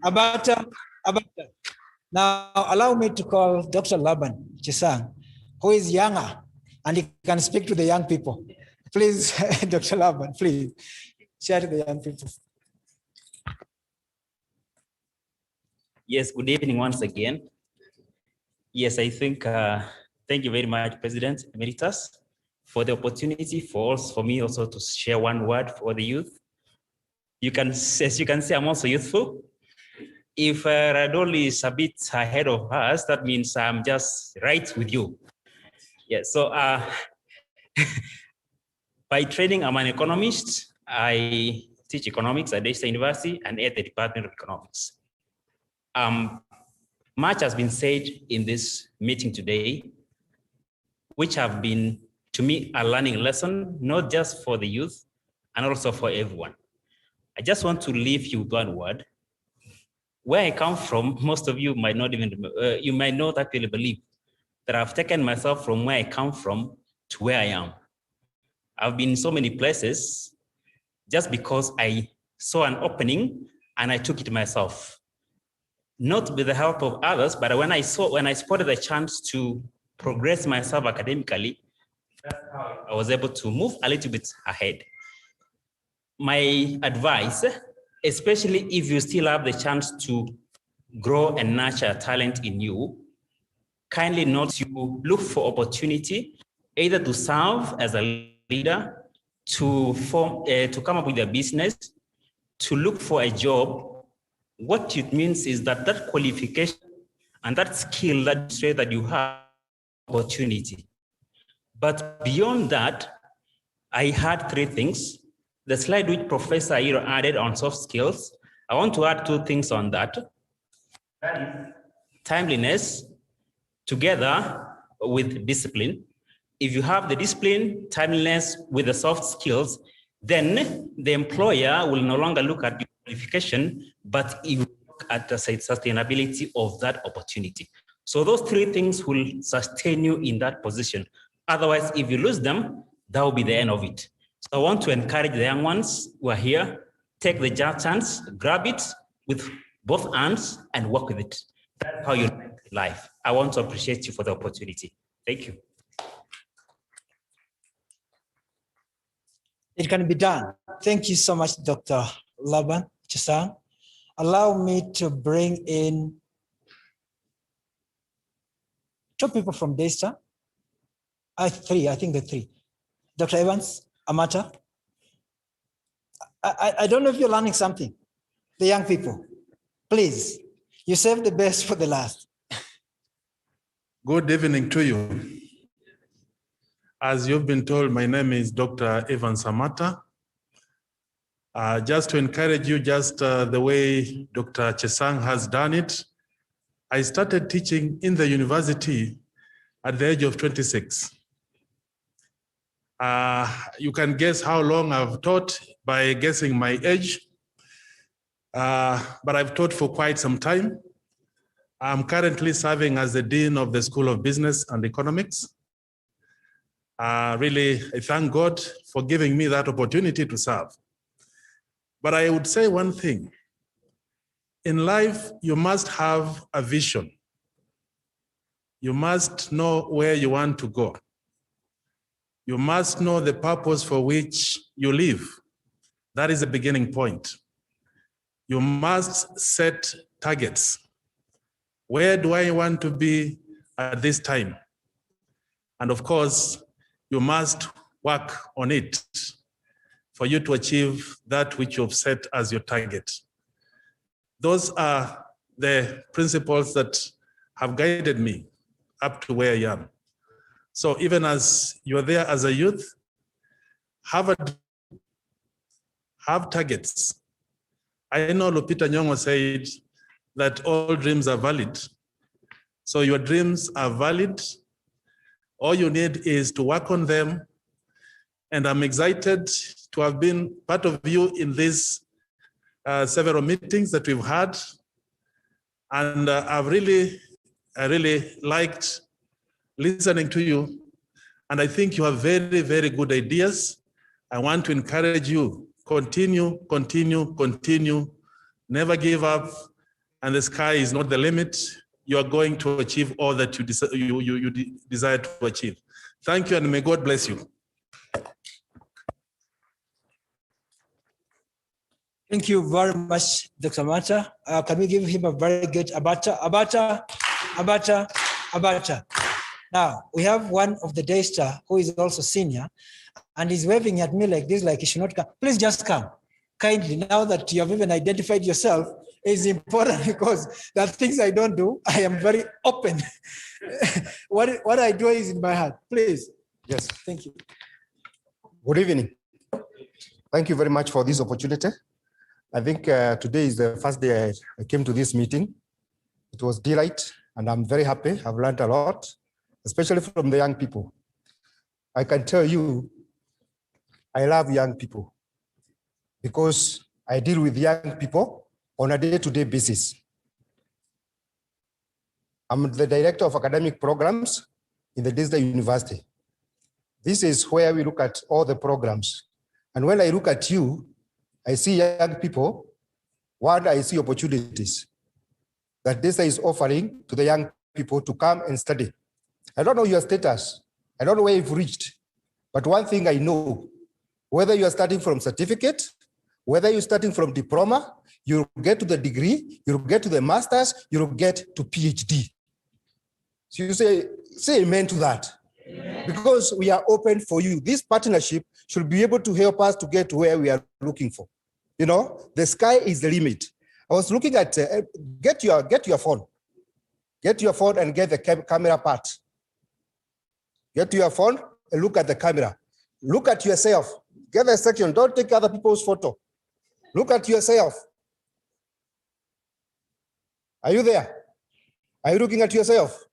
Abata. Now, allow me to call Dr. Laban Chisang, who is younger, and he can speak to the young people. Please, Dr. Laban, please share to the young people. Yes, good evening once again. Yes, I think, thank you very much, President Emeritus, for the opportunity for me also to share one word for the youth. As you can see, I'm also youthful. If Radoli is a bit ahead of us, that means I'm just right with you. Yeah, so by training, I'm an economist. I teach economics at Daystar University and at the Department of Economics. Much has been said in this meeting today, which have been, to me, a learning lesson, not just for the youth, and also for everyone. I just want to leave you with one word. Where I come from, most of you might not even, you might not actually believe that I've taken myself from where I come from to where I am. I've been in so many places just because I saw an opening and I took it myself. Not with the help of others, but when I spotted a chance to progress myself academically, that's how I was able to move a little bit ahead. My advice, especially if you still have the chance to grow and nurture talent in you, kindly not to look for opportunity, either to serve as a leader, to come up with a business, to look for a job. What it means is that that qualification and that skill that you have opportunity. But beyond that, I had three things. The slide which Professor Iro added on soft skills, I want to add two things on that. That is timeliness together with discipline. If you have the discipline, timeliness with the soft skills, then the employer will no longer look at your qualification, but it will look at the sustainability of that opportunity. So those three things will sustain you in that position. Otherwise, if you lose them, that will be the end of it. So I want to encourage the young ones who are here, take the chance, grab it with both hands and work with it. That's how you make life. I want to appreciate you for the opportunity. Thank you. It can be done. Thank you so much, Dr. Laban Chisang. Allow me to bring in two people from Daystar. I think the three. Dr. Evans Samata. I don't know if you're learning something. The young people, please, you save the best for the last. Good evening to you. As you've been told, my name is Dr. Evan Samata. Just to encourage you, just the way Dr. Chisang has done it, I started teaching in the university at the age of 26. You can guess how long I've taught by guessing my age, but I've taught for quite some time. I'm currently serving as the Dean of the School of Business and Economics. Really, I thank God for giving me that opportunity to serve. But I would say one thing. In life, you must have a vision. You must know where you want to go. You must know the purpose for which you live. That is the beginning point. You must set targets. Where do I want to be at this time? And of course, you must work on it for you to achieve that which you've set as your target. Those are the principles that have guided me up to where I am. So even as you're there as a youth, have targets. I know Lupita Nyong'o said that all dreams are valid. So your dreams are valid. All you need is to work on them. And I'm excited to have been part of you in these several meetings that we've had. And I really liked listening to you. And I think you have very, very good ideas. I want to encourage you, continue. Never give up. and the sky is not the limit, you are going to achieve all that you desire to achieve. Thank you, and may God bless you. Thank you very much, Dr. Samata. Can we give him a very good abata, abata, abata, abata? Now, we have one of the Daystar who is also senior, and he's waving at me like this, like he should not come. Please just come. Kindly, now that you have even identified yourself, is important because there are things I don't do. I am very open. What I do is in my heart. Please. Yes. Thank you. Good evening. Thank you very much for this opportunity. I think today is the first day I came to this meeting. It was delight, and I'm very happy. I've learned a lot, especially from the young people. I can tell you, I love young people because I deal with young people on a day-to-day basis. I'm the director of academic programs in the Disney University. This is where we look at all the programs. And when I look at you, I see young people. One, I see opportunities that Disney is offering to the young people to come and study. I don't know your status. I don't know where you've reached. But one thing I know, whether you are starting from certificate, whether you're starting from diploma, you'll get to the degree, you'll get to the master's, you'll get to PhD. So you say amen to that. Amen. Because we are open for you. This partnership should be able to help us to get to where we are looking for. You know, the sky is the limit. I was looking at, get your phone. Get your phone and get the camera part. Get your phone and look at the camera. Look at yourself. Get a section. Don't take other people's photo. Look at yourself. Are you there? Are you looking at yourself?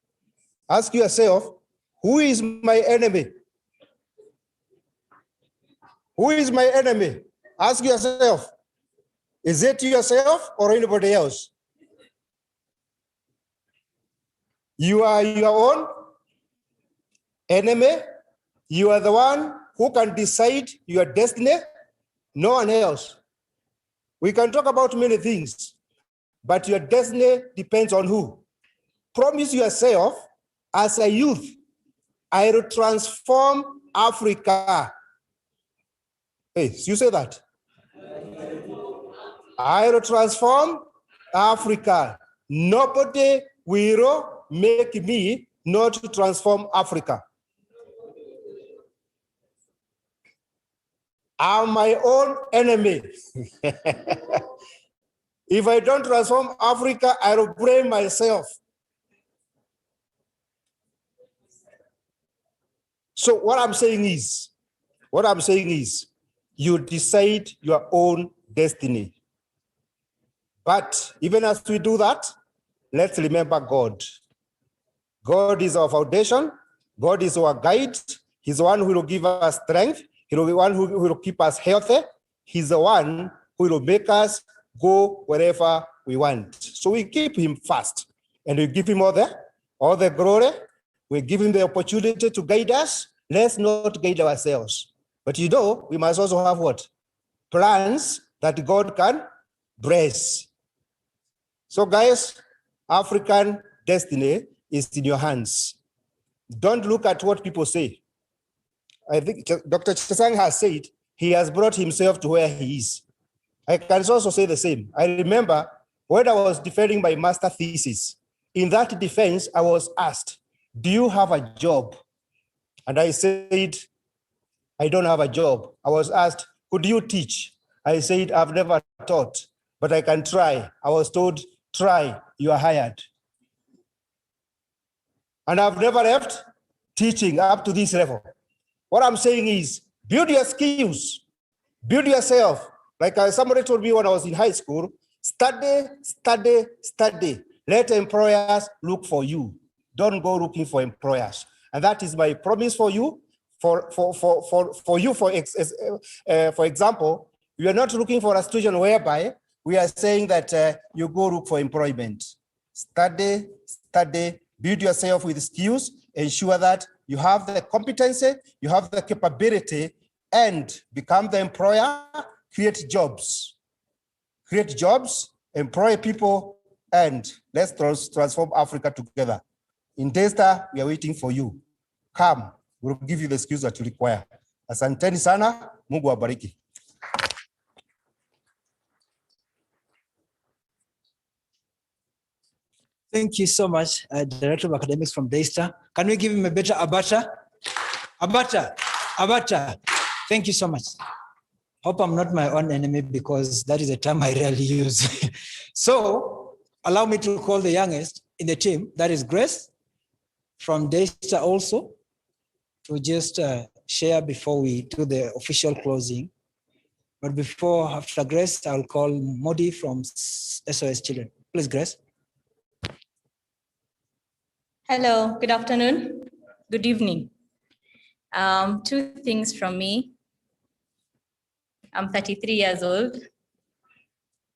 Ask yourself, who is my enemy? Who is my enemy? Ask yourself. Is it yourself or anybody else? You are your own enemy. You are the one who can decide your destiny. No one else. We can talk about many things, but your destiny depends on who? Promise yourself, as a youth, I will transform Africa. Hey, you say that. I will transform Africa. Nobody will make me not to transform Africa. I'm my own enemy. If I don't transform Africa, I will blame myself. So what I'm saying is, you decide your own destiny. But even as we do that, let's remember God. God is our foundation. God is our guide. He's the one who will give us strength. He's the one who will keep us healthy. He's the one who will make us go wherever we want. So we keep him first, and we give him all the glory. We give him the opportunity to guide us. Let's not guide ourselves. But you know, we must also have what? Plans that God can bless. So guys, African destiny is in your hands. Don't look at what people say. I think Dr. Chesang has said he has brought himself to where he is. I can also say the same. I remember when I was defending my master thesis, in that defense, I was asked, do you have a job? And I said, I don't have a job. I was asked, could you teach? I said, I've never taught, but I can try. I was told, try, you are hired. And I've never left teaching up to this level. What I'm saying is, build your skills, build yourself. Like somebody told me when I was in high school, study, study, study. Let employers look for you. Don't go looking for employers. And that is my promise for you. For example, we are not looking for a situation whereby we are saying that you go look for employment. Study, study, build yourself with skills, ensure that you have the competency, you have the capability, and become the employer, create jobs, employ people, and let's transform Africa together. In Daystar, we are waiting for you. Come, we'll give you the skills that you require. Asanteni sana, Mungu awabariki. Thank you so much, Director of Academics from Daystar. Can we give him a better Abacha? Abacha, Abacha. Thank you so much. Hope I'm not my own enemy because that is a term I rarely use. So allow me to call the youngest in the team, that is Grace from Daystar also, to just share before we do the official closing. But after Grace, I'll call Modi from SOS Children. Please, Grace. Hello, good afternoon, good evening. Two things from me. I'm 33 years old.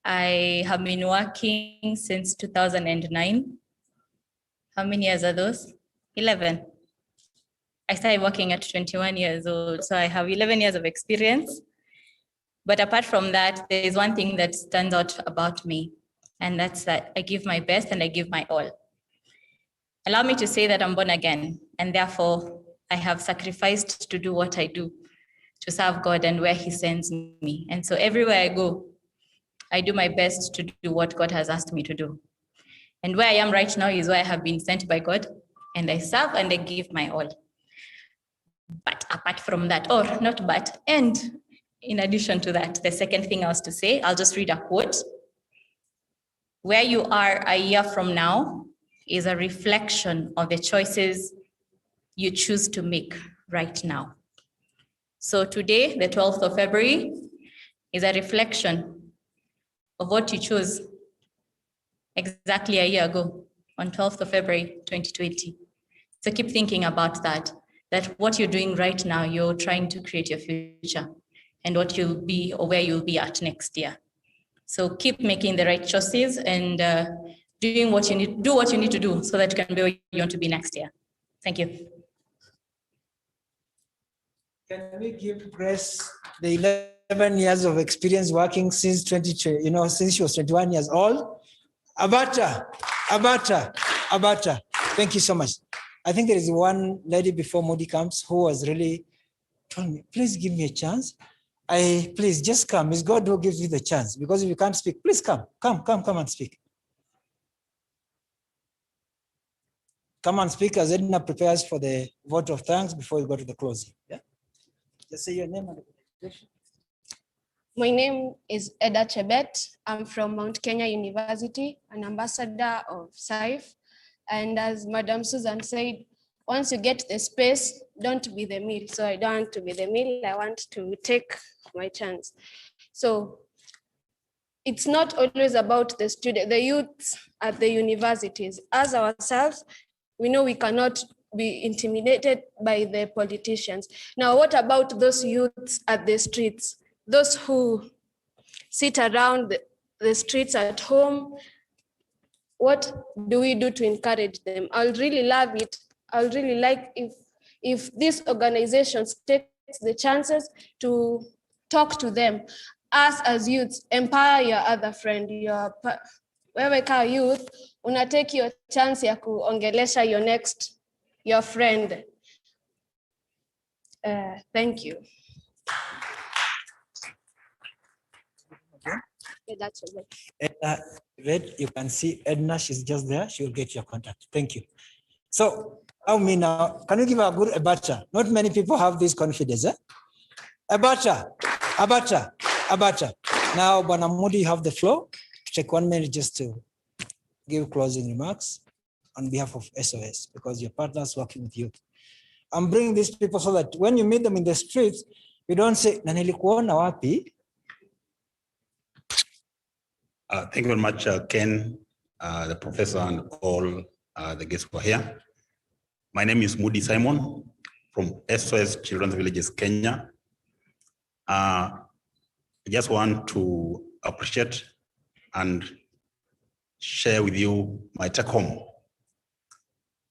I have been working since 2009. How many years are those? 11. I started working at 21 years old, so I have 11 years of experience. But apart from that, there is one thing that stands out about me, and that's that I give my best and I give my all. Allow me to say that I'm born again, and therefore I have sacrificed to do what I do, to serve God and where He sends me. And so everywhere I go, I do my best to do what God has asked me to do. And where I am right now is where I have been sent by God, and I serve and I give my all. But apart from that, or not but, and in addition to that, the second thing I was to say, I'll just read a quote. Where you are a year from now is a reflection of the choices you choose to make right now. So today, the 12th of February, is a reflection of what you chose exactly a year ago on 12th of February, 2020. So keep thinking about that what you're doing right now, you're trying to create your future and what you'll be or where you'll be at next year. So keep making the right choices and do what you need to do so that you can be where you want to be next year. Thank you. Can we give Grace the 11 years of experience working since 2020, since she was 21 years old? Abacha, Abacha, Abacha. Thank you so much. I think there is one lady before Modi comes who was really told me, please give me a chance. Please just come. It's God who gives you the chance, because if you can't speak, please come and speak. Come and speak as Edna prepares for the vote of thanks before we go to the closing. Yeah. Just say your name and organization. My name is Eda Chebet. I'm from Mount Kenya University, an ambassador of SAIF. And as Madam Susan said, once you get the space, don't be the meal. So I don't want to be the meal. I want to take my chance. So it's not always about the student, the youths at the universities. As ourselves, we know we cannot be intimidated by the politicians. Now, what about those youths at the streets? Those who sit around the streets at home? What do we do to encourage them? I'll really love it. I'll really like if these organizations take the chances to talk to them. Us as youths, empower your other friend. Wewe kama youth, una take your chance ya kuongelesha your friend. Thank you. That's Edna, you can see Edna, she's just there. She will get your contact. Thank you. So, now, can you give a good Abacha? Not many people have this confidence. Abacha, Abacha, Abacha. Now, Banamudi, you have the floor. Take 1 minute just to give closing remarks on behalf of SOS, because your partners working with you. I'm bringing these people so that when you meet them in the streets, you don't say, "Nanilikuona wapi?" Thank you very much, Ken, the professor, and all the guests who are here. My name is Moody Simon from SOS Children's Villages, Kenya. I just want to appreciate and share with you my take home.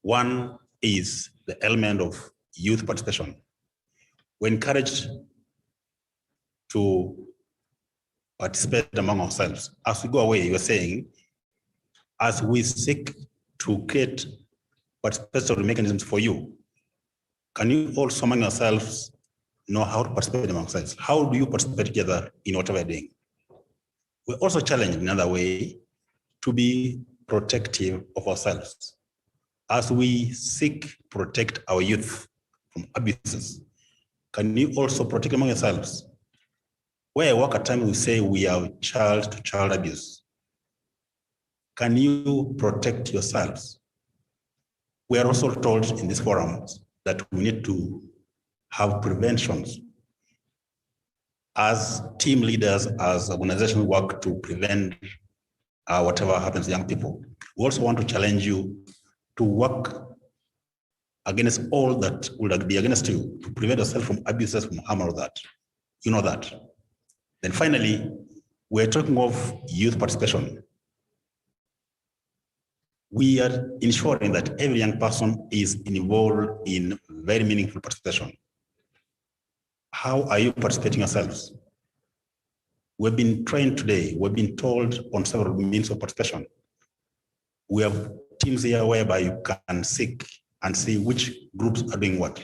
One is the element of youth participation. We're encouraged to participate among ourselves. As we go away, you're saying as we seek to create participatory mechanisms for you, can you also among yourselves know how to participate among yourselves? How do you participate together in whatever you're doing? We're also challenged in another way to be protective of ourselves as we seek to protect our youth from abuses. Can you also protect among yourselves? Where I work at times we say we have child-to-child abuse. Can you protect yourselves? We are also told in these forums that we need to have preventions. As team leaders, as organizations, we work to prevent whatever happens to young people. We also want to challenge you to work against all that would be against you, to prevent yourself from abuses, from harm, or that. You know that. Then finally, we're talking of youth participation. We are ensuring that every young person is involved in very meaningful participation. How are you participating yourselves? We've been trained today, we've been told on several means of participation. We have teams here whereby you can seek and see which groups are doing what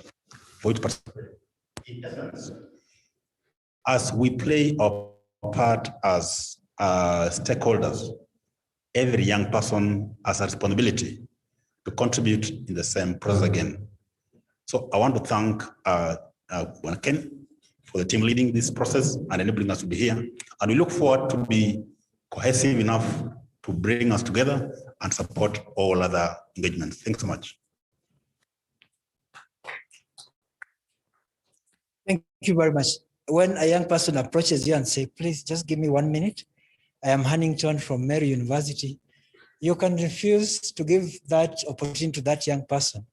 for you to participate. As we play our part as stakeholders, every young person has a responsibility to contribute in the same process again. So I want to thank Ken for the team leading this process and enabling us to be here. And we look forward to be cohesive enough to bring us together and support all other engagements. Thanks so much. Thank you very much. When a young person approaches you and say, please just give me 1 minute, I am Huntington from Mary University, you can refuse to give that opportunity to that young person.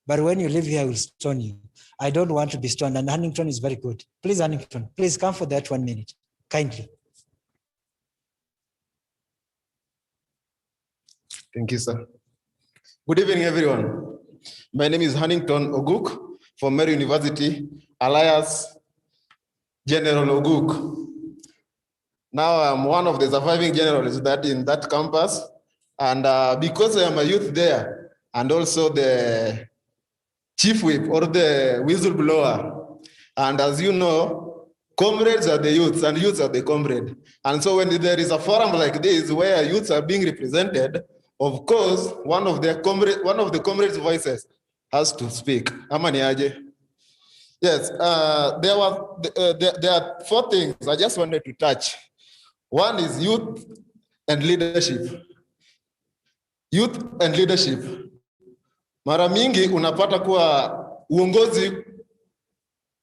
But when you leave here, I will stone you. I don't want to be stoned, and Huntington is very good. Please, Huntington, please come for that 1 minute, kindly. Thank you, sir. Good evening, everyone. My name is Huntington Oguk from Mary University, alias General Oguk. Now I'm one of the surviving generals that in that campus. And because I am a youth there, and also the chief whip or the whistleblower. And as you know, comrades are the youths and youths are the comrade. And so when there is a forum like this where youths are being represented, of course, one of the comrades' voices has to speak. Amaniaje. Yes, there are 4 things I just wanted to touch. One is youth and leadership. Youth and leadership. Mara mingi unapata kuwa uongozi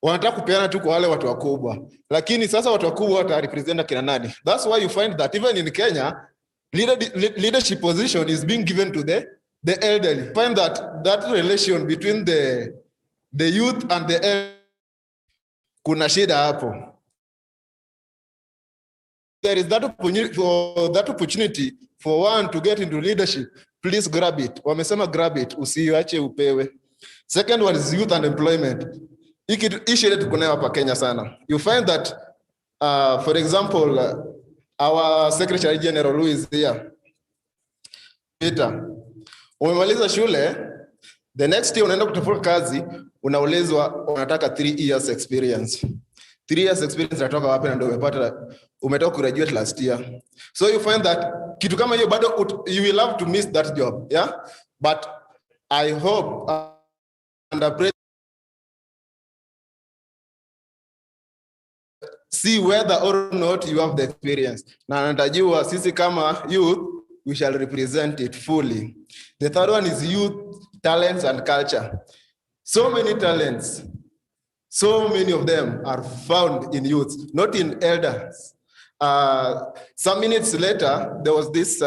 wanataka kupeana tu kwa wale watu wakubwa. Lakini sasa watu wakubwa watarepresent kina nani? That's why you find that even in Kenya, leadership position is being given to the elderly. You find that relation between the youth and the elderly, kuna shida hapo. There is that opportunity for one to get into leadership. Please grab it. Wamesema grab it, usiache upewe. Second one is youth and employment. Issue tuko nayo hapa Kenya sana. You find that, for example, our Secretary General who is here, Peter, umemaliza shule, the next year unaenda kutafuta kazi, unaulizwa unataka 3 years experience. 3 years experience natoka wapi na ndio umetoka graduate last year. So you find that kitu kama hiyo bado you will have to miss that job, yeah? But I hope and I pray see whether or not you have the experience. Na natajua sisi kama youth we shall represent it fully. The third one is youth, talents and culture. So many talents. So many of them are found in youth, not in elders. Some minutes later, there was this,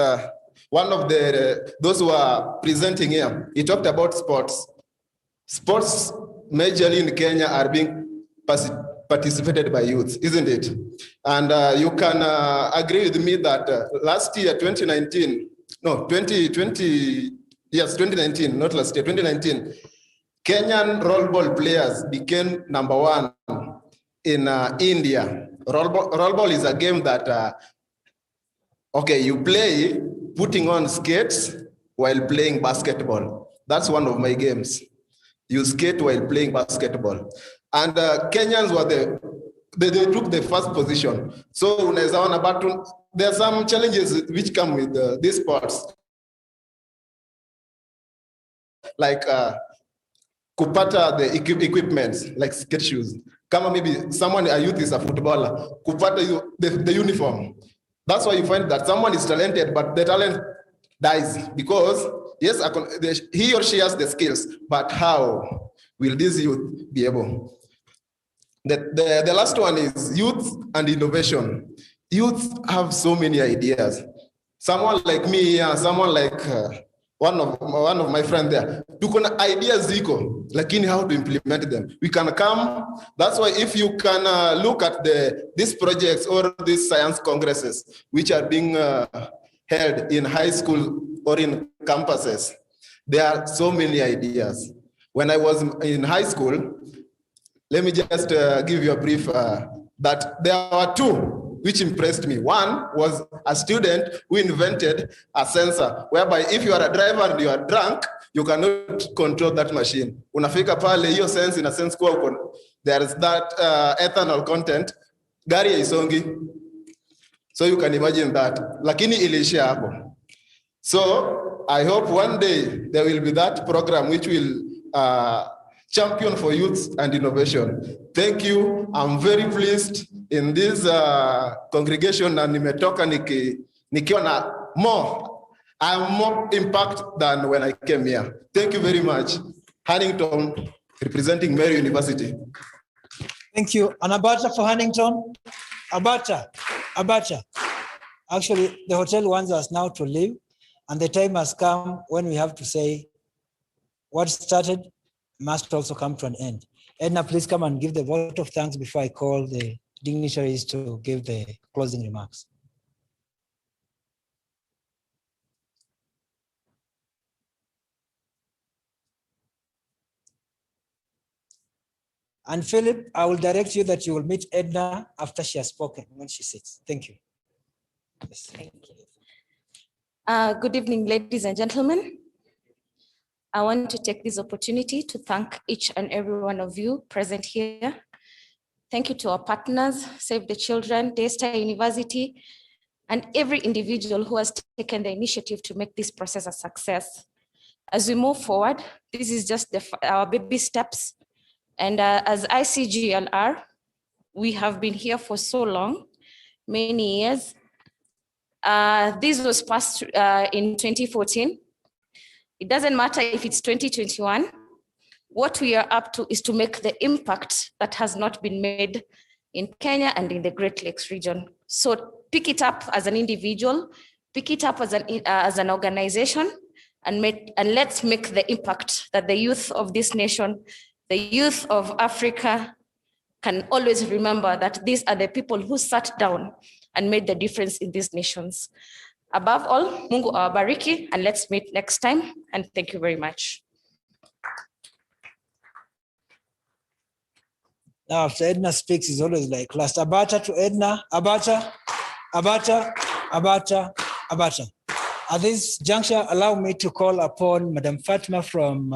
one of those who are presenting here, he talked about sports. Sports majorly in Kenya are being participated by youth, isn't it? And you can agree with me that last year, 2019, yes, 2019, not last year, 2019, Kenyan rollball players became #1 in India. Rollball is a game that, okay, you play putting on skates while playing basketball. That's one of my games. You skate while playing basketball. And Kenyans were they took the first position. So there are some challenges which come with these sports. Like kupata the equipments, like skate shoes. Kama maybe a youth is a footballer, kupata the uniform. That's why you find that someone is talented, but the talent dies because yes, he or she has the skills, but how will this youth be able? The last one is youth and innovation. Youth have so many ideas. Someone like me, someone like one of my friends there, tukona ideas ziko, lakini how to implement them. We can come. That's why if you can look at these projects or these science congresses, which are being held in high school or in campuses, there are so many ideas. When I was in high school, let me just give you a brief that there were two which impressed me. One was a student who invented a sensor whereby if you are a driver and you are drunk, you cannot control that machine. Unafika pale, hiyo sense in a sense kuwa there is that ethanol content, gari ya isongi. So you can imagine that. Lakini iliishia hapo. So I hope one day there will be that program which will champion for youth and innovation. Thank you. I'm very pleased in this congregation and nimetoka nikiwa na I'm more impact than when I came here. Thank you very much. Huntington, representing Mary University. Thank you. An Abata for Huntington. Abata. Actually, the hotel wants us now to leave, and the time has come when we have to say what started must also come to an end. Edna, please come and give the vote of thanks before I call the dignitaries to give the closing remarks. And Philip, I will direct you that you will meet Edna after she has spoken when she sits. Thank you. Yes. Thank you. Good evening, ladies and gentlemen. I want to take this opportunity to thank each and every one of you present here. Thank you to our partners, Save the Children, Daystar University, and every individual who has taken the initiative to make this process a success. As we move forward, this is just our baby steps. And as ICGLR, we have been here for so long, many years. This was passed in 2014. It doesn't matter if it's 2021. What we are up to is to make the impact that has not been made in Kenya and in the Great Lakes region. So pick it up as an individual, pick it up as an organization, and let's make the impact that the youth of this nation, the youth of Africa, can always remember that these are the people who sat down and made the difference in these nations. Above all, Mungu awabariki, and let's meet next time. And thank you very much. Now, after Edna speaks, it's always like last. Abata to Edna, Abata. At this juncture, allow me to call upon Madam Fatima from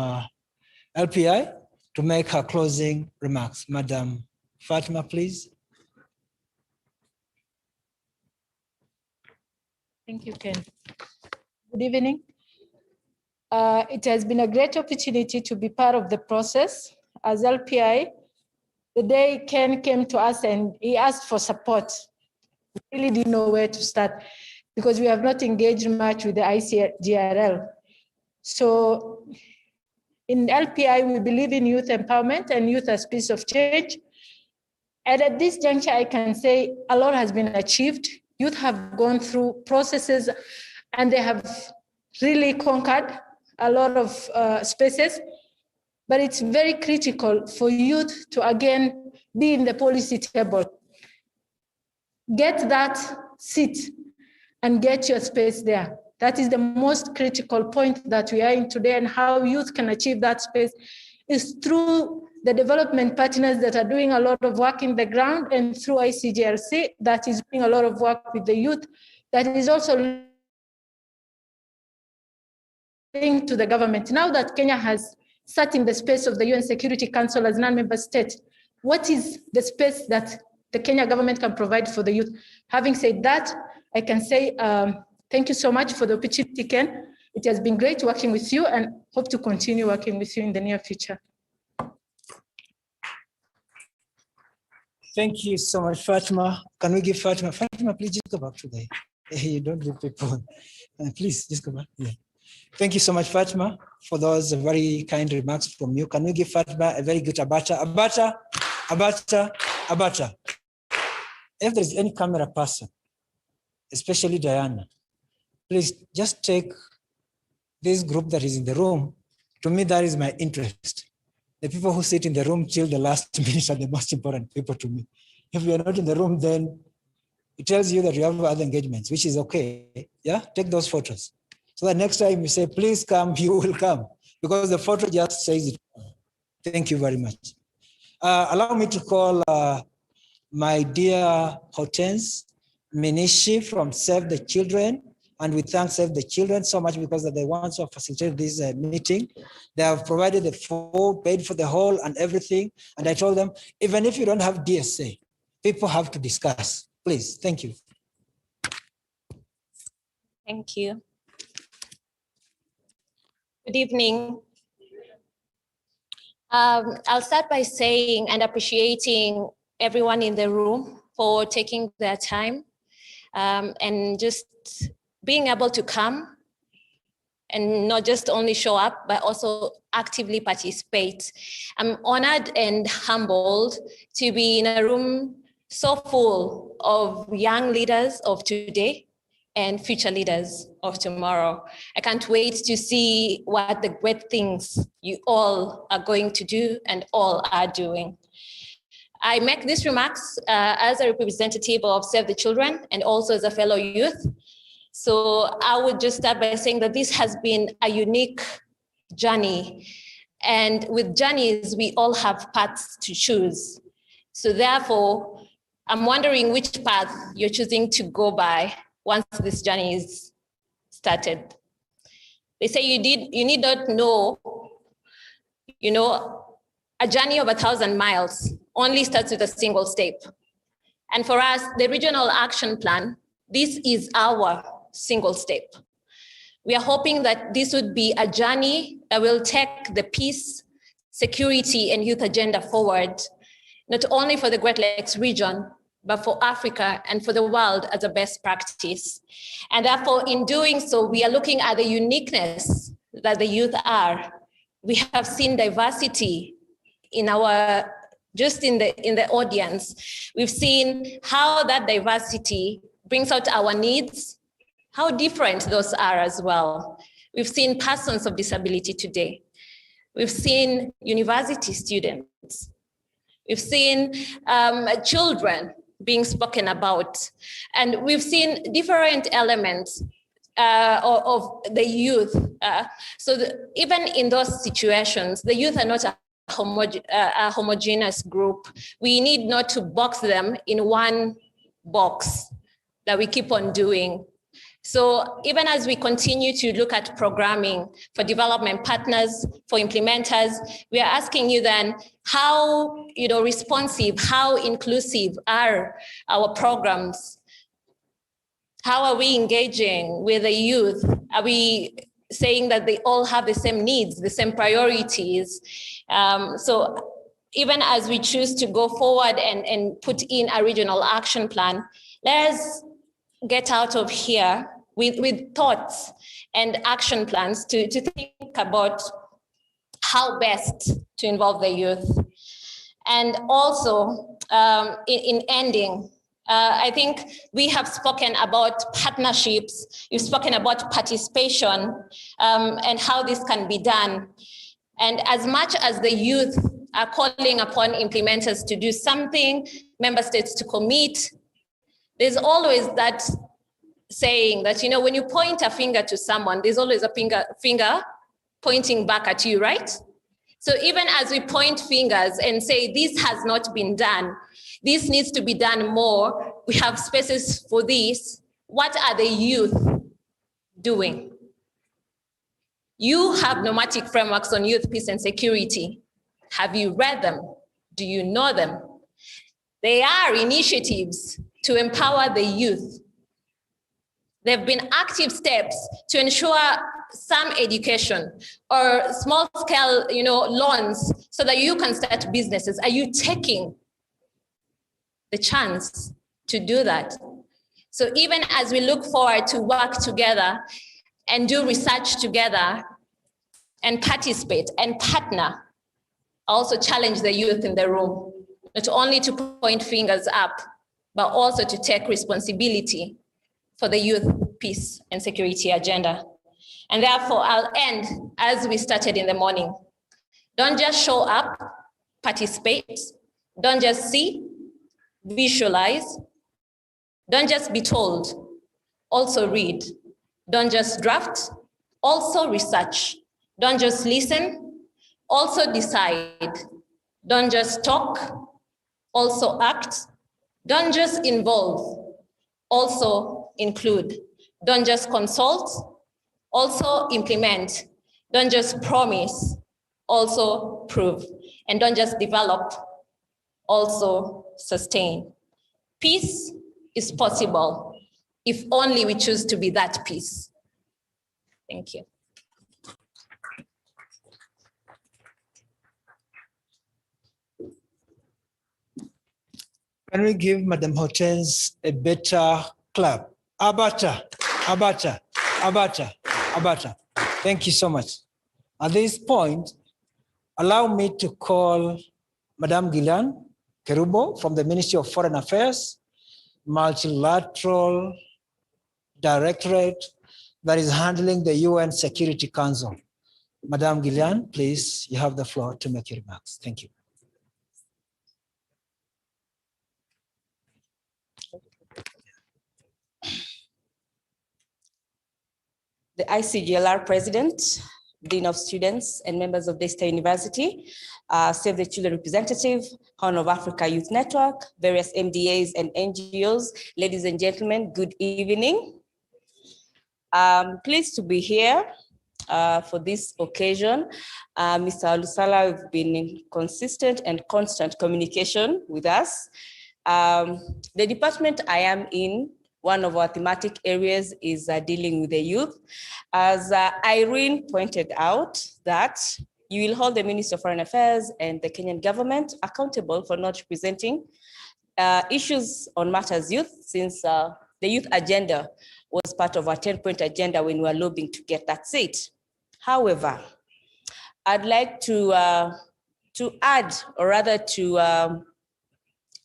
LPI to make her closing remarks. Madam Fatima, please. Thank you, Ken. Good evening. It has been a great opportunity to be part of the process. As LPI, the day Ken came to us and he asked for support, we really didn't know where to start because we have not engaged much with the ICGLR. So in LPI, we believe in youth empowerment and youth as piece of change. And at this juncture, I can say a lot has been achieved. Youth have gone through processes and they have really conquered a lot of spaces, but it's very critical for youth to again be in the policy table. Get that seat and get your space there. That is the most critical point that we are in today, and how youth can achieve that space is through the development partners that are doing a lot of work in the ground, and through ICGLC that is doing a lot of work with the youth, that is also saying to the government, now that Kenya has sat in the space of the UN Security Council as non-member state, what is the space that the Kenya government can provide for the youth? Having said that, I can say thank you so much for the opportunity, Ken. It has been great working with you and hope to continue working with you in the near future. Thank you so much, Fatima. Can we give Fatima? Fatima, please just go back to the. You don't give people. Please just go back. Yeah. Thank you so much, Fatima, for those very kind remarks from you. Can we give Fatima a very good abata? Abata, abata, abata. If there's any camera person, especially Diana, please just take this group that is in the room. To me, that is my interest. The people who sit in the room till the last minute are the most important people to me. If you are not in the room, then it tells you that you have other engagements, which is okay. Yeah, take those photos. So that next time you say, please come, you will come. Because the photo just says it. Thank you very much. Allow me to call my dear Hortense Minishi from Save the Children. And we thank Save the Children so much because they want to facilitate this meeting. They have provided the food, paid for the hall and everything. And I told them, even if you don't have DSA, people have to discuss. Please, thank you. Thank you. Good evening. I'll start by saying and appreciating everyone in the room for taking their time and just being able to come and not just only show up, but also actively participate. I'm honored and humbled to be in a room so full of young leaders of today and future leaders of tomorrow. I can't wait to see what the great things you all are going to do and all are doing. I make these remarks as a representative of Save the Children and also as a fellow youth. So I would just start by saying that this has been a unique journey. And with journeys, we all have paths to choose. So therefore, I'm wondering which path you're choosing to go by once this journey is started. They say you need not know, a journey of 1,000 miles only starts with a single step. And for us, the regional action plan, this is our single step. We are hoping that this would be a journey that will take the peace, security, and youth agenda forward, not only for the Great Lakes region, but for Africa and for the world as a best practice. And therefore, in doing so, we are looking at the uniqueness that the youth are. We have seen diversity in our, just in the audience. We've seen how that diversity brings out our needs, how different those are as well. We've seen persons of disability today. We've seen university students. We've seen children being spoken about. And we've seen different elements of the youth. Even in those situations, the youth are not a homogeneous group. We need not to box them in one box that we keep on doing. So even as we continue to look at programming for development partners, for implementers, we are asking you then how responsive, how inclusive are our programs? How are we engaging with the youth? Are we saying that they all have the same needs, the same priorities? So even as we choose to go forward and put in a regional action plan, let's get out of here with thoughts and action plans to think about how best to involve the youth. And also in ending, I think we have spoken about partnerships, you've spoken about participation and how this can be done. And as much as the youth are calling upon implementers to do something, member states to commit, there's always that saying that, when you point a finger to someone, there's always a finger pointing back at you, right? So even as we point fingers and say, this has not been done, this needs to be done more, we have spaces for this, what are the youth doing? You have normative frameworks on youth, peace, and security. Have you read them? Do you know them? They are initiatives to empower the youth. There have been active steps to ensure some education or small scale, loans so that you can start businesses. Are you taking the chance to do that? So even as we look forward to work together and do research together and participate and partner, also challenge the youth in the room, not only to point fingers up, but also to take responsibility for the youth, peace, and security agenda. And therefore, I'll end as we started in the morning. Don't just show up, participate. Don't just see, visualize. Don't just be told, also read. Don't just draft, also research. Don't just listen, also decide. Don't just talk, also act. Don't just involve, also include. Don't just consult, also implement. Don't just promise, also prove. And don't just develop, also sustain. Peace is possible if only we choose to be that peace. Thank you. Can we give Madam Hortense a better clap? Abata, abata, abata, abata. Thank you so much. At this point, allow me to call Madam Gillian Kerubo from the Ministry of Foreign Affairs, Multilateral Directorate that is handling the UN Security Council. Madam Gillian, please, you have the floor to make your remarks. Thank you. The ICGLR President, Dean of Students, and members of Daystar University, Save the Children Representative, Horn of Africa Youth Network, various MDAs and NGOs, ladies and gentlemen, good evening. I'm pleased to be here for this occasion. Mr. Alusala has been in consistent and constant communication with us. The department I am in, one of our thematic areas is dealing with the youth. As Irene pointed out, that you will hold the Minister of Foreign Affairs and the Kenyan government accountable for not presenting issues on matters youth, since the youth agenda was part of our 10-point agenda when we were lobbying to get that seat. However, I'd like to add, or rather to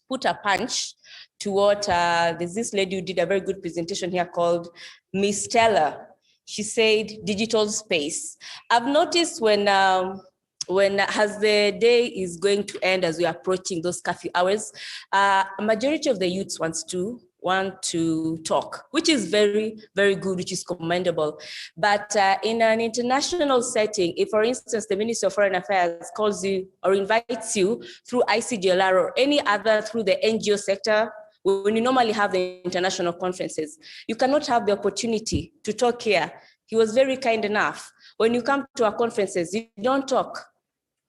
put a punch to what there's this lady who did a very good presentation here called Miss Stella. She said digital space. I've noticed when as the day is going to end, as we're approaching those curfew hours, a majority of the youths want to talk, which is very, very good, which is commendable. But in an international setting, if, for instance, the Minister of Foreign Affairs calls you or invites you through ICGLR or any other through the NGO sector, when you normally have the international conferences, you cannot have the opportunity to talk here. He was very kind enough. When you come to our conferences, you don't talk.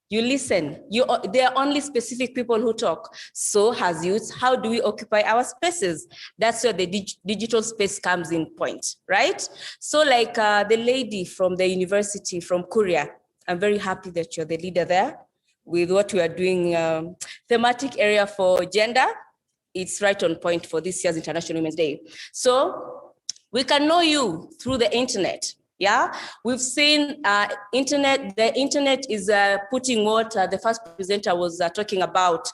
You listen. There are only specific people who talk. So as youths, how do we occupy our spaces? That's where the digital space comes in point, right? So like the lady from the university from Korea, I'm very happy that you're the leader there with what we are doing, thematic area for gender. It's right on point for this year's International Women's Day. So we can know you through the internet. Yeah, we've seen internet. The internet is putting what the first presenter was talking about,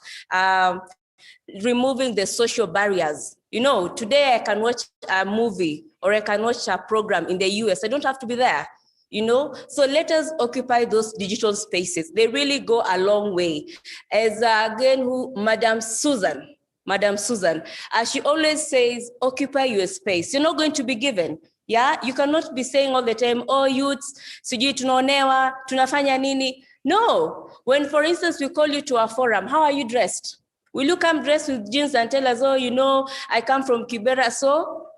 removing the social barriers. You know, today I can watch a movie or I can watch a program in the US. I don't have to be there. You know, so let us occupy those digital spaces. They really go a long way. As again, Madam Susan, as she always says, occupy your space. You're not going to be given. Yeah, you cannot be saying all the time, oh, youths, sijui tunaonewa, tunafanya nini. No, when, for instance, we call you to a forum, how are you dressed? Will you come dressed with jeans and tell us, oh, you know, I come from Kibera, so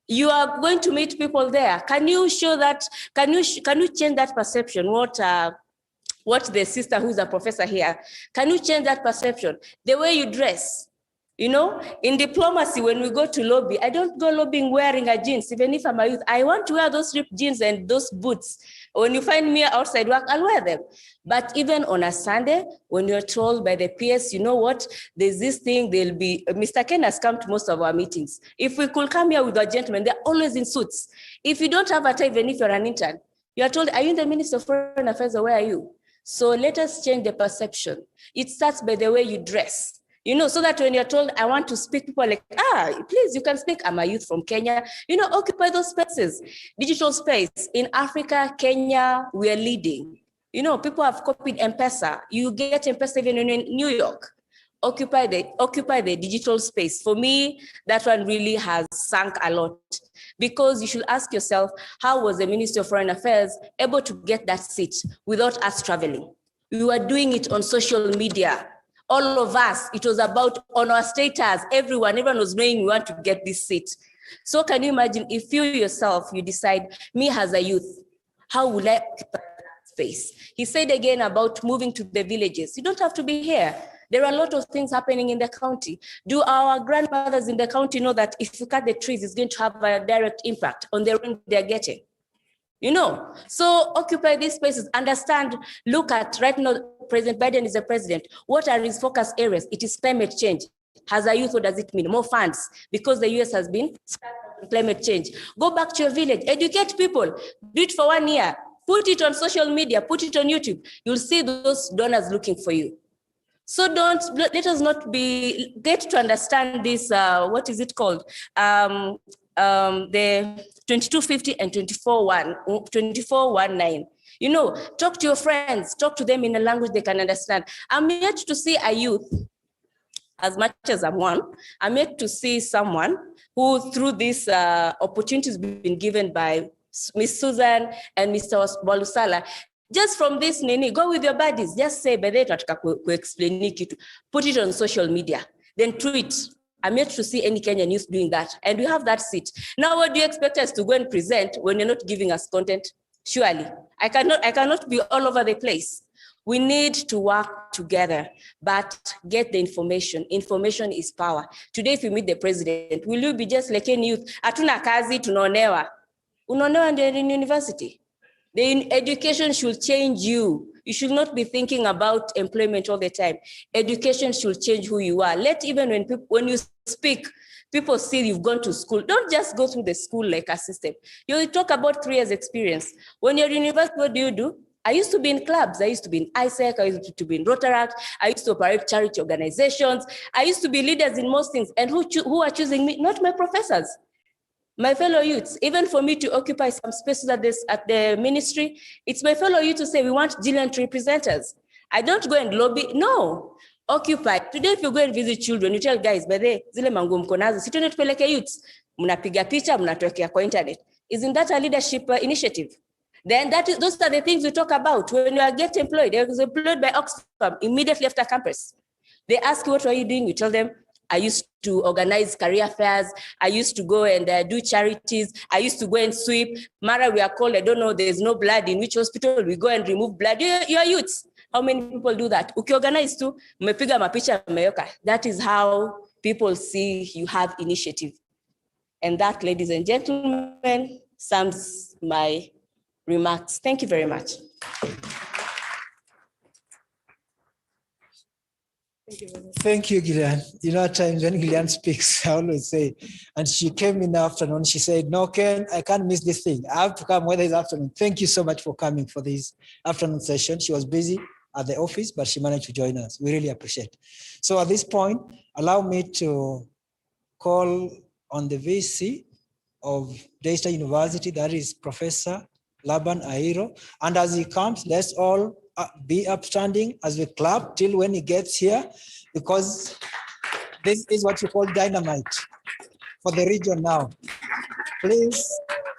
You are going to meet people there. Can you show that? Can you change that perception? What the sister who's a professor here? Can you change that perception? The way you dress. You know, in diplomacy, when we go to lobby, I don't go lobbying wearing a jeans, even if I'm a youth. I want to wear those ripped jeans and those boots. When you find me outside work, I'll wear them. But even on a Sunday, when you're told by the PS, you know what, there's this thing, there'll be, Mr. Ken has come to most of our meetings. If we could come here with our gentlemen, they're always in suits. If you don't have a tie, even if you're an intern, you're told, are you the Minister of Foreign Affairs or where are you? So let us change the perception. It starts by the way you dress. You know, so that when you're told, I want to speak, people are like, please, you can speak. I'm a youth from Kenya. You know, occupy those spaces. Digital space. In Africa, Kenya, we are leading. You know, people have copied M-Pesa. You get M-Pesa even in New York. Occupy the digital space. For me, that one really has sunk a lot. Because you should ask yourself, how was the Ministry of Foreign Affairs able to get that seat without us traveling? We were doing it on social media. All of us, it was about on our status, everyone was knowing we want to get this seat. So can you imagine if you yourself, you decide, me as a youth, how will I occupy that space? He said again about moving to the villages. You don't have to be here. There are a lot of things happening in the county. Do our grandmothers in the county know that if you cut the trees, it's going to have a direct impact on the rent they're getting? You know, so occupy these spaces, understand, look at right now, President Biden is the president. What are his focus areas? It is climate change. As a youth, what does it mean? More funds, because the US has been climate change. Go back to your village, educate people, do it for 1 year, put it on social media, put it on YouTube. You'll see those donors looking for you. So let us not get to understand this, what is it called? The 2250 and 2419. You know, talk to your friends, talk to them in a language they can understand. I'm yet to see a youth, as much as I'm one, I'm yet to see someone who, through these opportunities been given by Ms. Susan and Mr. Walusala, just from this, Nini, go with your buddies, just say, explain, put it on social media, then tweet. I'm yet to see any Kenyan youth doing that. And we have that seat. Now, what do you expect us to go and present when you're not giving us content? Surely, I cannot be all over the place. We need to work together, but get the information. Information is power. Today, if you meet the president, will you be just like any youth? Atuna kazi tunaonewa. Unaonewa ndio in university. The education should change you. You should not be thinking about employment all the time. Education should change who you are. Let even when you speak, people see you've gone to school. Don't just go through the school like a system. You talk about 3 years experience. When you're at university, what do? I used to be in clubs. I used to be in ISEC. I used to be in Rotaract. I used to operate charity organizations. I used to be leaders in most things. And who are choosing me? Not my professors. My fellow youths, even for me to occupy some spaces at the ministry, it's my fellow youth to say, we want Gillian to represent us. I don't go and lobby, no. Occupy. Today, if you go and visit children, you tell guys, by the zile mangu mko nazo, si tuende tupeleke youths, mnapiga picha, mnatokea kwa internet. Isn't that a leadership initiative? Then those are the things we talk about. When you get employed, I was employed by Oxfam immediately after campus. They ask you, what are you doing? You tell them, I used to organize career fairs. I used to go and do charities. I used to go and sweep. Mara, we are called, I don't know, there's no blood in which hospital. We go and remove blood. You're youths. How many people do that? Ukiorganize tu, mmepiga mapicha mmeyoka. That is how people see you have initiative. And that, ladies and gentlemen, sums my remarks. Thank you very much. Thank you, Gillian. You know, at times when Gillian speaks, I always say, and she came in the afternoon, she said, no, Ken, I can't miss this thing. I have to come whether it's afternoon. Thank you so much for coming for this afternoon session. She was busy at the office, but she managed to join us. We really appreciate it. So at this point, allow me to call on the VC of Daystar University, that is Professor Laban Airo. And as he comes, let's all be upstanding as we clap till when he gets here, because this is what you call dynamite for the region now. Please,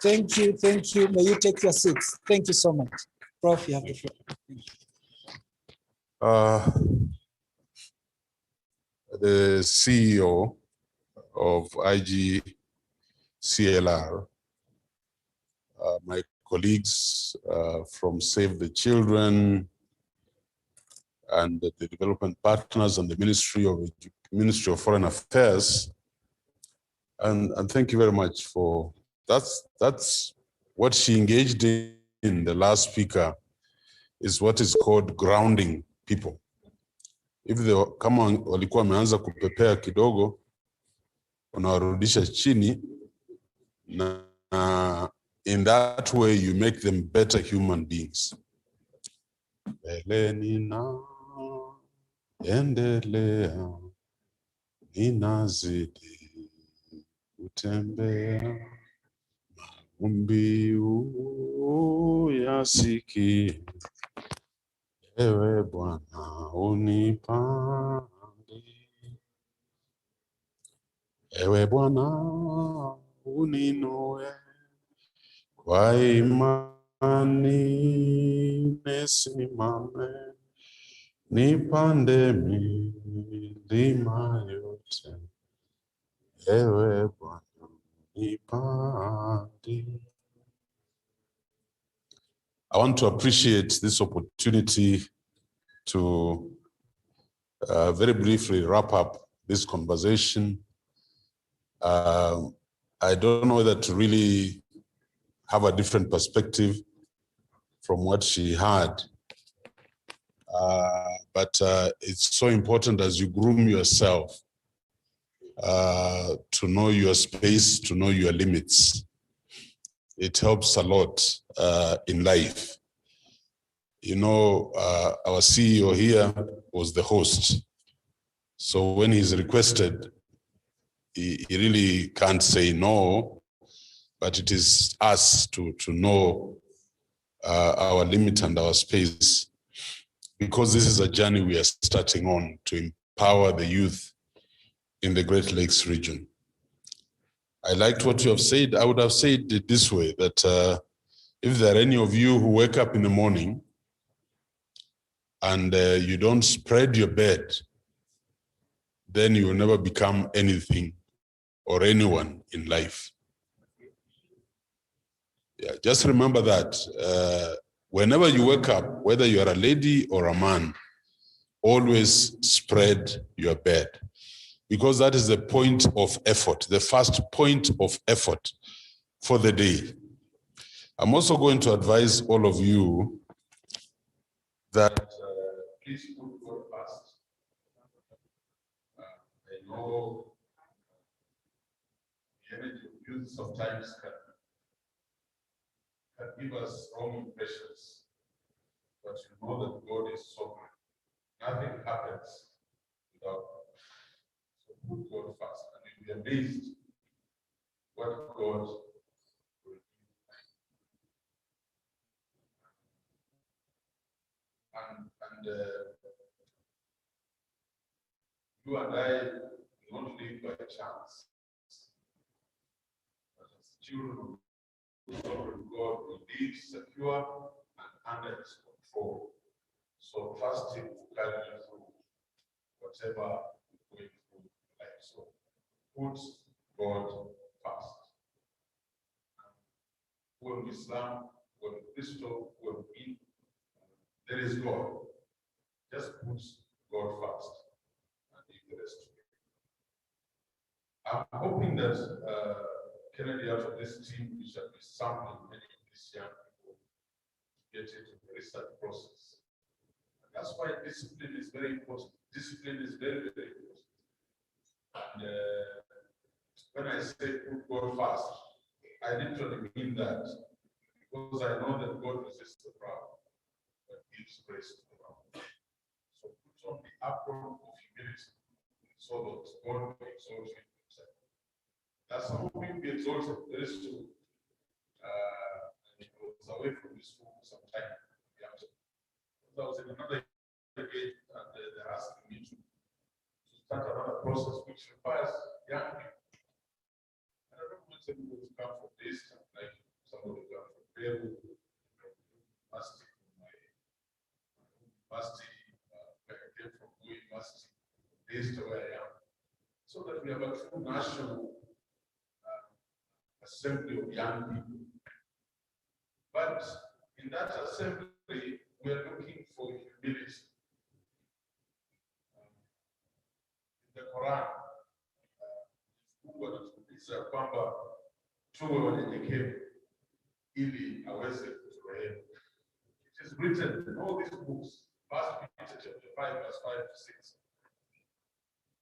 thank you, thank you. May you take your seats. Thank you so much. Prof, you have the floor. The CEO of ICGLR ICGLR, my colleagues from Save the Children and the development partners and the Ministry of Foreign Affairs. And thank you very much for, that's what she engaged in, the last speaker, is what is called grounding people. If they kama walikuwa wameanza kupepea kidogo, unawarudisha chini, na in that way you make them better human beings. Endelea, ninazidi kutembea, mavumbi uyasikie, ewe Bwana unipande, ewe Bwana uninue, kwa imani nisimame, nipande milima yote, ewe Bwana nipande. I want to appreciate this opportunity to very briefly wrap up this conversation. I don't know whether to really have a different perspective from what she had. But it's so important as you groom yourself to know your space, to know your limits. It helps a lot in life. You know, our CEO here was the host. So when he's requested, he really can't say no, but it is us to know our limit and our space, because this is a journey we are starting on to empower the youth in the Great Lakes region. I liked what you have said. I would have said it this way, that if there are any of you who wake up in the morning and you don't spread your bed, then you will never become anything or anyone in life. Yeah, just remember that whenever you wake up, whether you are a lady or a man, always spread your bed, because that is the point of effort, the first point of effort for the day. I'm also going to advise all of you that please put God first. I know the energy of youth sometimes can give us wrong impressions, but you know that God is sovereign. Nothing happens without God. So put God first, and you'll be amazed what God will do. And you and I don't live by chance, but as children of the sovereign God, we live secure and under His control. So trust Him to carry you through whatever you're going through in life. So put God first. When Islam, when Christo, when we, there is God. Just put God first and leave the rest to Him. I'm hoping that Kennedy, out of this team, we shall be sampling many of these young people to get into the research process. And that's why discipline is very important. Discipline is very, very important. And when I say put God first, I literally mean that, because I know that God resists the proud, but gives grace to the humble. So put on the apron of humility, so that God will exalt you himself. That's how we will be exalted. There is to, I was away from this room for some time. I was in another engagement, and they're asking me to start another process which requires young people. And I don't want anybody to come from this, like somebody come from Peru, university, where I came from, university, based where I am, so that we have a true national assembly of young people. But in that assembly, we are looking for humility. In the Quran, wanatuuliza kwamba tuwe wanyenyekevu ili aweze kuturehemu. It is written in all these books, 1 Peter chapter 5, verse 5 to 6.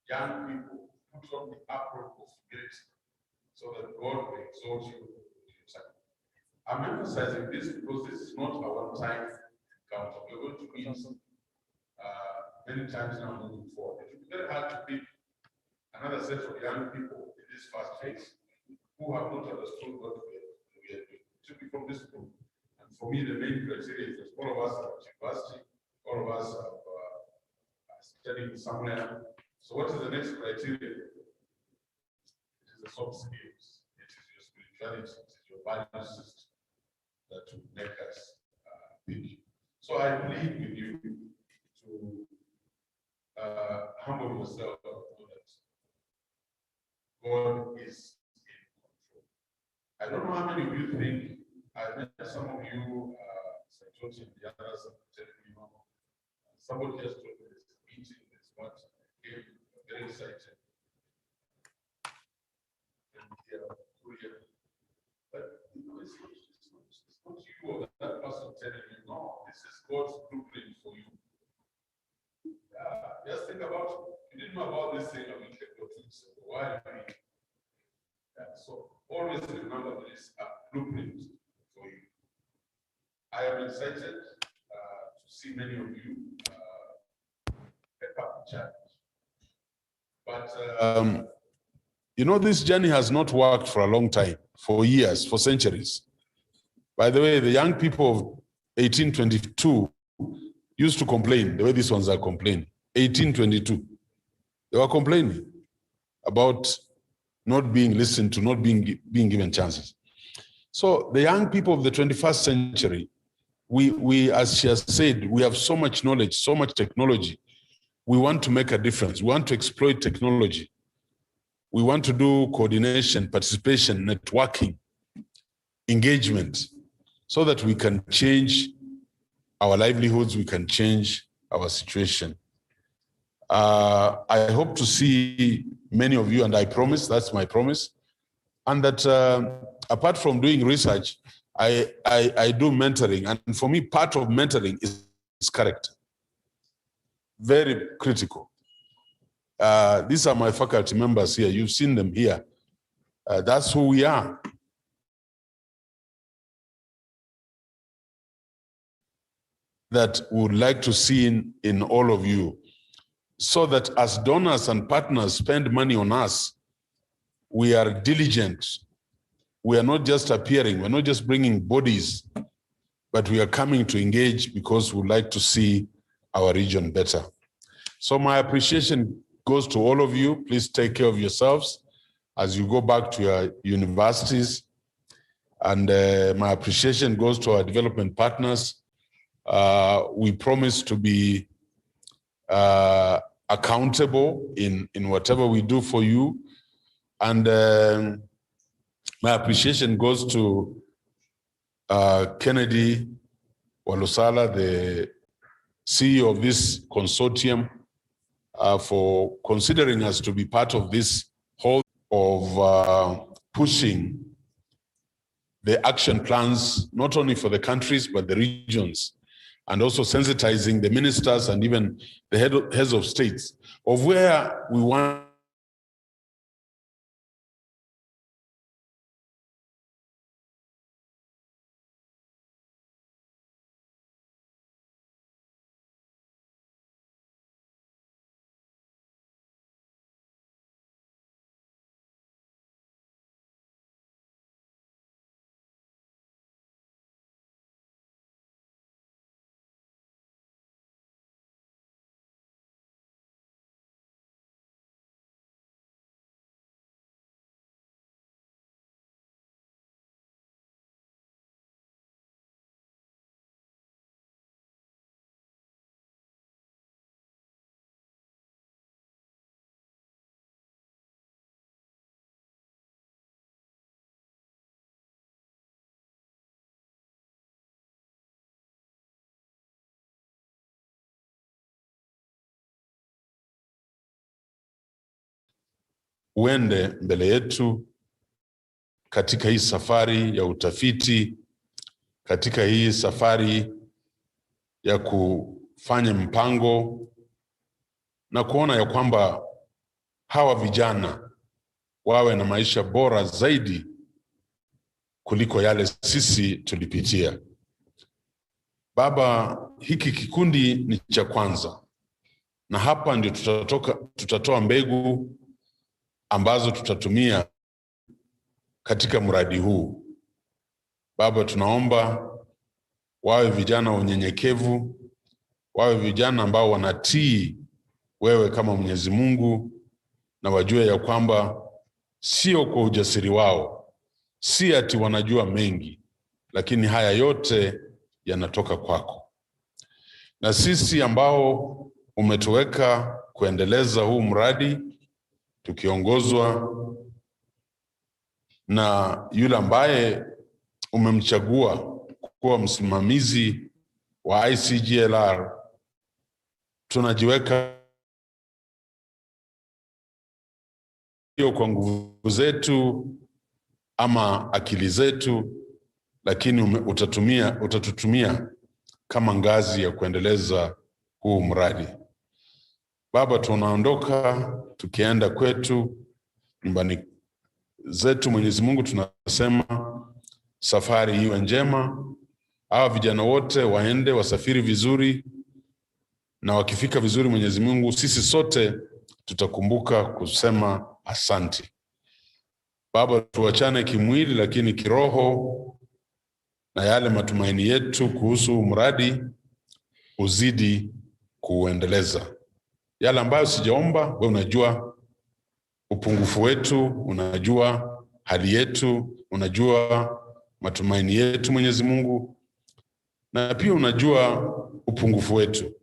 Young people, put on the apron of humility so that God will exalt you to himself. I'm emphasizing this because this is not a one-time encounter. We're going to meet many times now moving forward. It will be very hard to pick another set of young people in this first phase who have not understood what we are doing. It should be from this group. And for me, the main criteria is that all of us are at university, all of us are studying somewhere. So what is the next criteria? It is the soft skills. It is your spirituality. It is your value system that will make us big. So I plead with you to humble yourself so that God is in control. I don't know how many of you think, I met some of you, Churchill and the others, telling me, somebody just told me there's a meeting, there's what, I'm very excited. And but you know, it's not you or that person telling you, no, this is God's blueprint for you. Just think about, you didn't know about this thing a week ago, so why are you? So always remember there is a blueprint for you. I am excited to see many of you pick up the challenge. But you know, this journey has not worked for a long time, for years, for centuries. By the way, the young people of 1822 used to complain the way these ones are complaining. 1822, they were complaining about not being listened to, not being given chances. So the young people of the 21st century, we, as she has said, we have so much knowledge, so much technology. We want to make a difference. We want to exploit technology. We want to do coordination, participation, networking, engagement, so that we can change our livelihoods, we can change our situation. I hope to see many of you, and I promise, that's my promise, and that apart from doing research, I do mentoring, and for me, part of mentoring is character. Very critical. These are my faculty members here. You've seen them here. That's who we are. That we would like to see in all of you, so that as donors and partners spend money on us, we are diligent. We are not just appearing, we're not just bringing bodies, but we are coming to engage because we would like to see our region better. So my appreciation goes to all of you. Please take care of yourselves as you go back to your universities. And my appreciation goes to our development partners. We promise to be accountable in whatever we do for you. And my appreciation goes to Kennedy Walusala, the CEO of this consortium, for considering us to be part of this whole of pushing the action plans, not only for the countries, but the regions, and also sensitizing the ministers and even the heads of states of where we want uende mbele yetu katika hii safari ya utafiti, katika hii safari ya kufanya mpango na kuona ya kwamba hawa vijana wawe na maisha bora zaidi kuliko yale sisi tulipitia. Baba, hiki kikundi ni cha kwanza, na hapa ndio tutatoa mbegu ambazo tutatumia katika mradi huu. Baba, tunaomba wawe vijana unyenyekevu, wawe vijana ambao wanatii wewe kama Mwenyezi Mungu, na wajue ya kwamba sio kwa ujasiri wao, si ati wanajua mengi, lakini haya yote yanatoka kwako. Na sisi ambao umetuweka kuendeleza huu mradi, tukiongozwa na yule ambaye umemchagua kuwa msimamizi wa ICGLR, tunajiweka sio kwa nguvu zetu ama akili zetu, lakini utatutumia kama ngazi ya kuendeleza huu mradi. Baba, tunaondoka tukienda kwetu nyumbani zetu. Mwenyezi Mungu, tunasema safari iwe njema. Hawa vijana wote waende wasafiri vizuri, na wakifika vizuri, Mwenyezi Mungu, sisi sote tutakumbuka kusema asante. Baba, tuachane kimwili lakini kiroho, na yale matumaini yetu kuhusu mradi uzidi kuendeleza. Yale ambayo sijaomba, wewe unajua upungufu wetu, unajua hali yetu, unajua matumaini yetu Mwenyezi Mungu, na pia unajua upungufu wetu.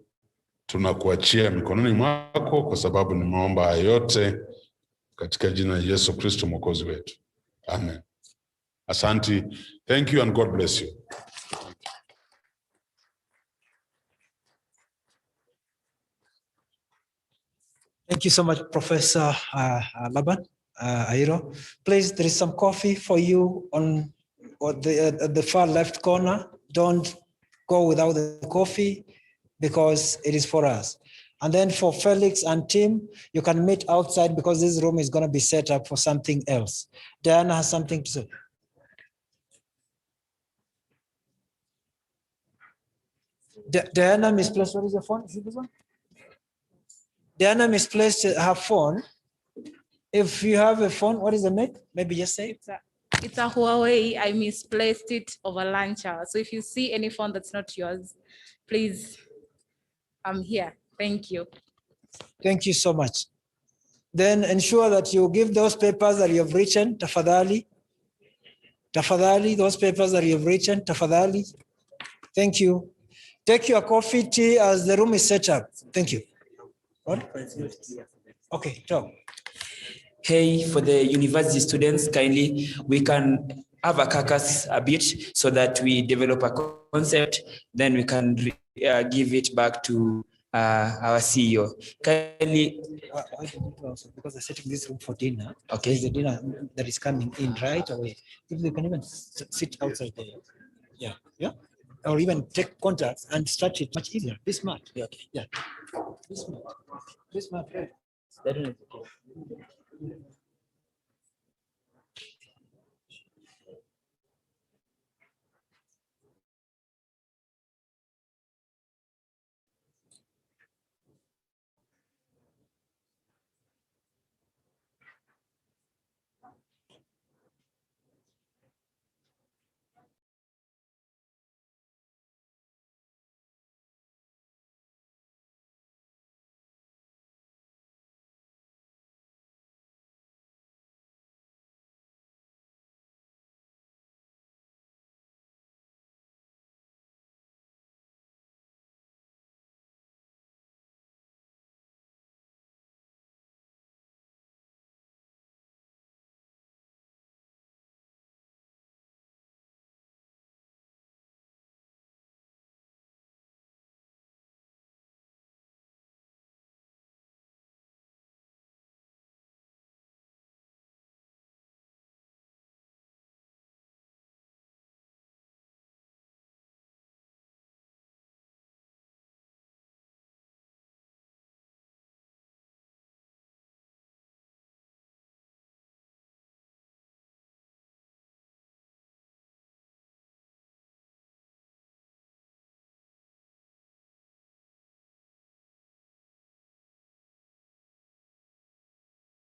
Tunakuachia mikononi mwako kwa sababu nimeomba haya yote katika jina la Yesu Kristo Mwokozi wetu. Amen. Asante. Thank you and God bless you. Thank you so much, Professor Laban Airo. Please, there is some coffee for you on the far left corner. Don't go without the coffee because it is for us. And then for Felix and Tim, you can meet outside because this room is going to be set up for something else. Diana has something to say. Diana misplaced, what is your phone? Is it this one? Diana misplaced her phone. If you have a phone, what is the make? Maybe just say. It's a Huawei. I misplaced it over lunch hour. So if you see any phone that's not yours, please, I'm here. Thank you. Thank you so much. Then ensure that you give those papers that you have written, tafadhali. Tafadhali, those papers that you have written, tafadhali. Thank you. Take your coffee, tea as the room is set up. Thank you. What? Okay, talk. Hey, for the university students, kindly, we can have a caucus a bit so that we develop a concept, then we can give it back to our CEO. Kindly. Because they're setting this room for dinner. Okay. There's a dinner that is coming in right away. If they can even sit outside there. Yeah. Yeah. Or even take contacts and start it much easier. Be smart. Yeah. Okay. Yeah. Be smart. Be smart. That one is okay.